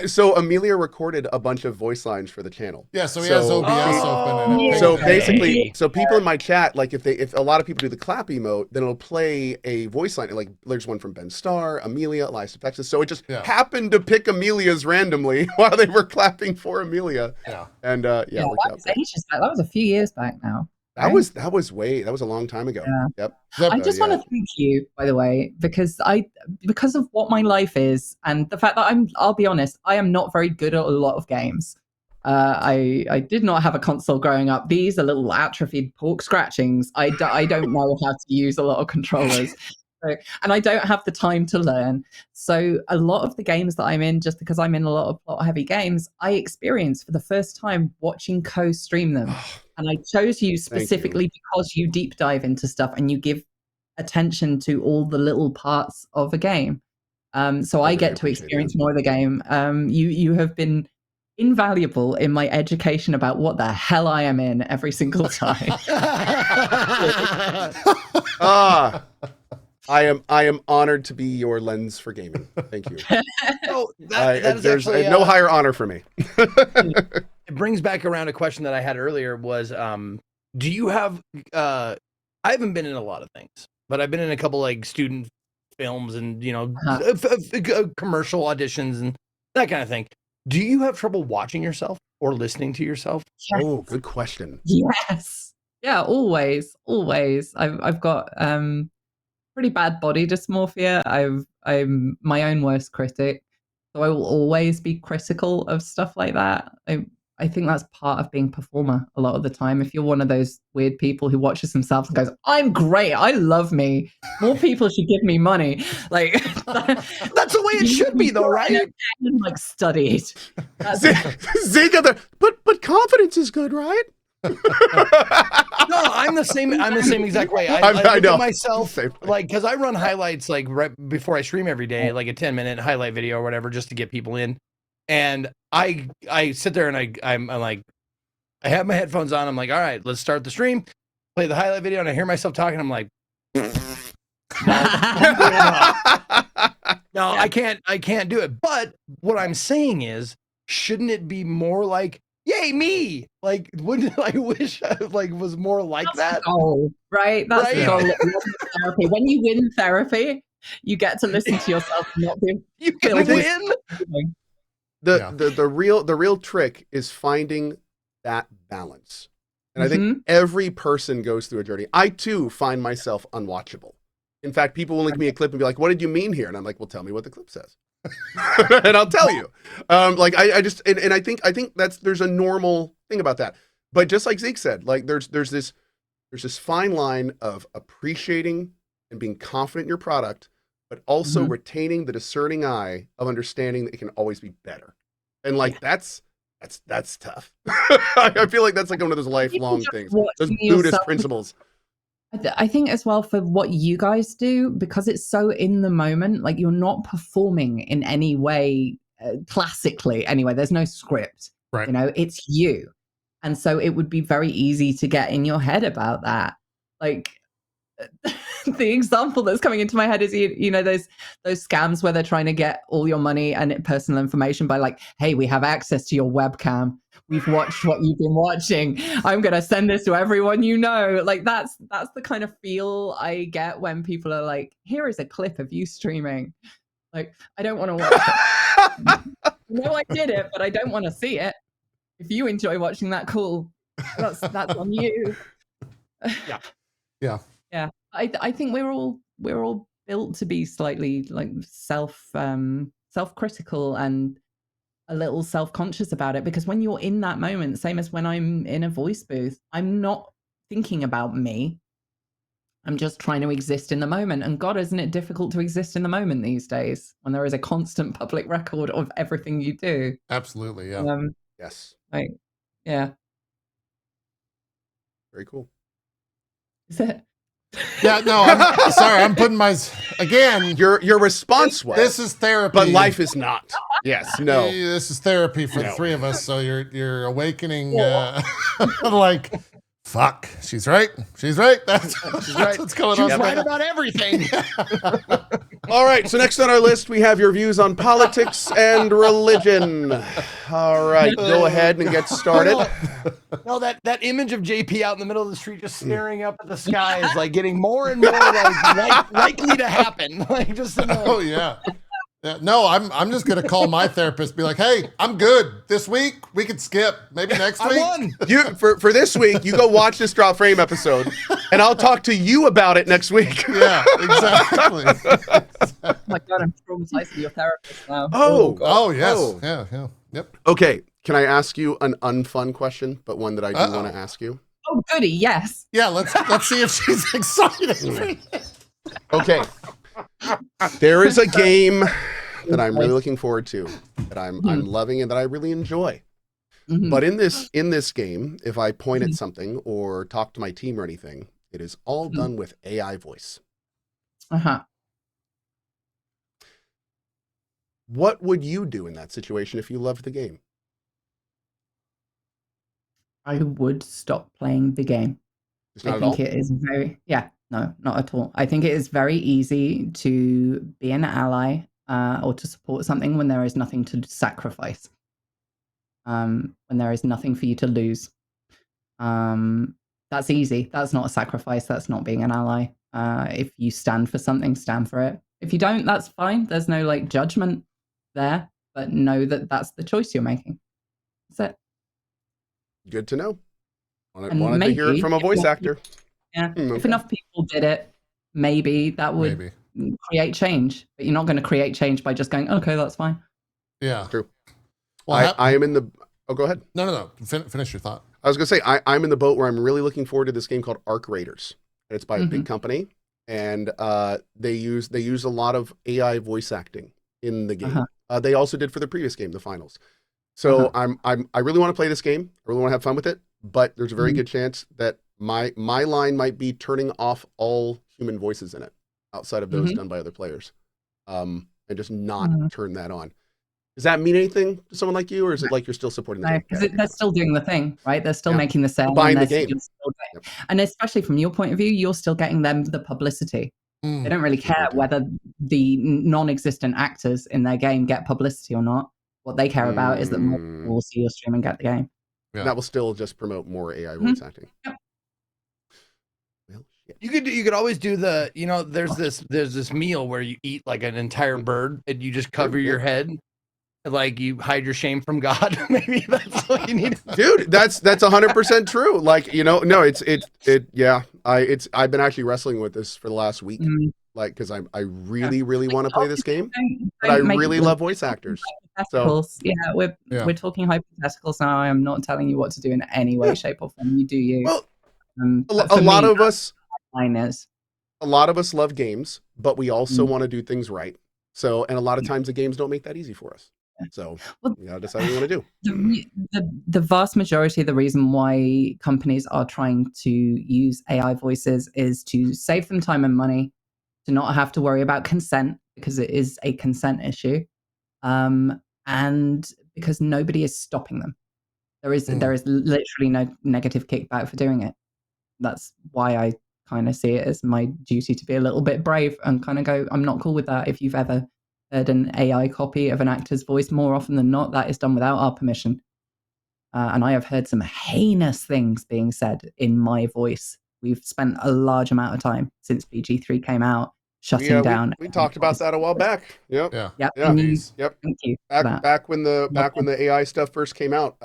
So Amelia recorded a bunch of voice lines for the channel. Yeah, so he has OBS open. And so basically, so people in my chat, like if a lot of people do the clap emote, then it'll play a voice line. Like there's one from Ben Starr, Amelia, Elias Texas. So it just happened to pick Amelia's randomly while they were clapping for Amelia. Yeah. And that was ages back. That was a few years back now. That was a long time ago. Yeah. Yep. I just want to thank you, by the way, because of what my life is and the fact that I'll be honest, I am not very good at a lot of games. I did not have a console growing up. These are little atrophied pork scratchings. I don't know how to use a lot of controllers. And I don't have the time to learn. So a lot of the games that I'm in, just because I'm in a lot of plot-heavy games, I experience for the first time watching co-stream them. And I chose you specifically because you deep dive into stuff and you give attention to all the little parts of a game. So I get to experience more of the game. You have been invaluable in my education about what the hell I am in every single time. I am honored to be your lens for gaming. Thank you. So there's no higher honor for me. It brings back around a question that I had earlier was, do you have, I haven't been in a lot of things, but I've been in a couple like student films and, commercial auditions and that kind of thing. Do you have trouble watching yourself or listening to yourself? Yes. Oh, good question. Yes. Yeah, always. I've got pretty bad body dysmorphia. I'm my own worst critic, so I will always be critical of stuff like that. I think that's part of being a performer a lot of the time. If you're one of those weird people who watches themselves and goes, "I'm great, I love me. More people should give me money." Like that's the way it should be, though, right? Like studied. Zeke, but confidence is good, right? No, I'm the same exact way. I look know at myself like, because I run highlights like right before I stream every day, like a 10-minute highlight video or whatever, just to get people in. And I sit there and I'm like, I have my headphones on. I'm like, all right, let's start the stream. Play the highlight video, and I hear myself talking. I'm like, no, I can't do it. But what I'm saying is, shouldn't it be more like, yay me? Like, wouldn't I wish I was more like that? The goal, right? That's the goal of therapy. When you win therapy, you get to listen to yourself and not be you can win. The real trick is finding that balance. And I think every person goes through a journey. I too find myself unwatchable. In fact, people will link me a clip and be like, "What did you mean here?" And I'm like, "Well, tell me what the clip says." And I'll tell you. I think there's a normal thing about that. But just like Zeke said, like there's this fine line of appreciating and being confident in your product, but also retaining the discerning eye of understanding that it can always be better. And like that's tough. I feel like that's like one of those lifelong things. Those Buddhist principles. I think as well for what you guys do, because it's so in the moment, like you're not performing in any way classically anyway. There's no script, right? It's you. And so it would be very easy to get in your head about that. Like the example that's coming into my head is, those scams where they're trying to get all your money and personal information by like, hey, we have access to your webcam. We've watched what you've been watching. I'm going to send this to everyone you know. Like that's the kind of feel I get when people are like, here is a clip of you streaming. Like, I don't want to watch it. No, I did it, but I don't want to see it. If you enjoy watching that, cool. That's on you. Yeah. Yeah. I think we're all built to be slightly like self-critical and a little self-conscious about it, because when you're in that moment, same as when I'm in a voice booth, I'm not thinking about me. I'm just trying to exist in the moment. And God, isn't it difficult to exist in the moment these days when there is a constant public record of everything you do? Absolutely, yeah. Yes. Yeah. Very cool. Is it? Yeah, no, I'm sorry. I'm putting again. Your response was, this is therapy, but life is not. Yes, no. This is therapy for the three of us. So you're awakening. Like, fuck, she's right. She's right. That's what's going on. She's right about everything. All right. So next on our list, we have your views on politics and religion. All right, go ahead and get started. No, that image of JP out in the middle of the street just staring up at the sky is like getting more and more like likely to happen. Like just oh yeah. Yeah, no, I'm just gonna call my therapist, be like, hey, I'm good. This week we could skip. Maybe next week. I won. You for this week, you go watch this Drop Frame episode, and I'll talk to you about it next week. Yeah, exactly. Oh my God, I'm traumatizing your therapist now. Oh yes. Oh. Yeah. Yep. Okay, can I ask you an unfun question, but one that I do want to ask you? Oh, goody, yes. Yeah, let's see if she's excited. Okay. There is a game that I'm really looking forward to, that I'm loving and that I really enjoy. But in this game, if I point at something or talk to my team or anything, it is all done with AI voice. What would you do in that situation if you loved the game? I would stop playing the game. I think it is no, not at all. I think it is very easy to be an ally or to support something when there is nothing to sacrifice. When there is nothing for you to lose. That's easy. That's not a sacrifice. That's not being an ally. If you stand for something, stand for it. If you don't, that's fine. There's no like judgment there, but know that that's the choice you're making. That's it. Good to know. Wanted to hear it from a voice actor. Yeah. If enough people did it, maybe that would create change. But you're not going to create change by just going, okay, that's fine. Yeah. True. Well, I am in the... Oh, go ahead. No. Finish your thought. I was going to say, I'm in the boat where I'm really looking forward to this game called Arc Raiders. And it's by a big company. And they use a lot of AI voice acting in the game. They also did for the previous game, the finals. So I really want to play this game. I really want to have fun with it. But there's a very good chance that my line might be turning off all human voices in it, outside of those done by other players, and just not turn that on. Does that mean anything to someone like you, or is it like you're still supporting the game? Because they're still doing the thing, right? They're still making the sale. Buying the game. And especially from your point of view, you're still getting them the publicity. They don't really care whether the non-existent actors in their game get publicity or not. What they care about is that more people will see your stream and get the game. Yeah. That will still just promote more AI voice acting. Yep. Well, shit. You could always do the, there's this meal where you eat like an entire bird and you just cover your head, like you hide your shame from God. Maybe that's what you need. Dude, that's 100% true. Like, I've been actually wrestling with this for the last week. Like, because I really want to play this game, but I really love voice actors. So we're talking hypotheticals now. I'm not telling you what to do in any way, shape, or form. You do you. Well, a lot of us love games, but we also want to do things right. So, and a lot of times the games don't make that easy for us. So, you gotta decide what you want to do. The vast majority of the reason why companies are trying to use AI voices is to save them time and money, to not have to worry about consent, because it is a consent issue. And because nobody is stopping them. There is literally no negative kickback for doing it. That's why I kind of see it as my duty to be a little bit brave and kind of go, I'm not cool with that. If you've ever heard an AI copy of an actor's voice, more often than not, that is done without our permission. And I have heard some heinous things being said in my voice. We've spent a large amount of time since BG3 came out shutting down. We talked about that a while back. Yep. Yeah. Yep. Thank you. Back when the AI stuff first came out,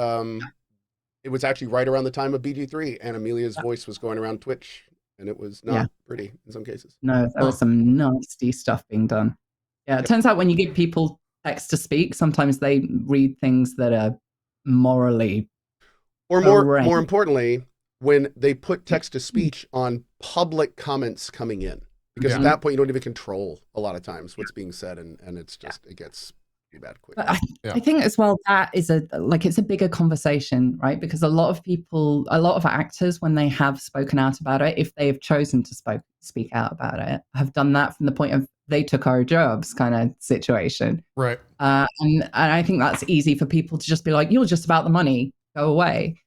it was actually right around the time of BG3, and Amelia's voice was going around Twitch, and it was not pretty in some cases. No, there was some nasty stuff being done. Yeah, it turns out when you give people text to speak, sometimes they read things that are morally, or more importantly, when they put text to speech on public comments coming in. Because at that point, you don't even control a lot of times what's being said, and it's just it gets pretty bad quick. But I think as well that is it's a bigger conversation, right? Because a lot of actors, when they have spoken out about it, if they have chosen to speak out about it, have done that from the point of they took our jobs kind of situation, right? And I think that's easy for people to just be like, you're just about the money, go away.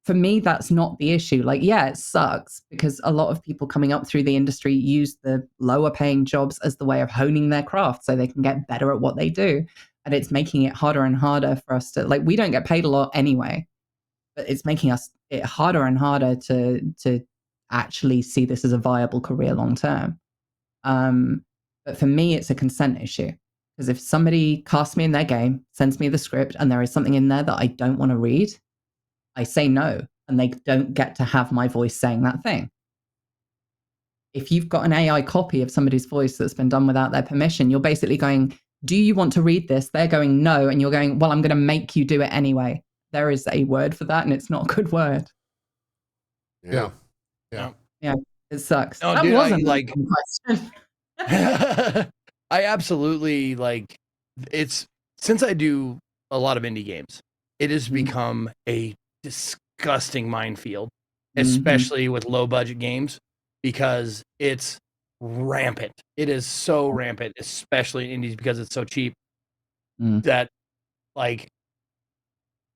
For me, that's not the issue. Like, yeah, it sucks because a lot of people coming up through the industry use the lower paying jobs as the way of honing their craft so they can get better at what they do. And it's making it harder and harder for us to, like, we don't get paid a lot anyway, but it's making it harder and harder to actually see this as a viable career long term. But for me, it's a consent issue Because if somebody casts me in their game, sends me the script, and there is something in there that I don't want to read, I say no, and they don't get to have my voice saying that thing. If you've got an AI copy of somebody's voice that's been done without their permission, you're basically going, do you want to read this? They're going, no. And you're going, well, I'm going to make you do it anyway. There is a word for that, and it's not a good word. Yeah. It sucks. No, That dude, wasn't I, a good question. I absolutely it's since I do a lot of indie games, it has become a disgusting minefield, especially with low budget games, because it's rampant. It is so rampant, especially in indies, because it's so cheap that like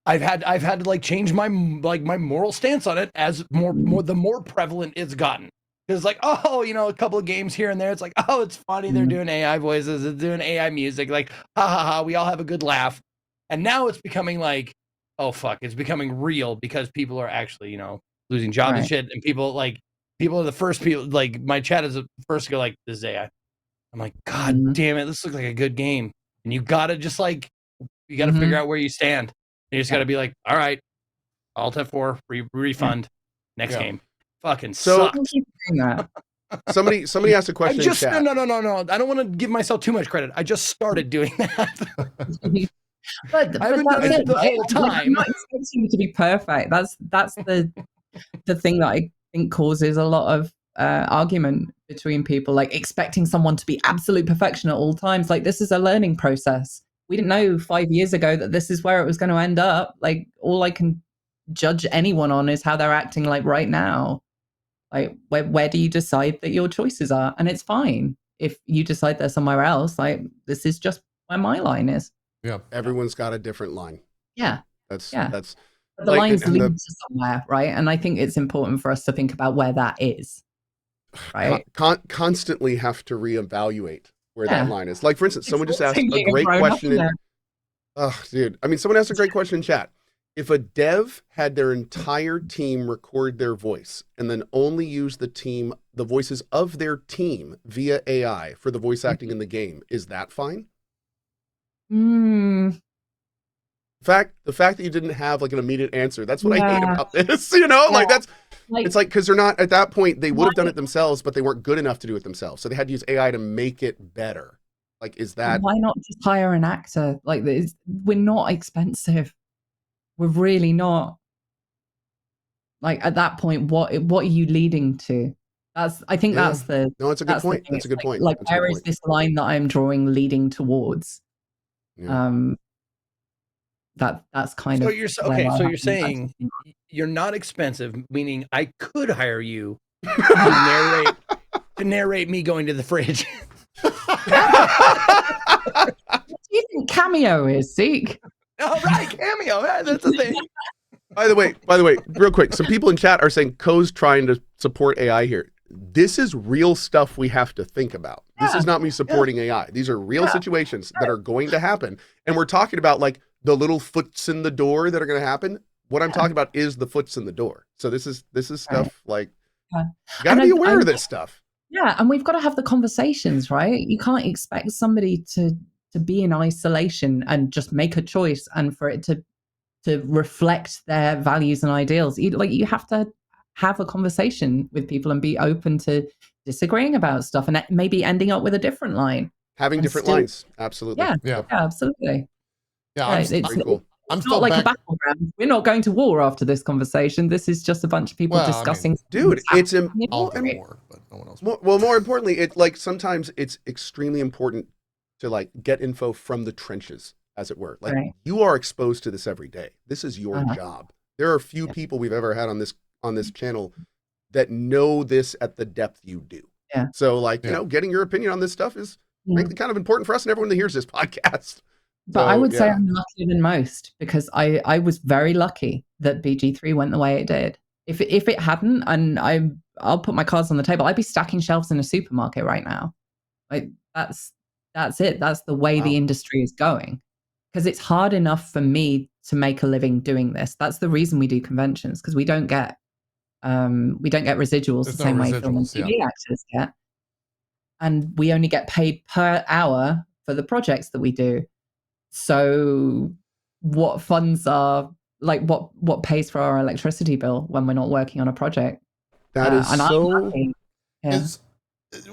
I've had to like change my moral stance on it as the more prevalent it's gotten. Because like, oh, you know, a couple of games here and there, it's like, oh, it's funny, they're doing AI voices, it's doing AI music, like, ha ha ha, we all have a good laugh. And now it's becoming like, oh fuck, it's becoming real because people are actually, you know, losing jobs and shit. And people are the first people, like my chat is the first to go like, this is AI. I'm like, God damn it, this looks like a good game. And you gotta just like, you gotta figure out where you stand. You just gotta be like, all right, Alt F4, refund, next game. Fucking sucks. Somebody asked a question in chat. No. I don't want to give myself too much credit. I just started doing that. but I haven't done it the whole time. I'm not expecting you to be perfect. That's the thing that I think causes a lot of argument between people, like expecting someone to be absolute perfection at all times. Like, this is a learning process. We didn't know 5 years ago that this is where it was going to end up. Like, all I can judge anyone on is how they're acting like right now. Like, where do you decide that your choices are? And it's fine if you decide they're somewhere else. Like, this is just where my line is. Yeah, everyone's got a different line. Yeah, that's the like, lines lead to somewhere, right? And I think it's important for us to think about where that is, right? Constantly have to reevaluate where that line is. Like, for instance, someone just asked a great question. Oh, dude. I mean, someone asked a great question in chat. If a dev had their entire team record their voice and then only use the voices of their team via AI for the voice acting in the game, is that fine? The fact that you didn't have like an immediate answer, that's what I hate about this. You know, like that's it's like, because they're not at that point, they would have done it themselves, but they weren't good enough to do it themselves. So they had to use AI to make it better. Like, is that why not just hire an actor? Like, this, we're not expensive. We're really not. Like, at that point, what are you leading to? I think that's the no. It's a good point. That's a good point. Like, where is this line that I'm drawing leading towards? That's kind of. So you're saying you're not expensive, meaning I could hire you to narrate me going to the fridge. What do you think Cameo is, Zeke? Oh, right, Cameo. That's the thing. By the way, real quick, some people in chat are saying Co's trying to support AI here. This is real stuff we have to think about. This is not me supporting AI. These are real situations that are going to happen. And we're talking about like the little foots in the door that are going to happen. What I'm talking about is the foots in the door. So this is stuff like, you got to be aware of this stuff. Yeah, and we've got to have the conversations, right? You can't expect somebody to be in isolation and just make a choice and for it to reflect their values and ideals. You have to have a conversation with people and be open to disagreeing about stuff and maybe ending up with a different line. Having different lines. Absolutely. Yeah, absolutely. Yeah, it's cool. It's not like a battleground. We're not going to war after this conversation. This is just a bunch of people discussing. Dude, it's all war, but no one else. More importantly, it like sometimes it's extremely important to like get info from the trenches, as it were. Like you are exposed to this every day. This is your job. There are few people we've ever had on this channel that know this at the depth you do. Yeah. So like, you know, getting your opinion on this stuff is frankly kind of important for us and everyone that hears this podcast. But I would say I'm luckier than most because I was very lucky that BG3 went the way it did. If it hadn't, and I'll put my cards on the table, I'd be stacking shelves in a supermarket right now. Like that's it. That's the way the industry is going. Because it's hard enough for me to make a living doing this. That's the reason we do conventions, because we don't get residuals the same way film and TV actors get. And we only get paid per hour for the projects that we do. So what funds are like what pays for our electricity bill when we're not working on a project? That is so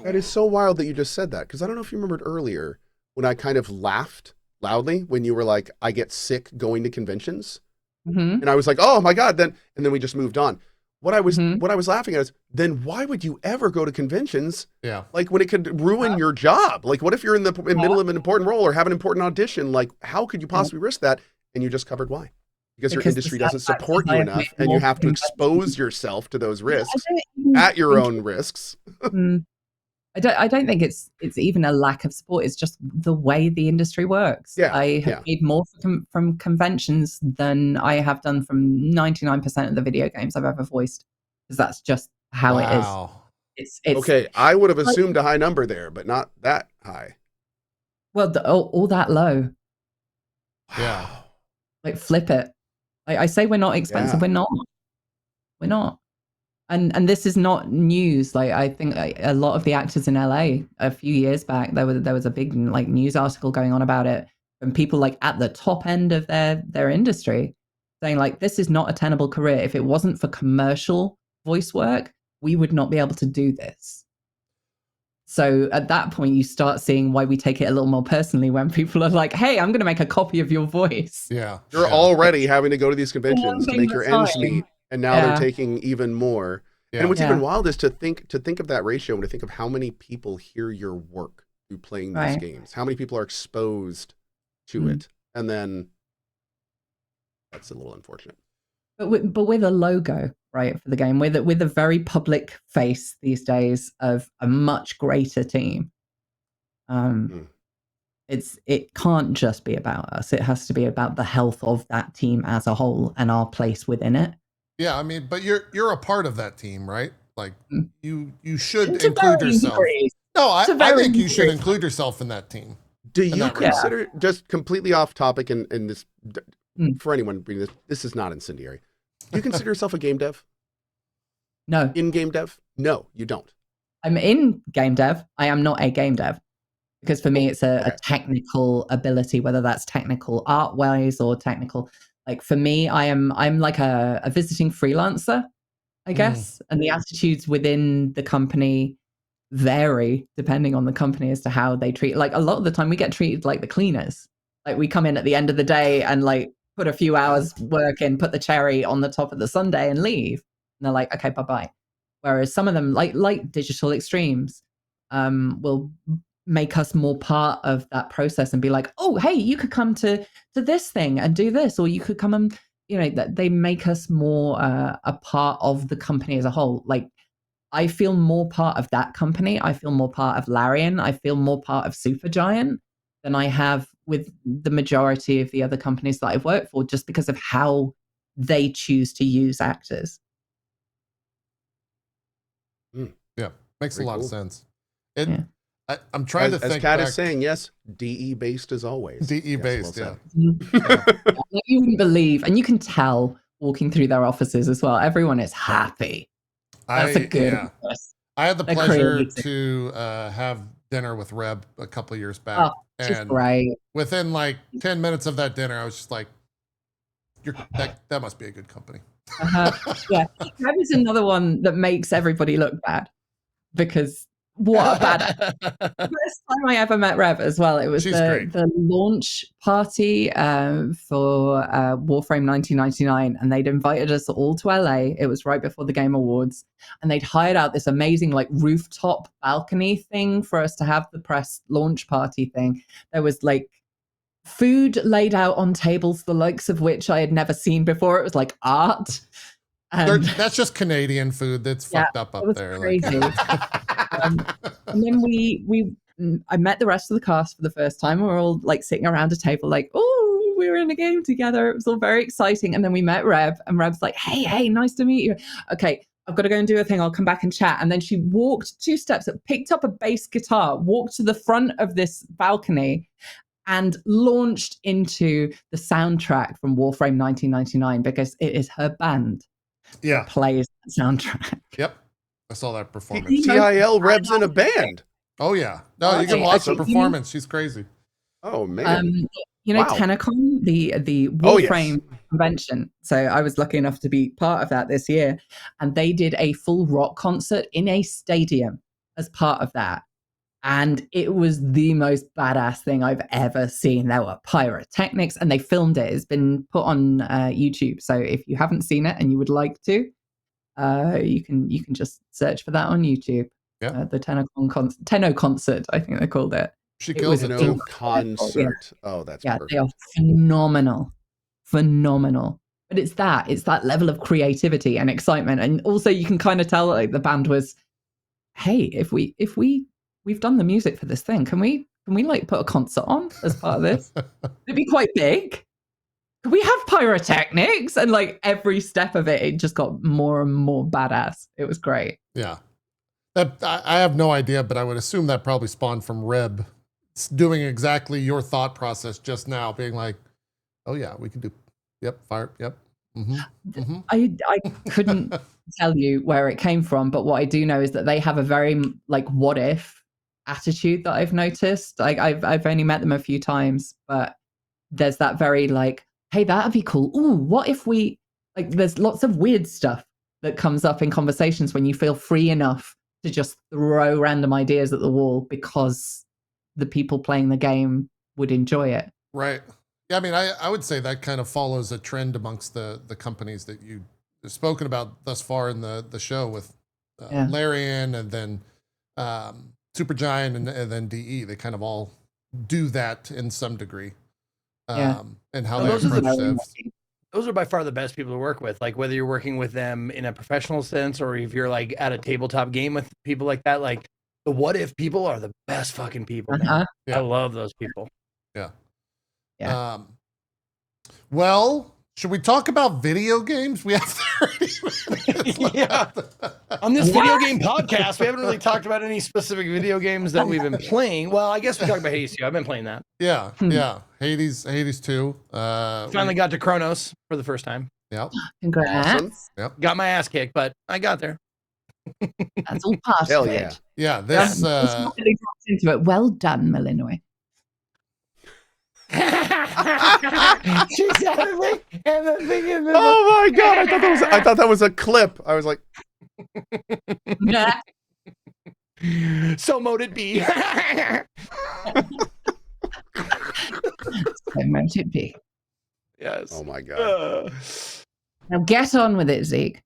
that is so wild that you just said that, because I don't know if you remembered earlier when I kind of laughed loudly when you were like, I get sick going to conventions. And I was like, oh my God, and then we just moved on. What I was laughing at is, then why would you ever go to conventions? Yeah. Like when it could ruin your job. Like what if you're in the middle of an important role or have an important audition? Like how could you possibly risk that? And you just covered why. Because your industry doesn't support you enough and you have to expose yourself to those risks at your own risks. I don't think it's even a lack of support. It's just the way the industry works. Yeah, I have made more from conventions than I have done from 99% of the video games I've ever voiced, because that's just how it is. It's okay. I would have assumed a high number there, but not that high. Well, all that low. Yeah. Like flip it. I say we're not expensive. Yeah. We're not. And this is not news. Like I think a lot of the actors in LA a few years back, there was a big like news article going on about it, and people like at the top end of their industry saying like, this is not a tenable career. If it wasn't for commercial voice work, we would not be able to do this. So at that point, you start seeing why we take it a little more personally when people are like, hey, I'm going to make a copy of your voice. Yeah. You're already having to go to these conventions to make your ends meet. And now they're taking even more. Yeah. And what's even wild is to think of that ratio and to think of how many people hear your work through playing these games. How many people are exposed to it. And then that's a little unfortunate. But with a logo, right, for the game, with a very public face these days of a much greater team. It can't just be about us. It has to be about the health of that team as a whole and our place within it. Yeah, I mean, but you're a part of that team, right? Like you should include yourself. No, I think you should include yourself in that team. Do you consider, just completely off topic, and this for anyone reading this is not incendiary. Do you consider yourself a game dev? No. In game dev? No, you don't. I'm in game dev. I am not a game dev. Because for me, it's a technical ability, whether that's technical art-wise or technical. Like for me, I'm like a visiting freelancer, I guess. And the attitudes within the company vary depending on the company as to how they treat. Like a lot of the time we get treated like the cleaners. Like we come in at the end of the day and like put a few hours work in, put the cherry on the top of the sundae and leave. And they're like, okay, bye-bye. Whereas some of them, like Digital Extremes, will make us more part of that process and be like, oh, hey, you could come to this thing and do this, or you could come and, that they make us more a part of the company as a whole. Like I feel more part of that company. I feel more part of Larian. I feel more part of Supergiant than I have with the majority of the other companies that I've worked for, just because of how they choose to use actors. Yeah, makes a lot of sense. I'm to trying think. As Kat is saying, yes, DE based as always. DE based, well Like you wouldn't believe, and you can tell walking through their offices as well. Everyone is happy. That's a good. Yeah. I had the pleasure to have dinner with Reb a couple of years back, and great. Within like 10 minutes of that dinner, I was just like, "That must be a good company." Yeah, Reb is another one that makes everybody look bad because. What a bad first time I ever met Rev as well. It was the launch party for Warframe 1999, and they'd invited us all to LA. It was right before the Game Awards, and they'd hired out this amazing like rooftop balcony thing for us to have the press launch party thing. There was like food laid out on tables, the likes of which I had never seen before. It was like art. That's just Canadian food that's fucked up there. Crazy. And then I met the rest of the cast for the first time. We were all like sitting around a table like, oh, we were in a game together. It was all very exciting. And then we met Reb, and Reb's like, hey, nice to meet you. Okay, I've got to go and do a thing. I'll come back and chat. And then she walked 2 steps, picked up a bass guitar, walked to the front of this balcony, and launched into the soundtrack from Warframe 1999 because it is her band. Yeah, plays that soundtrack. Yep, I saw that performance. TIL Reb's in a band. Oh yeah, no, you can watch the performance. She's crazy. Oh man. Wow. Tenacon, the Warframe convention. So I was lucky enough to be part of that this year, and they did a full rock concert in a stadium as part of that. And it was the most badass thing I've ever seen. There were pyrotechnics, and they filmed it. It's been put on YouTube. So if you haven't seen it and you would like to, you can just search for that on YouTube. Yeah. The Tenno concert, I think they called it. She kills it too. Concert. Yeah. Oh, that's perfect. They are phenomenal. But it's that level of creativity and excitement, and also you can kind of tell like the band was, hey, if we've done the music for this thing, can we like put a concert on as part of this? It'd be quite big. Can we have pyrotechnics? And like every step of it just got more and more badass. It was great. Yeah. I have no idea, but I would assume that probably spawned from Reb doing exactly your thought process just now, being like, oh yeah, we can do, yep, fire, yep. I couldn't tell you where it came from, but what I do know is that they have a very like what if attitude that I've noticed. Like I've only met them a few times, but there's that very like, hey, that'd be cool. Ooh, what if we like? There's lots of weird stuff that comes up in conversations when you feel free enough to just throw random ideas at the wall because the people playing the game would enjoy it. Right. Yeah, I mean, I would say that kind of follows a trend amongst the companies that you've spoken about thus far in the show with Larian and then Supergiant and then DE. They kind of all do that in some degree. And how they approach devs. Those are by far the best people to work with. Like whether you're working with them in a professional sense or if you're like at a tabletop game with people like that, like the what if people are the best fucking people. Man. Yeah. I love those people. Yeah. Well, should we talk about video games? We have 30 minutes left. On this video game podcast, we haven't really talked about any specific video games that we've been playing. Well, I guess we talked about Hades 2. I've been playing that. Yeah. Hades 2. Finally got to Chronos for the first time. Yep. Congrats. Awesome. Yep. Got my ass kicked, but I got there. That's all part Hell of yeah. it. Yeah. This really dropped into it. Well done, Malinois. She sounded like, and the thing is, oh my god! I thought that was a clip. I was like, so mote it be. So mote it be. Yes. Oh my god. Now get on with it, Zeke.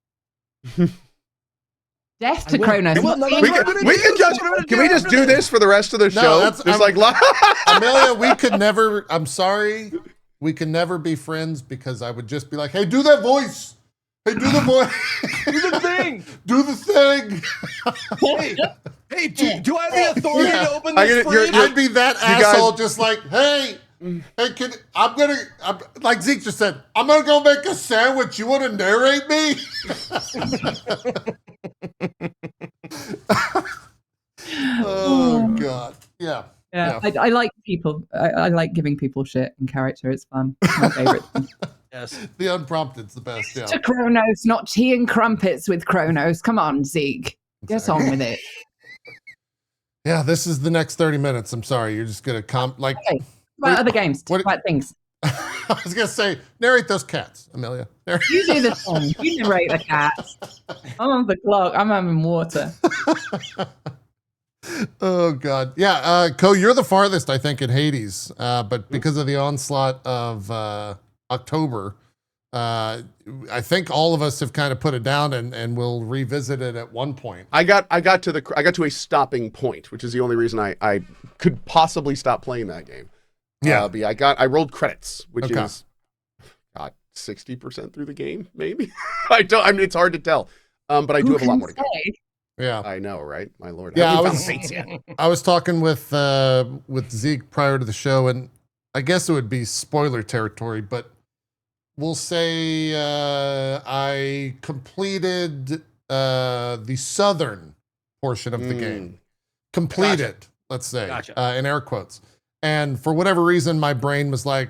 Death to Chronos. Can we just do this for the rest of the show? That's like Amelia, we could never. I'm sorry, we can never be friends because I would just be like, "Hey, do that voice. Hey, do the voice. Do the thing. Do the thing." Hey, do I have the authority to open this fridge? I'd be that asshole, just like, "Hey, I'm like Zeke just said, I'm gonna go make a sandwich. You want to narrate me?" Oh god, yeah. I like people. I like giving people shit in character. It's fun. It's my favorite thing. Yes, the unprompted's the best. Yeah. To Chronos, not tea and crumpets with Chronos. Come on, Zeke. Get on with it. Yeah, this is the next 30 minutes. I'm sorry, you're just gonna okay. About other games. About things. I was gonna say, narrate those cats, Amelia. You do the thing. You narrate the cats. I'm on the clock. I'm having water. Oh god, yeah. Ko, you're the farthest, I think, in Hades, but because of the onslaught of October, I think all of us have kind of put it down, and we'll revisit it at one point. I got to a stopping point, which is the only reason I could possibly stop playing that game. Yeah, I rolled credits, which is 60% through the game, maybe. I mean, it's hard to tell, but I do have a lot more to go. Yeah, I know, right? My lord. Yeah, I was talking with Zeke prior to the show, and I guess it would be spoiler territory, but we'll say I completed the southern portion of the game. Completed, let's say, in air quotes. And for whatever reason, my brain was like,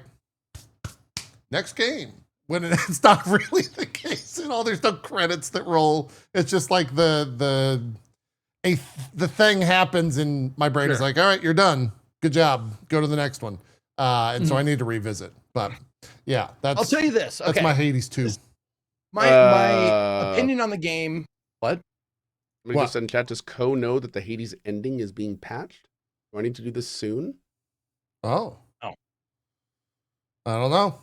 next game. When it's not really the case at all. There's no credits that roll. It's just like the thing happens and my brain is like, all right, you're done. Good job. Go to the next one. And so I need to revisit. But yeah, I'll tell you this. That's Okay. my Hades 2. My opinion on the game. What? Somebody just said in chat, does Ko know that the Hades ending is being patched? Do I need to do this soon? Oh. Oh. I don't know.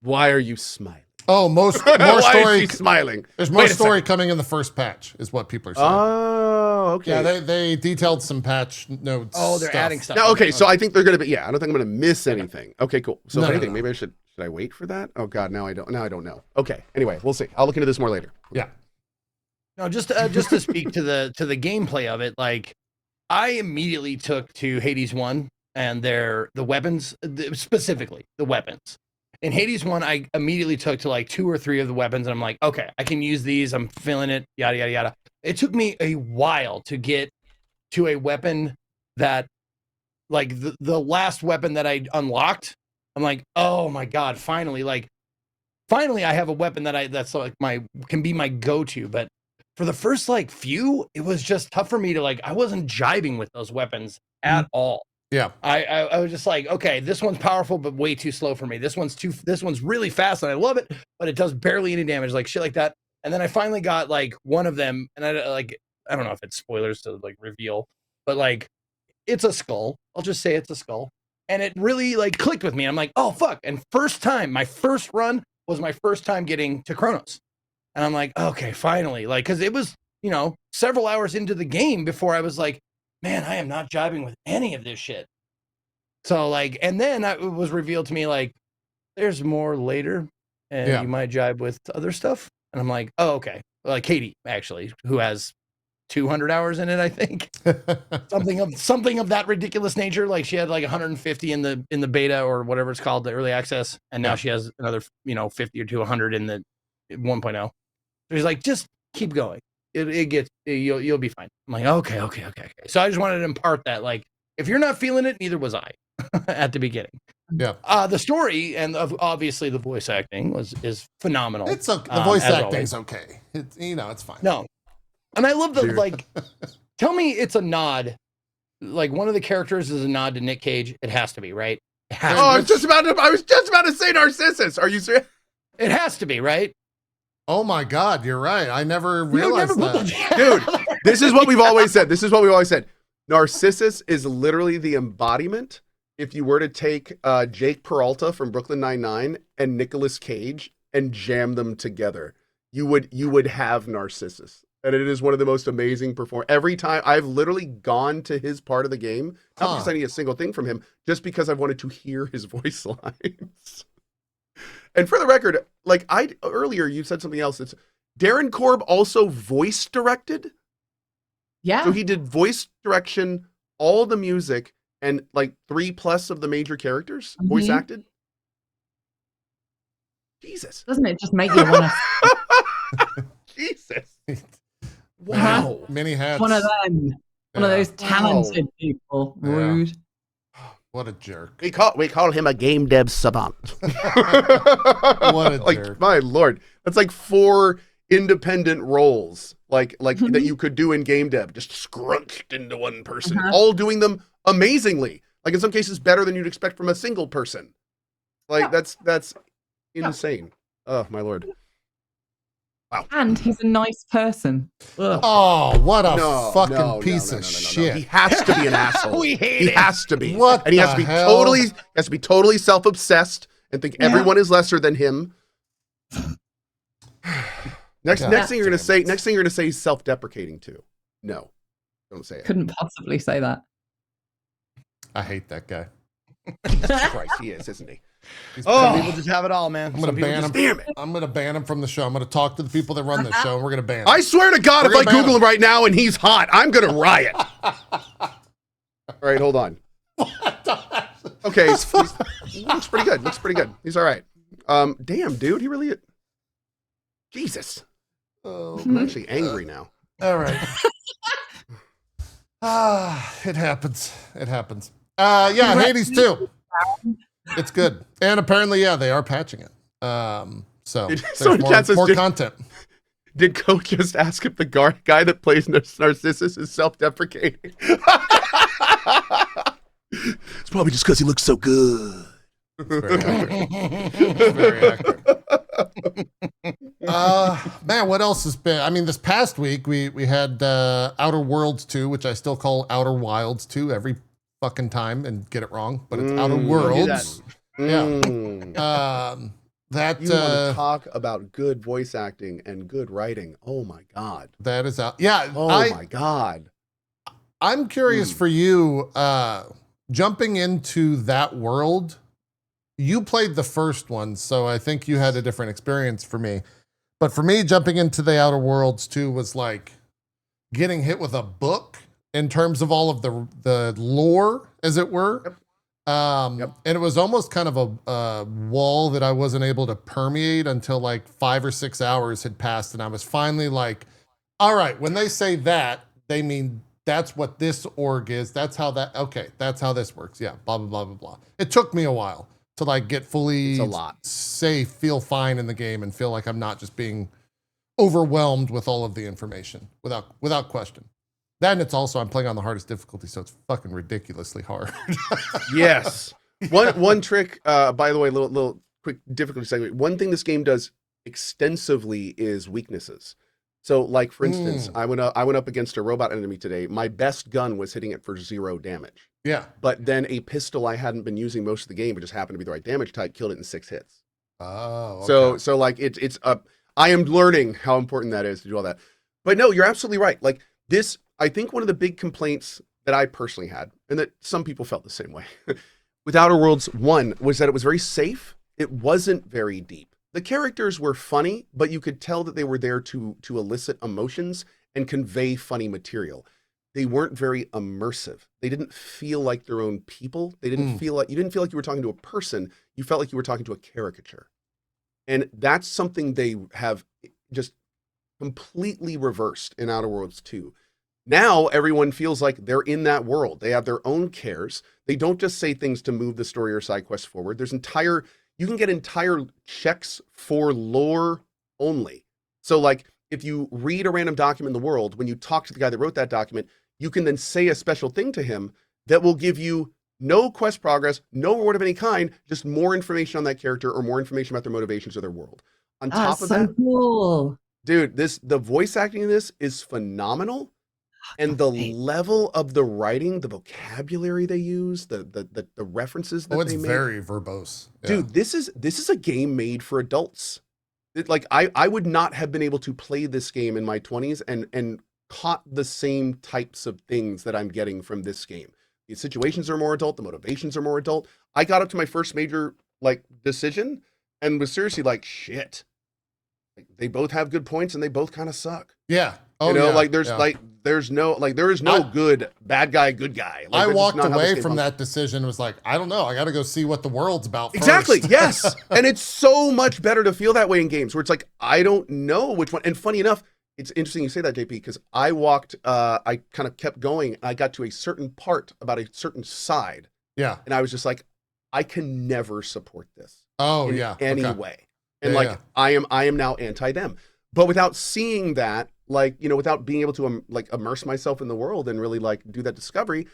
Why are you smiling? Oh, more Why story. is she smiling? There's more Wait a story second. coming in the first patch, is what people are saying. Oh, okay. Yeah, they detailed some patch notes. Oh, they're adding stuff. Now, okay, so I think they're gonna be. Yeah, I don't think I'm gonna miss anything. Okay, cool. So No, if no, anything, no. maybe I should I wait for that? Oh God, now I don't know. Okay. Anyway, we'll see. I'll look into this more later. Yeah. No, just to speak to the gameplay of it, like I immediately took to Hades 1 and the weapons, specifically the weapons. In Hades 1, I immediately took to like 2 or 3 of the weapons, and I'm like, okay, I can use these. I'm feeling it. Yada yada yada. It took me a while to get to a weapon that, like the last weapon that I unlocked. I'm like, oh my God, finally I have a weapon that's like can be my go-to. But for the first like few, it was just tough for me to I wasn't jiving with those weapons at all. Yeah. I was just like, okay, this one's powerful, but way too slow for me. This one's really fast and I love it, but it does barely any damage, like shit like that. And then I finally got like one of them, and I don't know if it's spoilers to like reveal, but like it's a skull. I'll just say it's a skull. And it really like clicked with me. I'm like, oh fuck. And my first run was my first time getting to Chronos. And I'm like, okay, finally. Like, cause it was, several hours into the game before I was like, man, I am not jiving with any of this shit. So like, and then it was revealed to me like, there's more later, and you might jive with other stuff. And I'm like, oh, okay. Like Katie, actually, who has 200 hours in it, I think. something of that ridiculous nature. Like she had like 150 in the beta or whatever it's called, the early access, and now she has another 50 or 200 in the 1.0. So he's like, just keep going. You'll be fine. I'm like, okay. So I just wanted to impart that, like, if you're not feeling it, neither was I at the beginning. Yeah. The story and obviously the voice acting is phenomenal. It's okay. The voice acting's okay. It's fine. No. And I love tell me it's a nod. Like one of the characters is a nod to Nick Cage. It has to be, right? I was just about to say Narcissus. Are you serious? It has to be, right? Oh my God, you're right. I never realized that. Dude, this is what we've always said. Narcissus is literally the embodiment. If you were to take Jake Peralta from Brooklyn Nine-Nine and Nicolas Cage and jam them together, you would have Narcissus. And it is one of the most amazing performances. Every time I've literally gone to his part of the game, not because I need a single thing from him, just because I've wanted to hear his voice lines. And for the record, like earlier you said something else. It's Darren Korb also voice directed. Yeah. So he did voice direction, all the music, and like 3+ of the major characters voice acted. Jesus. Doesn't it just make you want to? Jesus. Wow. Many hats. One of them. One of those talented people. Yeah. Rude. What a jerk. We call him a game dev savant. What a jerk. My Lord. That's like 4 independent roles like that you could do in game dev, just scrunched into one person, all doing them amazingly. Like in some cases better than you'd expect from a single person. Like that's insane. Oh my Lord. Wow. And he's a nice person. Ugh. Oh, what a fucking piece of shit. He has to be an asshole. He has to be. What and he has to be totally self-obsessed and think everyone is lesser than him. Next thing you're gonna say he's self-deprecating too. No. Don't say it. Couldn't possibly say that. I hate that guy. Jesus Christ, he is, isn't he? Some people just have it all, man. I'm gonna ban him. Damn it. I'm gonna ban him from the show. I'm gonna talk to the people that run the show, and we're gonna ban him. I swear to God, if I Google him right now and he's hot, I'm gonna riot. All right, hold on. Okay, he looks pretty good. He's all right. Damn, dude, he really. Jesus. Oh, I'm actually angry now. All right. It happens. Yeah, Hades 2. It's good. And apparently, they are patching it. So there's more content. Did Coach just ask if the guy that plays Narcissus is self-deprecating? It's probably just because he looks so good. Very accurate. Very accurate. Man, what else has been? I mean, this past week we had Outer Worlds 2, which I still call Outer Wilds 2 every fucking time and get it wrong, but it's Outer Worlds. Yeah. That you want to talk about good voice acting and good writing? Oh my god. That is out. Yeah. Oh my god. I'm curious for you, jumping into that world. You played the first one, so I think you had a different experience for me. But for me, jumping into the Outer Worlds 2 was like getting hit with a book in terms of all of the lore, as it were. Yep. And it was almost kind of a wall that I wasn't able to permeate until like 5 or 6 hours had passed. And I was finally like, all right, when they say that, they mean that's what this org is. That's how that's how this works. Yeah, blah, blah, blah, blah, blah. It took me a while to like get fully safe, feel fine in the game and feel like I'm not just being overwhelmed with all of the information without question. Then it's also, I'm playing on the hardest difficulty, so it's fucking ridiculously hard. Yes. One trick, by the way, little quick difficulty segue. One thing this game does extensively is weaknesses. So like, for instance, I went up against a robot enemy today. My best gun was hitting it for 0 damage. Yeah. But then a pistol I hadn't been using most of the game, but just happened to be the right damage type, killed it in 6 hits. Oh, okay. So like it's I am learning how important that is to do all that. But no, you're absolutely right. Like this, I think one of the big complaints that I personally had, and that some people felt the same way, with Outer Worlds 1 was that it was very safe. It wasn't very deep. The characters were funny, but you could tell that they were there to elicit emotions and convey funny material. They weren't very immersive. They didn't feel like their own people. They didn't feel like, you didn't feel like you were talking to a person. You felt like you were talking to a caricature. And that's something they have just completely reversed in Outer Worlds 2. Now everyone feels like they're in that world. They have their own cares. They don't just say things to move the story or side quest forward. You can get entire checks for lore only. So like if you read a random document in the world, when you talk to the guy that wrote that document, you can then say a special thing to him that will give you no quest progress, no reward of any kind, just more information on that character or more information about their motivations or their world. On top of that, cool. Dude, the voice acting in this is phenomenal. And the level of the writing, the vocabulary they use, the references that they make. It's very verbose. Yeah. Dude, this is a game made for adults. Like I would not have been able to play this game in my 20s and caught the same types of things that I'm getting from this game. The situations are more adult, the motivations are more adult. I got up to my first major like decision and was seriously like, shit. Like, they both have good points and they both kind of suck. Yeah. Oh, you know, like there is no good bad guy, good guy. Like, I walked away from that decision and was like, I don't know. I got to go see what the world's about first. Exactly. Yes. And it's so much better to feel that way in games where it's like, I don't know which one. And funny enough, it's interesting you say that, JP, because I kind of kept going. I got to a certain part about a certain side. Yeah. And I was just like, I can never support this. Oh, in yeah. any way. And I am now anti them. But without seeing that, like, you know, without being able to like immerse myself in the world and really like do that discovery,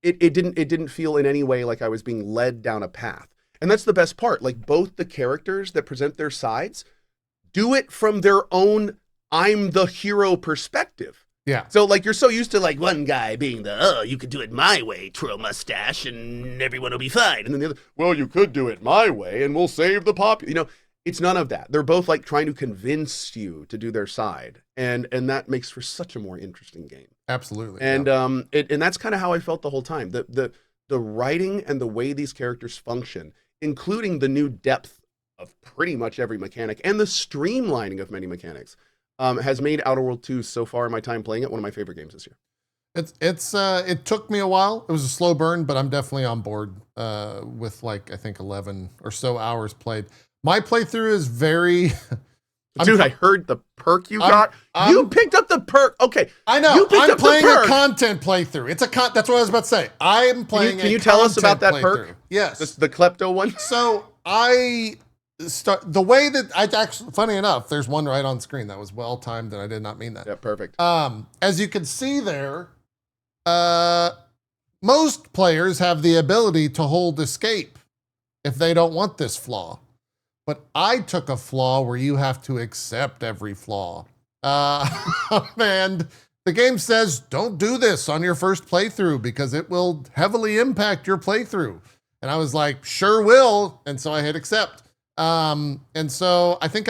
it didn't feel in any way like I was being led down a path. And that's the best part. Like both the characters that present their sides do it from their own I'm the hero perspective. Yeah. So like you're so used to like one guy being you could do it my way, twirl mustache and everyone will be fine. And then the other, well, you could do it my way and we'll save the you know, it's none of that. They're both like trying to convince you to do their side. And that makes for such a more interesting game. Absolutely. And and that's kind of how I felt the whole time. The writing and the way these characters function, including the new depth of pretty much every mechanic and the streamlining of many mechanics, has made Outer Worlds 2 so far in my time playing it one of my favorite games this year. It took me a while. It was a slow burn, but I'm definitely on board with like I think 11 or so hours played. My playthrough is very. Dude, I heard the perk you got. You picked up the perk. Okay, I know. You picked I'm up playing the perk. a content playthrough. It's that's what I was about to say. I'm playing. Can you tell us about that perk? Yes, the klepto one. So I start the way that I actually. Funny enough, there's one right on screen that was well timed, and I did not mean that. Yeah, perfect. As you can see there, most players have the ability to hold escape if they don't want this flaw. But I took a flaw where you have to accept every flaw. And the game says, don't do this on your first playthrough because it will heavily impact your playthrough. And I was like, sure will. And so I hit accept. And so I think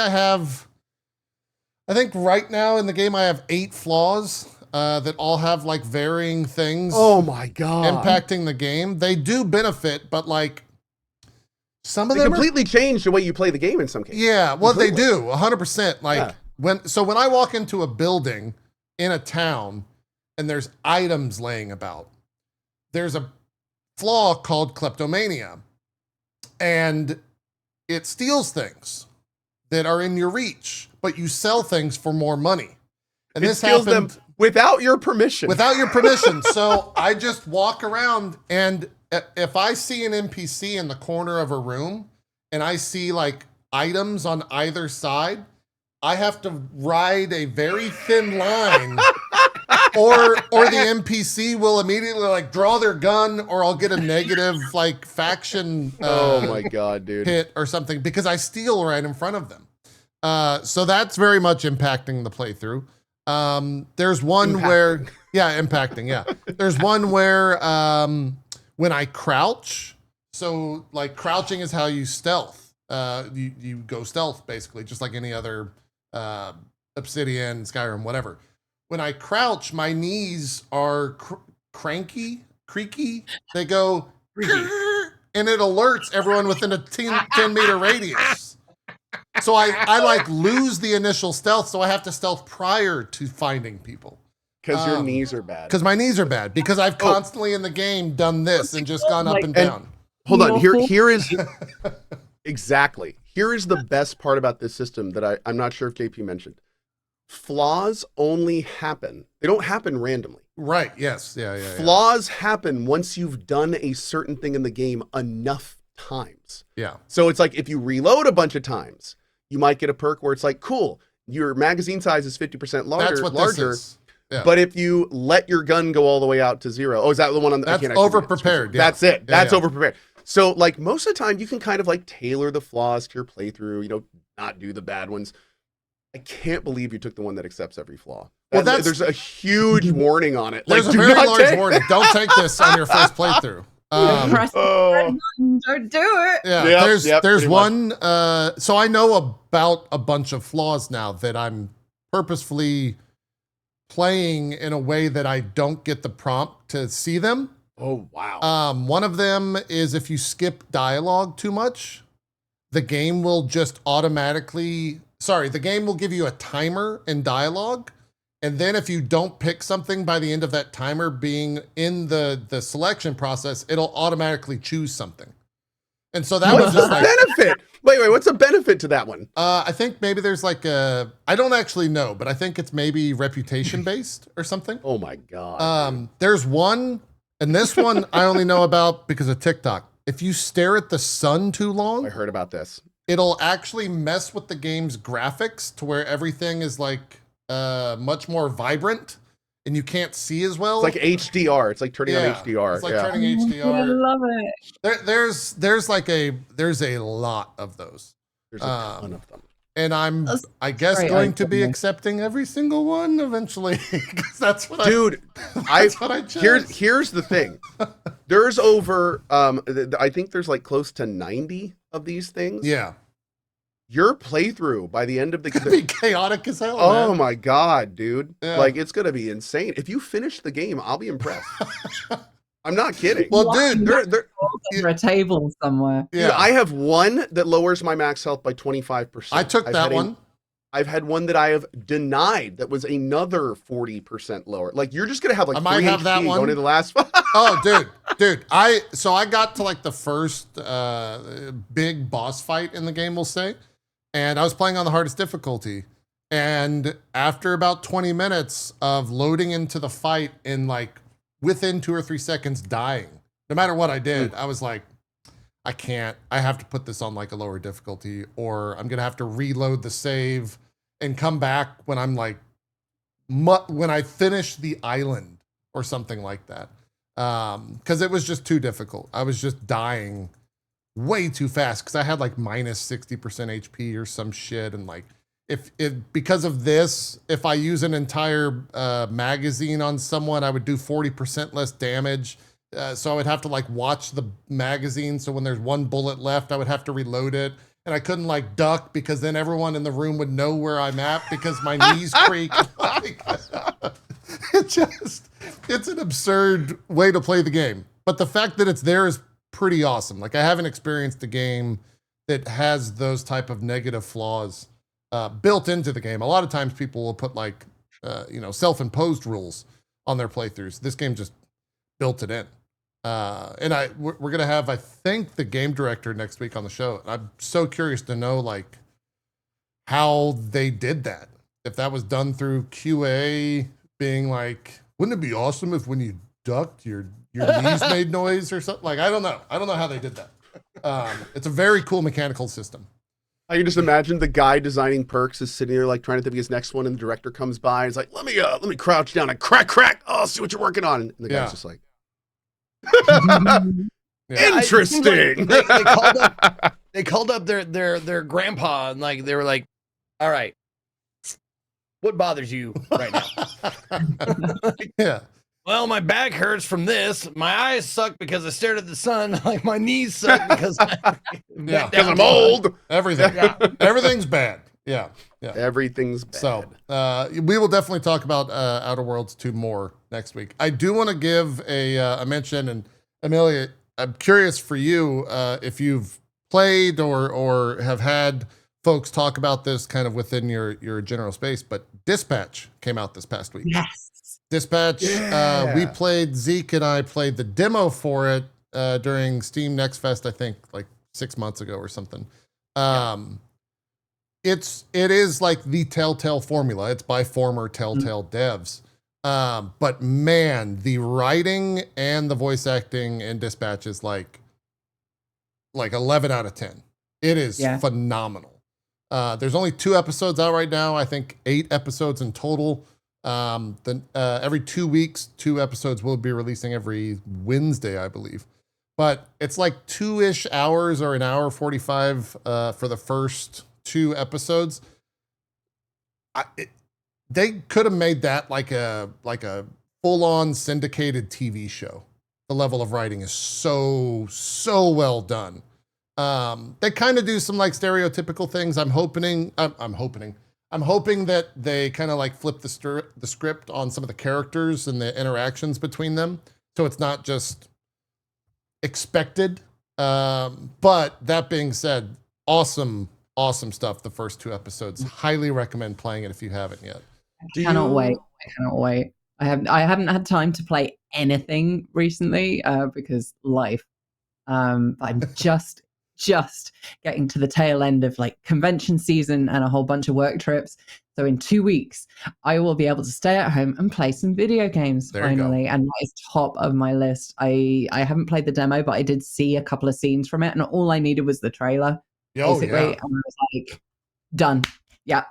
right now in the game I have 8 flaws that all have like varying things. Oh my God. Impacting the game. They do benefit, but like some of them completely change the way you play the game in some cases. Yeah, well, completely. they do 100%. Like when I walk into a building in a town and there's items laying about, there's a flaw called kleptomania, and it steals things that are in your reach, but you sell things for more money. And this happened them without your permission. Without your permission. So I just walk around, and if I see an NPC in the corner of a room and I see like items on either side, I have to ride a very thin line or the NPC will immediately like draw their gun, or I'll get a negative like faction oh my God, dude, hit or something because I steal right in front of them. So that's very much impacting the playthrough. There's one where, impacting. Yeah. There's one where, when I crouch, so like crouching is how you stealth. You go stealth basically, just like any other, Obsidian, Skyrim, whatever. When I crouch, my knees are creaky. They go, and it alerts everyone within a 10 meter radius. So I like lose the initial stealth, so I have to stealth prior to finding people. Because your knees are bad. Because my knees are bad. Because I've constantly in the game done this and just gone up and down. Hold on, here is exactly. Here is the best part about this system that I'm not sure if JP mentioned. Flaws only happen. They don't happen randomly. Right, yes. Yeah. Flaws happen once you've done a certain thing in the game enough times. Yeah. So it's like if you reload a bunch of times, you might get a perk where it's like, cool, your magazine size is 50% larger. That's what larger. This is. Yeah. But if you let your gun go all the way out to 0, oh, is that the one on the? That's over-prepared. Yeah. That's it. That's over-prepared. So like most of the time, you can kind of like tailor the flaws to your playthrough. Not do the bad ones. I can't believe you took the one that accepts every flaw. Well, there's a huge warning on it. There's a very large warning. Don't take this on your first playthrough. Press the red button, don't do it. Yeah, there's one. So I know about a bunch of flaws now that I'm purposefully playing in a way that I don't get the prompt to see them. Oh, wow. One of them is if you skip dialogue too much, the game will just automatically, the game will give you a timer in dialogue. And then if you don't pick something by the end of that timer being in the selection process, it'll automatically choose something. And so that was just like benefit. Wait, what's the benefit to that one? I think maybe there's like I don't actually know, but I think it's maybe reputation based or something. Oh my God. There's one, and this one I only know about because of TikTok. If you stare at the sun too long, I heard about this. It'll actually mess with the game's graphics to where everything is like much more vibrant and you can't see as well. It's like HDR. It's like turning on HDR. It's like turning HDR. I love it. There's a lot of those. There's a ton of them. And I guess going to be accepting every single one eventually because that's what that's what I chose. Here's the thing. There's over I think there's like close to 90 of these things. Yeah. Your playthrough by the end of the game be chaotic as hell. Oh man. My God, dude. Yeah. Like it's gonna be insane. If you finish the game, I'll be impressed. I'm not kidding. Well, dude, they're a table somewhere. Yeah, I have one that lowers my max health by 25%. I took that one. I've had one that I have denied that was another 40% lower. Like you're just gonna have like I might have that one going to the last. Oh, dude. I got to like the first big boss fight in the game, we'll say, and I was playing on the hardest difficulty. And after about 20 minutes of loading into the fight in like within 2 or 3 seconds dying, no matter what I did, I was like, I can't. I have to put this on like a lower difficulty, or I'm gonna have to reload the save and come back when I'm like when I finish the island or something like that. because it was just too difficult. I was just dying way too fast because I had like minus 60% HP or some shit, and like because of this, if I use an entire magazine on someone, I would do 40% less damage. So I would have to like watch the magazine. So when there's one bullet left, I would have to reload it. And I couldn't like duck because then everyone in the room would know where I'm at because my knees creak. Like, it's an absurd way to play the game. But the fact that it's there is pretty awesome. Like I haven't experienced a game that has those type of negative flaws built into the game. A lot of times people will put like, self-imposed rules on their playthroughs. This game just built it in. And we're going to have, I think, the game director next week on the show. I'm so curious to know like how they did that. If that was done through QA being like, wouldn't it be awesome if when you ducked your knees made noise or something? Like, I don't know. I don't know how they did that. It's a very cool mechanical system. I can just imagine the guy designing perks is sitting there like trying to think of his next one, and the director comes by and is like, let me crouch down and crack. Oh, I'll see what you're working on. And the guy's just like, interesting. They called up their grandpa and like they were like, all right, what bothers you right now? Yeah. Well, my back hurts from this. My eyes suck because I stared at the sun. Like my knees suck because I'm old. Everything. Yeah. Everything's bad. Yeah. Everything's bad. So we will definitely talk about Outer Worlds 2 more next week. I do want to give a mention, and Amelia, I'm curious for you if you've played or have had folks talk about this kind of within your general space, but Dispatch came out this past week. Yes. Dispatch, we played, Zeke and I played the demo for it during Steam Next Fest, I think like 6 months ago or something. It is like the Telltale formula. It's by former Telltale devs. But man, the writing and the voice acting in Dispatch is like 11 out of 10. It is phenomenal. There's only 2 episodes out right now. I think 8 episodes in total. Every 2 weeks, 2 episodes will be releasing every Wednesday, I believe. But it's like 2-ish hours or an hour 45 for the first 2 episodes. They could have made that like a full-on syndicated TV show. The level of writing is so well done. They kind of do some like stereotypical things. I'm hoping that they kind of like flip the script on some of the characters and the interactions between them, so it's not just expected. But that being said, awesome stuff. The first 2 episodes, highly recommend playing it if you haven't yet. I cannot wait. I haven't had time to play anything recently because life. I'm just getting to the tail end of like convention season and a whole bunch of work trips. So in 2 weeks, I will be able to stay at home and play some video games finally. And that is top of my list. I haven't played the demo, but I did see a couple of scenes from it, and all I needed was the trailer. Basically. And I was like, done. Yeah,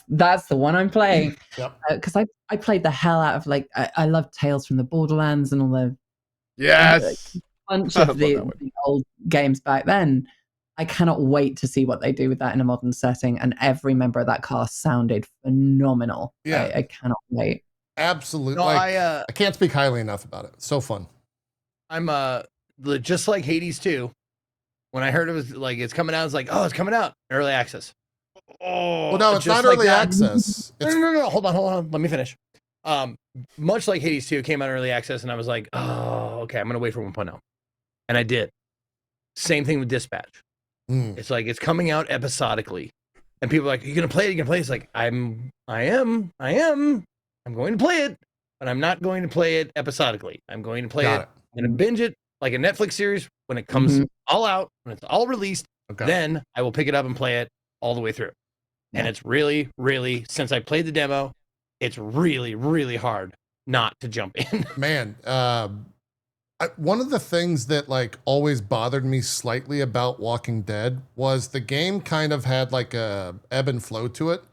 that's the one I'm playing. Because I played the hell out of like I love Tales from the Borderlands and all the bunch of the old games back then. I cannot wait to see what they do with that in a modern setting, and every member of that cast sounded phenomenal. I cannot wait. Absolutely. No, I can't speak highly enough about it. So fun. I'm just like Hades 2. When I heard it was like it's coming out, I was like, oh, it's coming out early access. Oh, well, no, it's not early access. No. Hold on. Let me finish. Much like Hades 2 came out early access, and I was like, oh, okay, I'm gonna wait for 1.0, and I did. Same thing with Dispatch. It's like it's coming out episodically, and people are like, "Are you gonna play it? Are you gonna play it?" It's like I am. I'm going to play it, but I'm not going to play it episodically. I'm going to play it. I'm gonna binge it like a Netflix series when it comes all out, when it's all released. Then I will pick it up and play it all the way through. And it's really, really, since I played the demo, it's really, really hard not to jump in. Man, one of the things that like always bothered me slightly about Walking Dead was the game kind of had like a ebb and flow to it,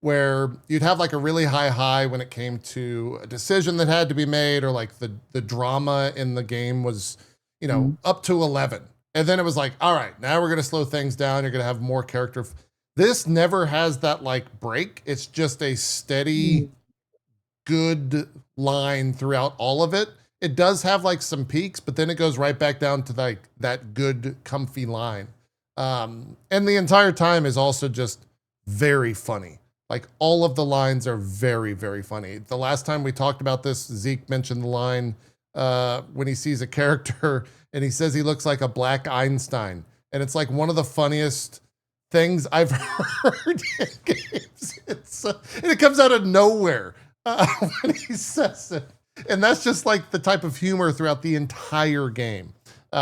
where you'd have like a really high when it came to a decision that had to be made, or like the drama in the game was, you know, up to 11. And then it was like, all right, now we're going to slow things down. You're going to have more character. This never has that like break. It's just a steady, good line throughout all of it. It does have like some peaks, but then it goes right back down to like that good, comfy line. And the entire time is also just very funny. Like all of the lines are very, very funny. The last time we talked about this, Zeke mentioned the line when he sees a character and he says he looks like a black Einstein. And it's like one of the funniest things I've heard in games. And it comes out of nowhere when he says it. And that's just like the type of humor throughout the entire game.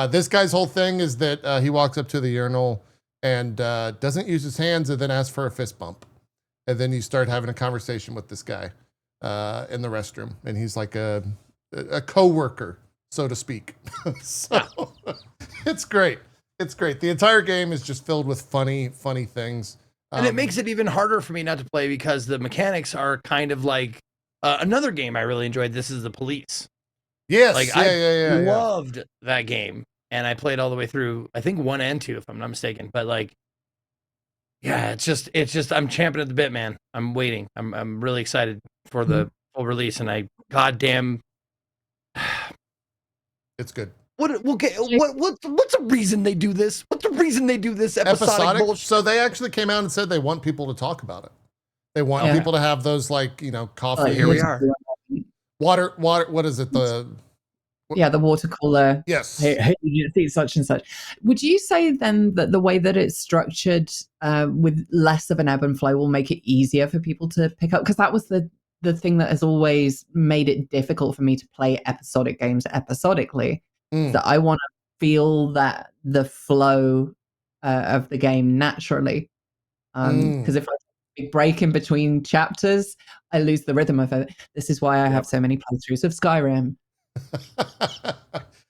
This guy's whole thing is that he walks up to the urinal and doesn't use his hands and then asks for a fist bump. And then you start having a conversation with this guy in the restroom. And he's like a coworker, so to speak. So it's great. It's great. The entire game is just filled with funny things. And it makes it even harder for me not to play because the mechanics are kind of like another game I really enjoyed. This is The Police. Yes. Like I loved that game. And I played all the way through, I think 1 and 2, if I'm not mistaken. But like, yeah, it's just I'm champing at the bit, man. I'm waiting. I'm really excited for the full release, and goddamn, it's good. What's the reason they do this? What's the reason they do this episodic bullshit? So they actually came out and said they want people to talk about it. They want people to have those, like, you know, coffee. Here we are. Water. What is it? The water cooler. Yes. Hey, you see such and such. Would you say then that the way that it's structured with less of an ebb and flow will make it easier for people to pick up? Because that was the thing that has always made it difficult for me to play episodic games episodically. That I want to feel that the flow of the game naturally. Because if I take a big break in between chapters, I lose the rhythm of it. This is why I have so many playthroughs of Skyrim.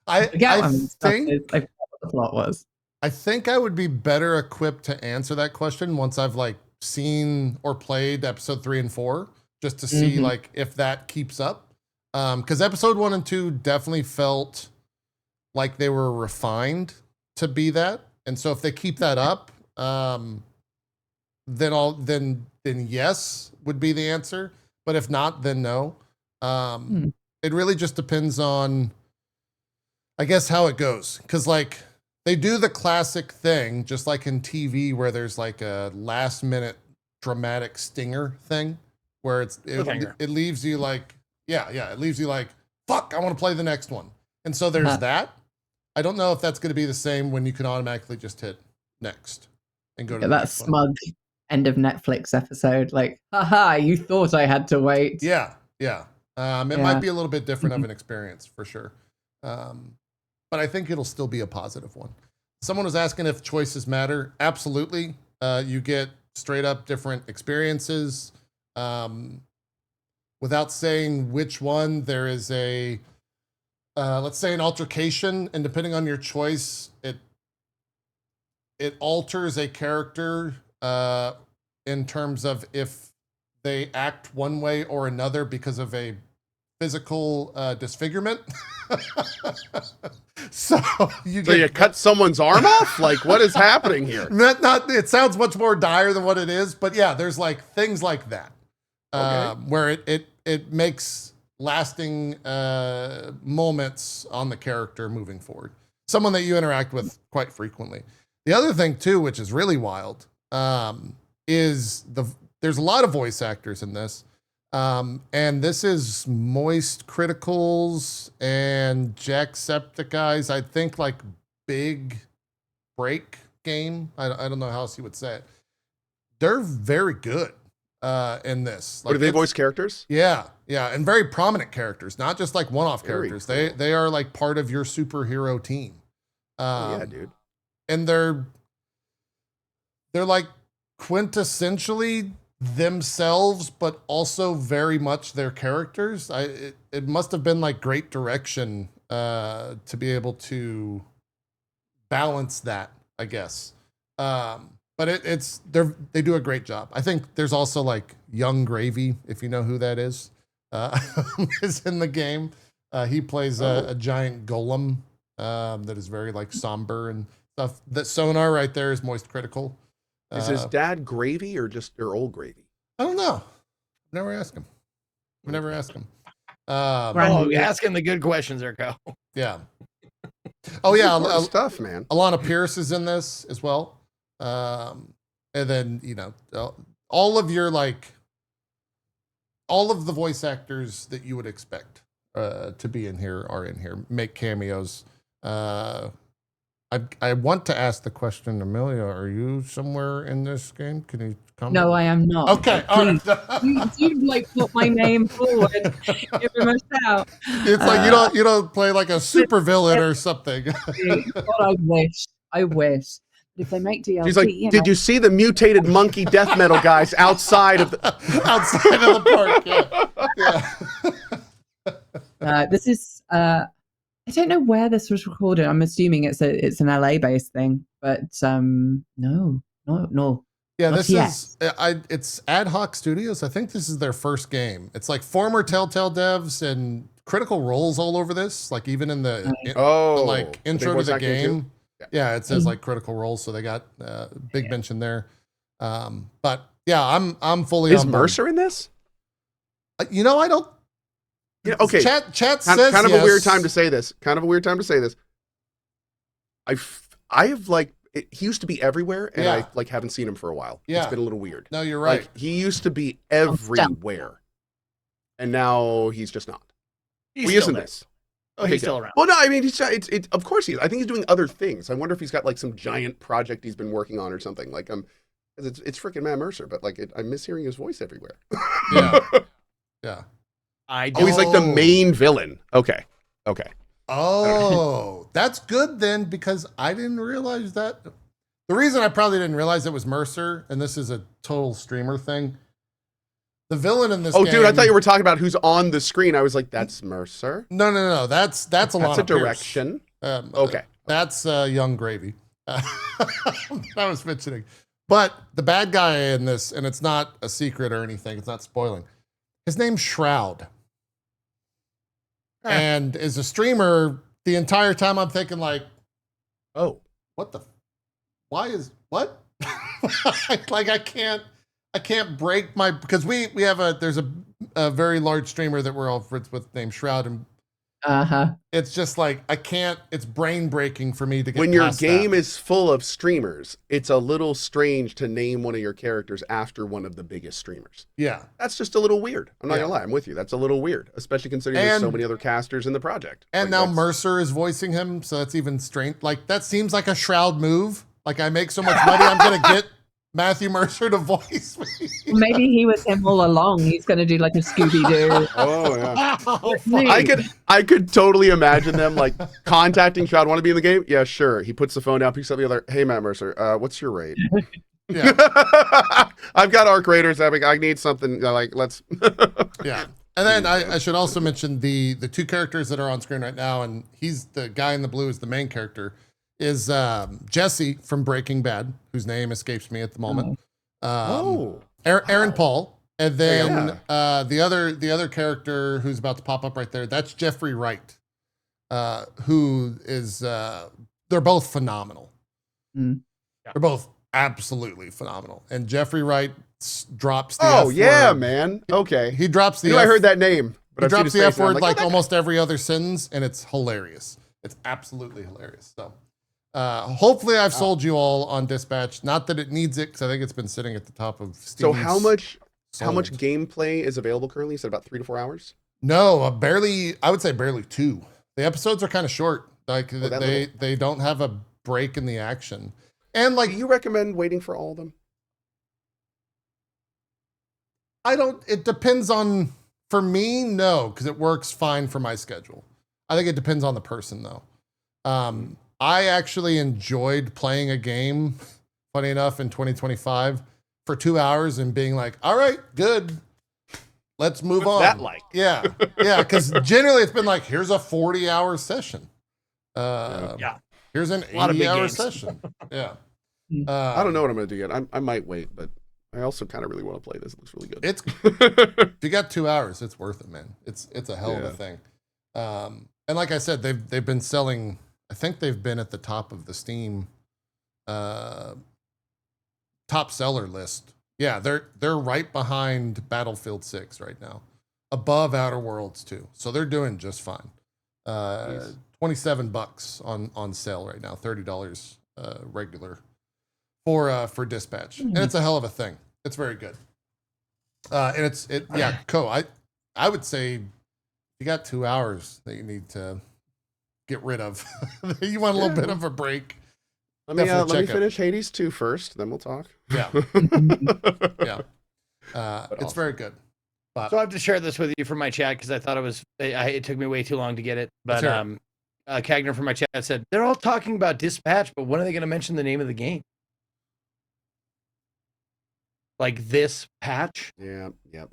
I think what the plot was. I think I would be better equipped to answer that question once I've like seen or played episode 3 and 4, just to see like if that keeps up. Because episode 1 and 2 definitely felt like they were refined to be that, and so if they keep that up, then yes would be the answer. But if not, then no. It really just depends on, I guess, how it goes. Because like they do the classic thing, just like in TV, where there's like a last minute dramatic stinger thing, where it leaves you like, it leaves you like, fuck, I want to play the next one. And so there's that. I don't know if that's going to be the same when you can automatically just hit next and go to the next smug one. End of Netflix episode. Like, haha, you thought I had to wait. Yeah. It might be a little bit different of an experience for sure. But I think it'll still be a positive one. Someone was asking if choices matter. Absolutely. You get straight up different experiences. Without saying which one, there is a, let's say an altercation, and depending on your choice, it alters a character in terms of if they act one way or another because of a physical disfigurement. So you cut someone's arm off? Like, what is happening here? It sounds much more dire than what it is, but yeah, there's like things like that where it makes lasting moments on the character moving forward. Someone that you interact with quite frequently. The other thing too, which is really wild, is there's a lot of voice actors in this. And this is Moist Criticals and Jacksepticeye's, I think, like big break game. I don't know how else you would say it. They're very good in this. Like, are they voice characters? Yeah, and very prominent characters, not just like one-off characters. Cool. They are like part of your superhero team. Yeah, dude. And they're like quintessentially themselves, but also very much their characters. It must have been like great direction to be able to balance that, I guess. But but they do a great job. I think there's also like Young Gravy, if you know who that is in the game. He plays a giant golem that is very like somber and stuff. That Sonar right there is Moist Critical. Is his dad Gravy or old Gravy? I don't know. Never asked him. Asking the good questions, Erko. Yeah. Oh yeah, stuff, man. Alana Pierce is in this as well. And then, you know, all of the voice actors that you would expect to be in here are in here, make cameos. I want to ask the question, Amelia, are you somewhere in this game? Can you come? No, I am not. Okay, all right. you like put my name forward, give him a shout. It's like you don't play like a super villain or something. God, I wish. If they make DLC, she's like, did you see the mutated monkey death metal guys outside of the park? Yeah. This is I don't know where this was recorded. I'm assuming it's an LA based thing, but no. Yeah, it's Ad Hoc Studios. I think this is their first game. It's like former Telltale devs and Critical Role's all over this. Like even in the intro to the game. Yeah, it says like Critical Role, so they got big mention there. But yeah, I'm fully. Is Mercer in this? You know, I don't. Yeah, okay. Chat says kind of yes. a weird time to say this. I have like he used to be everywhere, and I like haven't seen him for a while. Yeah, it's been a little weird. No, you're right. Like, he used to be everywhere, and now he's just not. He isn't this? Oh, he's still around. Well, no, I mean, it's of course he is. I think he's doing other things. I wonder if he's got like some giant project he's been working on or something. Like it's freaking Matt Mercer, but like I miss hearing his voice everywhere. Yeah. He's like the main villain. Okay. Oh, that's good then, because I didn't realize that. The reason I probably didn't realize it was Mercer, and this is a total streamer thing. The villain in this game... dude, I thought you were talking about who's on the screen. I was like, that's Mercer? No. That's a lot of That's a direction. Okay. That's Young Gravy. I was mentioning. But the bad guy in this, and it's not a secret or anything, it's not spoiling. His name's Shroud. And as a streamer, the entire time I'm thinking like, oh, what? Like I can't break my, because we have there's a very large streamer that we're all friends with named Shroud, and it's just like it's brain breaking for me to get when your past game that. is full of streamers, it's a little strange to name one of your characters after one of the biggest streamers. Yeah, that's just a little weird. I'm not gonna lie, I'm with you. That's a little weird, especially considering there's so many other casters in the project. And like, now Mercer is voicing him, so that's even strange. Like that seems like a Shroud move. Like I make so much money, I'm gonna get Matthew Mercer to voice me. Maybe he was him all along. He's going to do like a Scooby-Doo. Oh yeah. I could totally imagine them like contacting Shroud. Want to be in the game? Yeah, sure. He puts the phone down, picks up the other. Hey, Matt Mercer, what's your rate? Yeah. I've got Arc Raiders. I need something like let's. Yeah. And then I should also mention the two characters that are on screen right now, and he's the guy in the blue is the main character. Is Jesse from Breaking Bad, whose name escapes me at the moment. Aaron Paul, and then the other character who's about to pop up right there. That's Jeffrey Wright, who is they're both phenomenal. They're both absolutely phenomenal. And Jeffrey Wright drops the F word. Man. Okay, he drops the. I heard that name. But he drops the F word like almost every other sentence, and it's hilarious. It's absolutely hilarious. So. Hopefully I've sold you all on Dispatch. Not that it needs it, because I think it's been sitting at the top of Steam's So how much gameplay is available currently? You said about 3 to 4 hours? No, barely. I would say barely 2. The episodes are kind of short. Like they don't have a break in the action. And like, do you recommend waiting for all of them? It depends on, for me, no, because it works fine for my schedule. I think it depends on the person though. I actually enjoyed playing a game, funny enough, in 2025 for 2 hours and being like, all right, good. Let's move on. That like? Yeah. Because generally it's been like, here's a 40-hour session. Here's an 80-hour session. Yeah. I don't know what I'm gonna do yet. I might wait, but I also kind of really want to play this. It looks really good. It's if you got 2 hours, it's worth it, man. It's a hell of a thing. And like I said, they've been selling. I think they've been at the top of the Steam top seller list. Yeah, they're right behind Battlefield 6 right now, above Outer Worlds 2. So they're doing just fine. $27 on sale right now, $30 regular for Dispatch, and it's a hell of a thing. It's very good. And I would say you got 2 hours that you need to get rid of. You want a little bit of a break. Let me finish Hades 2 first, then we'll talk. Yeah. Yeah. It's very good. So I have to share this with you from my chat because I thought it took me way too long to get it. But Cagner from my chat said, they're all talking about Dispatch, but when are they going to mention the name of the game? Like this patch? Yeah. Yep.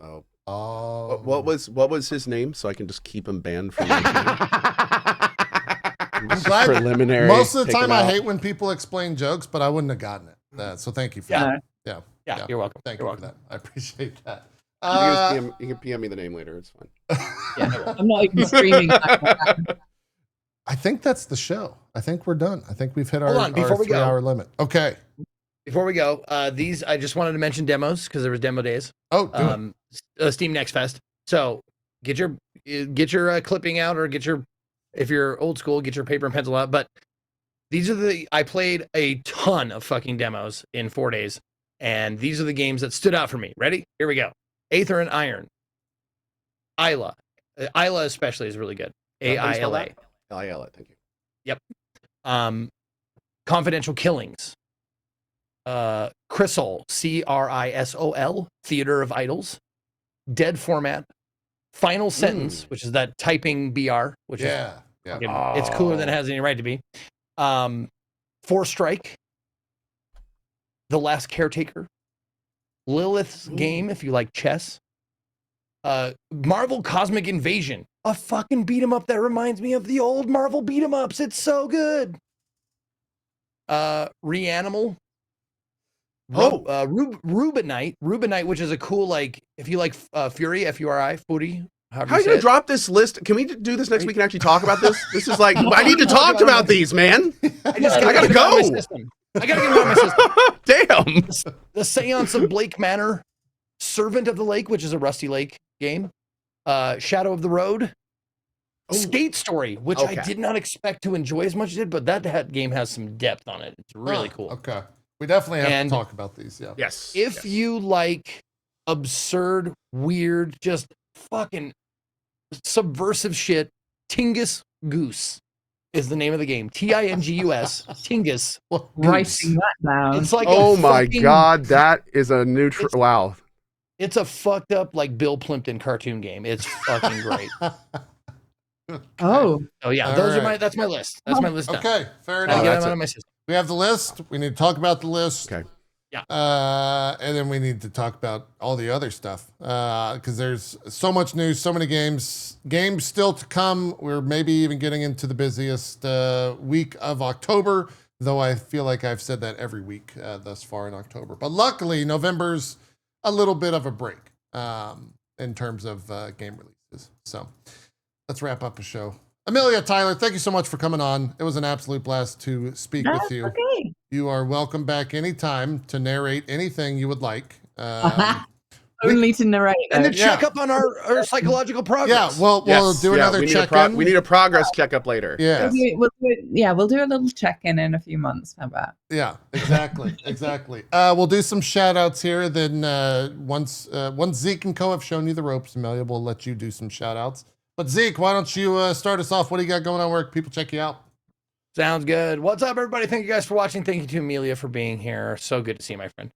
Oh. What was his name? So I can just keep him banned from my channel. I'm glad. Preliminary. Most of the time, I hate when people explain jokes, but I wouldn't have gotten it. So thank you for that. Yeah. You're welcome. Thank you for that. I appreciate that. You can PM me the name later. It's fine. Yeah, I'm not even streaming. I think that's the show. I think we're done. I think we've hit our 3-hour limit. Okay. Before we go, these I just wanted to mention demos because there was demo days. Oh, Steam Next Fest. So get your clipping out, or if you're old school, get your paper and pencil out. But these are I played a ton of fucking demos in 4 days, and these are the games that stood out for me. Ready? Here we go. Aether and Iron. Isla. Isla especially is really good. AILA. AILA, thank you. Yep. Confidential Killings. Crisol, CRISOL, Theater of Idols. Dead Format. Final Sentence, which is that typing BR, which is it's cooler than it has any right to be. Four Strike. The Last Caretaker. Lilith's Game, if you like chess. Marvel Cosmic Invasion, a fucking beat 'em up that reminds me of the old Marvel beat 'em ups. It's so good. Reanimal. Rubinite, which is a cool, like, if you like Fury, Furi, Furi. How are you gonna drop this list? Can we do this next week and actually talk about this? This is like, I need to talk about these, man. I gotta go. I gotta get it out of my system. Damn. The Seance of Blake Manor, Servant of the Lake, which is a Rusty Lake game. Shadow of the Road. Skate Story, which I did not expect to enjoy as much as it did, but that game has some depth on it. It's really cool. Okay. We definitely have to talk about these. Yeah. Yes. If you like absurd, weird, just fucking subversive shit, Tingus Goose is the name of the game. Tingus. Tingus. Writing that down. It's like my god, that is a new wow. It's a fucked up like Bill Plimpton cartoon game. It's fucking great. Oh yeah, that's my list. That's my list. Okay, fair enough. enough. Out of my system. We have the list. We need to talk about the list. Okay. Yeah. And then we need to talk about all the other stuff because there's so much news, so many games still to come. We're maybe even getting into the busiest week of October, though I feel like I've said that every week thus far in October. But luckily, November's a little bit of a break in terms of game releases. So let's wrap up the show. Amelia Tyler, thank you so much for coming on. It was an absolute blast to speak with you. Okay. You are welcome back anytime to narrate anything you would like. Only to narrate. And then check up on our psychological progress. Yeah, we'll do another check-in. We need a progress checkup later. Yeah. We'll do a little check-in in a few months. How about? Yeah, exactly. We'll do some shout-outs here. Then once Zeke and Co have shown you the ropes, Amelia, we'll let you do some shout-outs. But Zeke, why don't you start us off? What do you got going on? Where can people check you out? Sounds good. What's up, everybody? Thank you guys for watching. Thank you to Amelia for being here. So good to see you, my friend.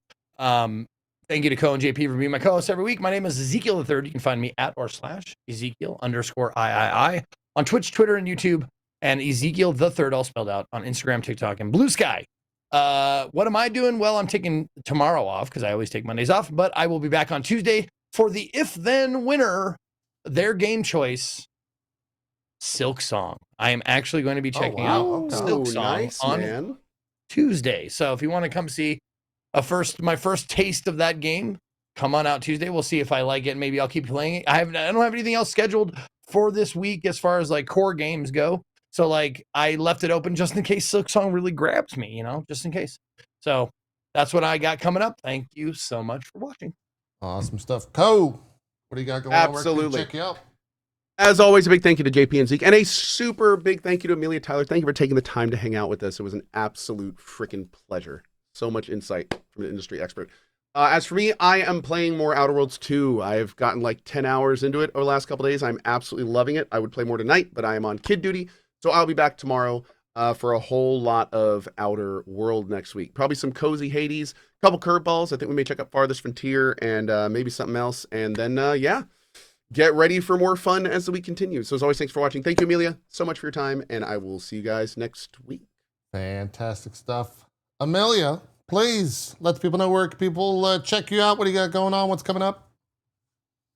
Thank you to Co and JP for being my co-hosts every week. My name is Ezekiel III. You can find me at /Ezekiel_III on Twitch, Twitter, and YouTube, and Ezekiel III, all spelled out, on Instagram, TikTok, and Blue Sky. What am I doing? Well, I'm taking tomorrow off because I always take Mondays off, but I will be back on Tuesday for the if-then winner, their game choice, Silk Song. I am actually going to be checking out Silk Song on Tuesday. So if you want to come see my first taste of that game, come on out Tuesday. We'll see if I like it. Maybe I'll keep playing it. I don't have anything else scheduled for this week as far as like core games go. So like I left it open just in case Silksong really grabs me, you know, just in case. So that's what I got coming up. Thank you so much for watching. Awesome stuff. Co, what do you got going on? Where can we check you out? As always, a big thank you to JP and Zeke, and a super big thank you to Amelia Tyler. Thank you for taking the time to hang out with us. It was an absolute freaking pleasure. So much insight from an industry expert. As for me, I am playing more Outer Worlds 2. I've gotten like 10 hours into it over the last couple days. I'm absolutely loving it. I would play more tonight, but I am on kid duty, so I'll be back tomorrow for a whole lot of Outer World next week. Probably some cozy Hades, a couple curveballs. I think we may check out Farthest Frontier and maybe something else. And then, yeah, get ready for more fun as the week continues. So as always, thanks for watching. Thank you, Amelia, so much for your time, and I will see you guys next week. Fantastic stuff. Amelia, please let the people know where people check you out. What do you got going on? What's coming up?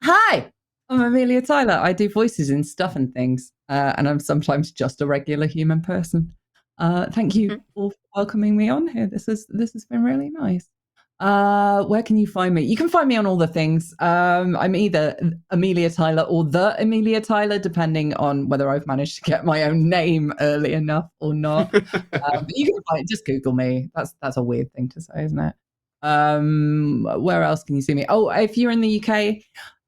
Hi, I'm Amelia Tyler. I do voices in stuff and things, and I'm sometimes just a regular human person. Thank you all for welcoming me on here. This has been really nice. Where can you find me? You can find me on all the things. I'm either Amelia Tyler or the Amelia Tyler, depending on whether I've managed to get my own name early enough or not. But you can find, just Google me. That's a weird thing to say, isn't it? Where else can you see me? Oh, if you're in the UK,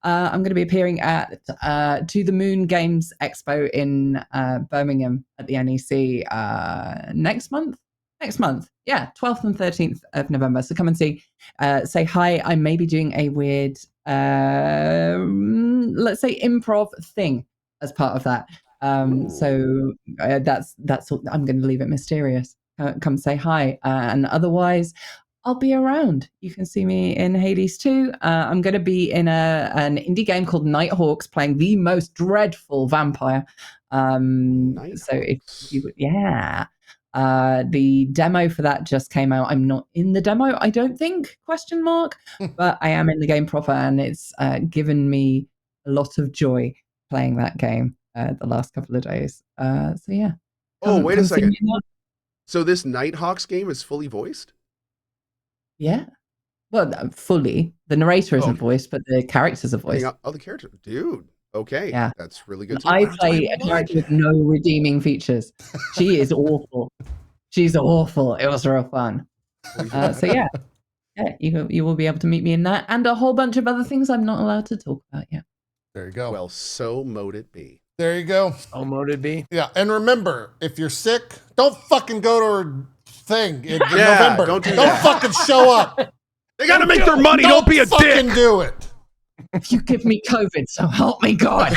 I'm going to be appearing at To the Moon Games Expo in Birmingham at the NEC next month. Yeah, 12th and 13th of November. So come and say hi. I may be doing a weird, let's say, improv thing as part of that. So that's all. I'm going to leave it mysterious. Come say hi. And otherwise, I'll be around. You can see me in Hades 2. I'm going to be in an indie game called Nighthawks, playing the most dreadful vampire. So if you, yeah. The demo for that just came out. I'm not in the demo, I don't think, ? But I am in the game proper, and it's given me a lot of joy playing that game the last couple of days. So yeah. Wait a second. So this Nighthawks game is fully voiced? Yeah. Well, fully. The narrator isn't voiced, but the characters are voiced. Oh, the character. Dude. Okay. Yeah. That's really good. I play a character with no redeeming features. She is awful. She's awful. It was real fun. So yeah, you will be able to meet me in that and a whole bunch of other things I'm not allowed to talk about yet. There you go. Well, so mote it be. There you go. So mote it be. Yeah, and remember, if you're sick, don't fucking go to her thing in November. Don't fucking show up. They got to make their money. Don't be a dick. Fucking do it. If you give me COVID, so help me God.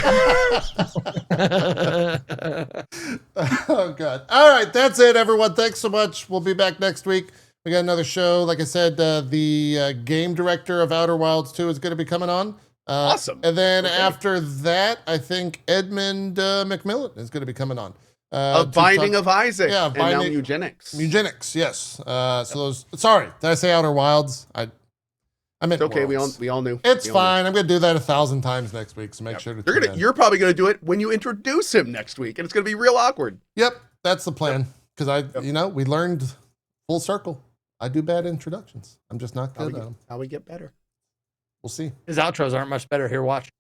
Oh, God. All right, that's it, everyone. Thanks so much. We'll be back next week. We got another show. Like I said, the game director of Outer Wilds 2 is going to be coming on. Awesome. And then after that, I think Edmund McMillan is going to be coming on. A Binding of Isaac. Yeah, and now Eugenics. Eugenics, yes. So those. Sorry, did I say Outer Wilds? I meant it's okay. Worlds. We all knew. It's fine. I'm going to do that 1,000 times next week. So make sure to. You're probably going to do it when you introduce him next week, and it's going to be real awkward. Yep, that's the plan. Because we learned full circle. I do bad introductions. I'm just not good at them. How we get better. We'll see. His outros aren't much better. Here, watch.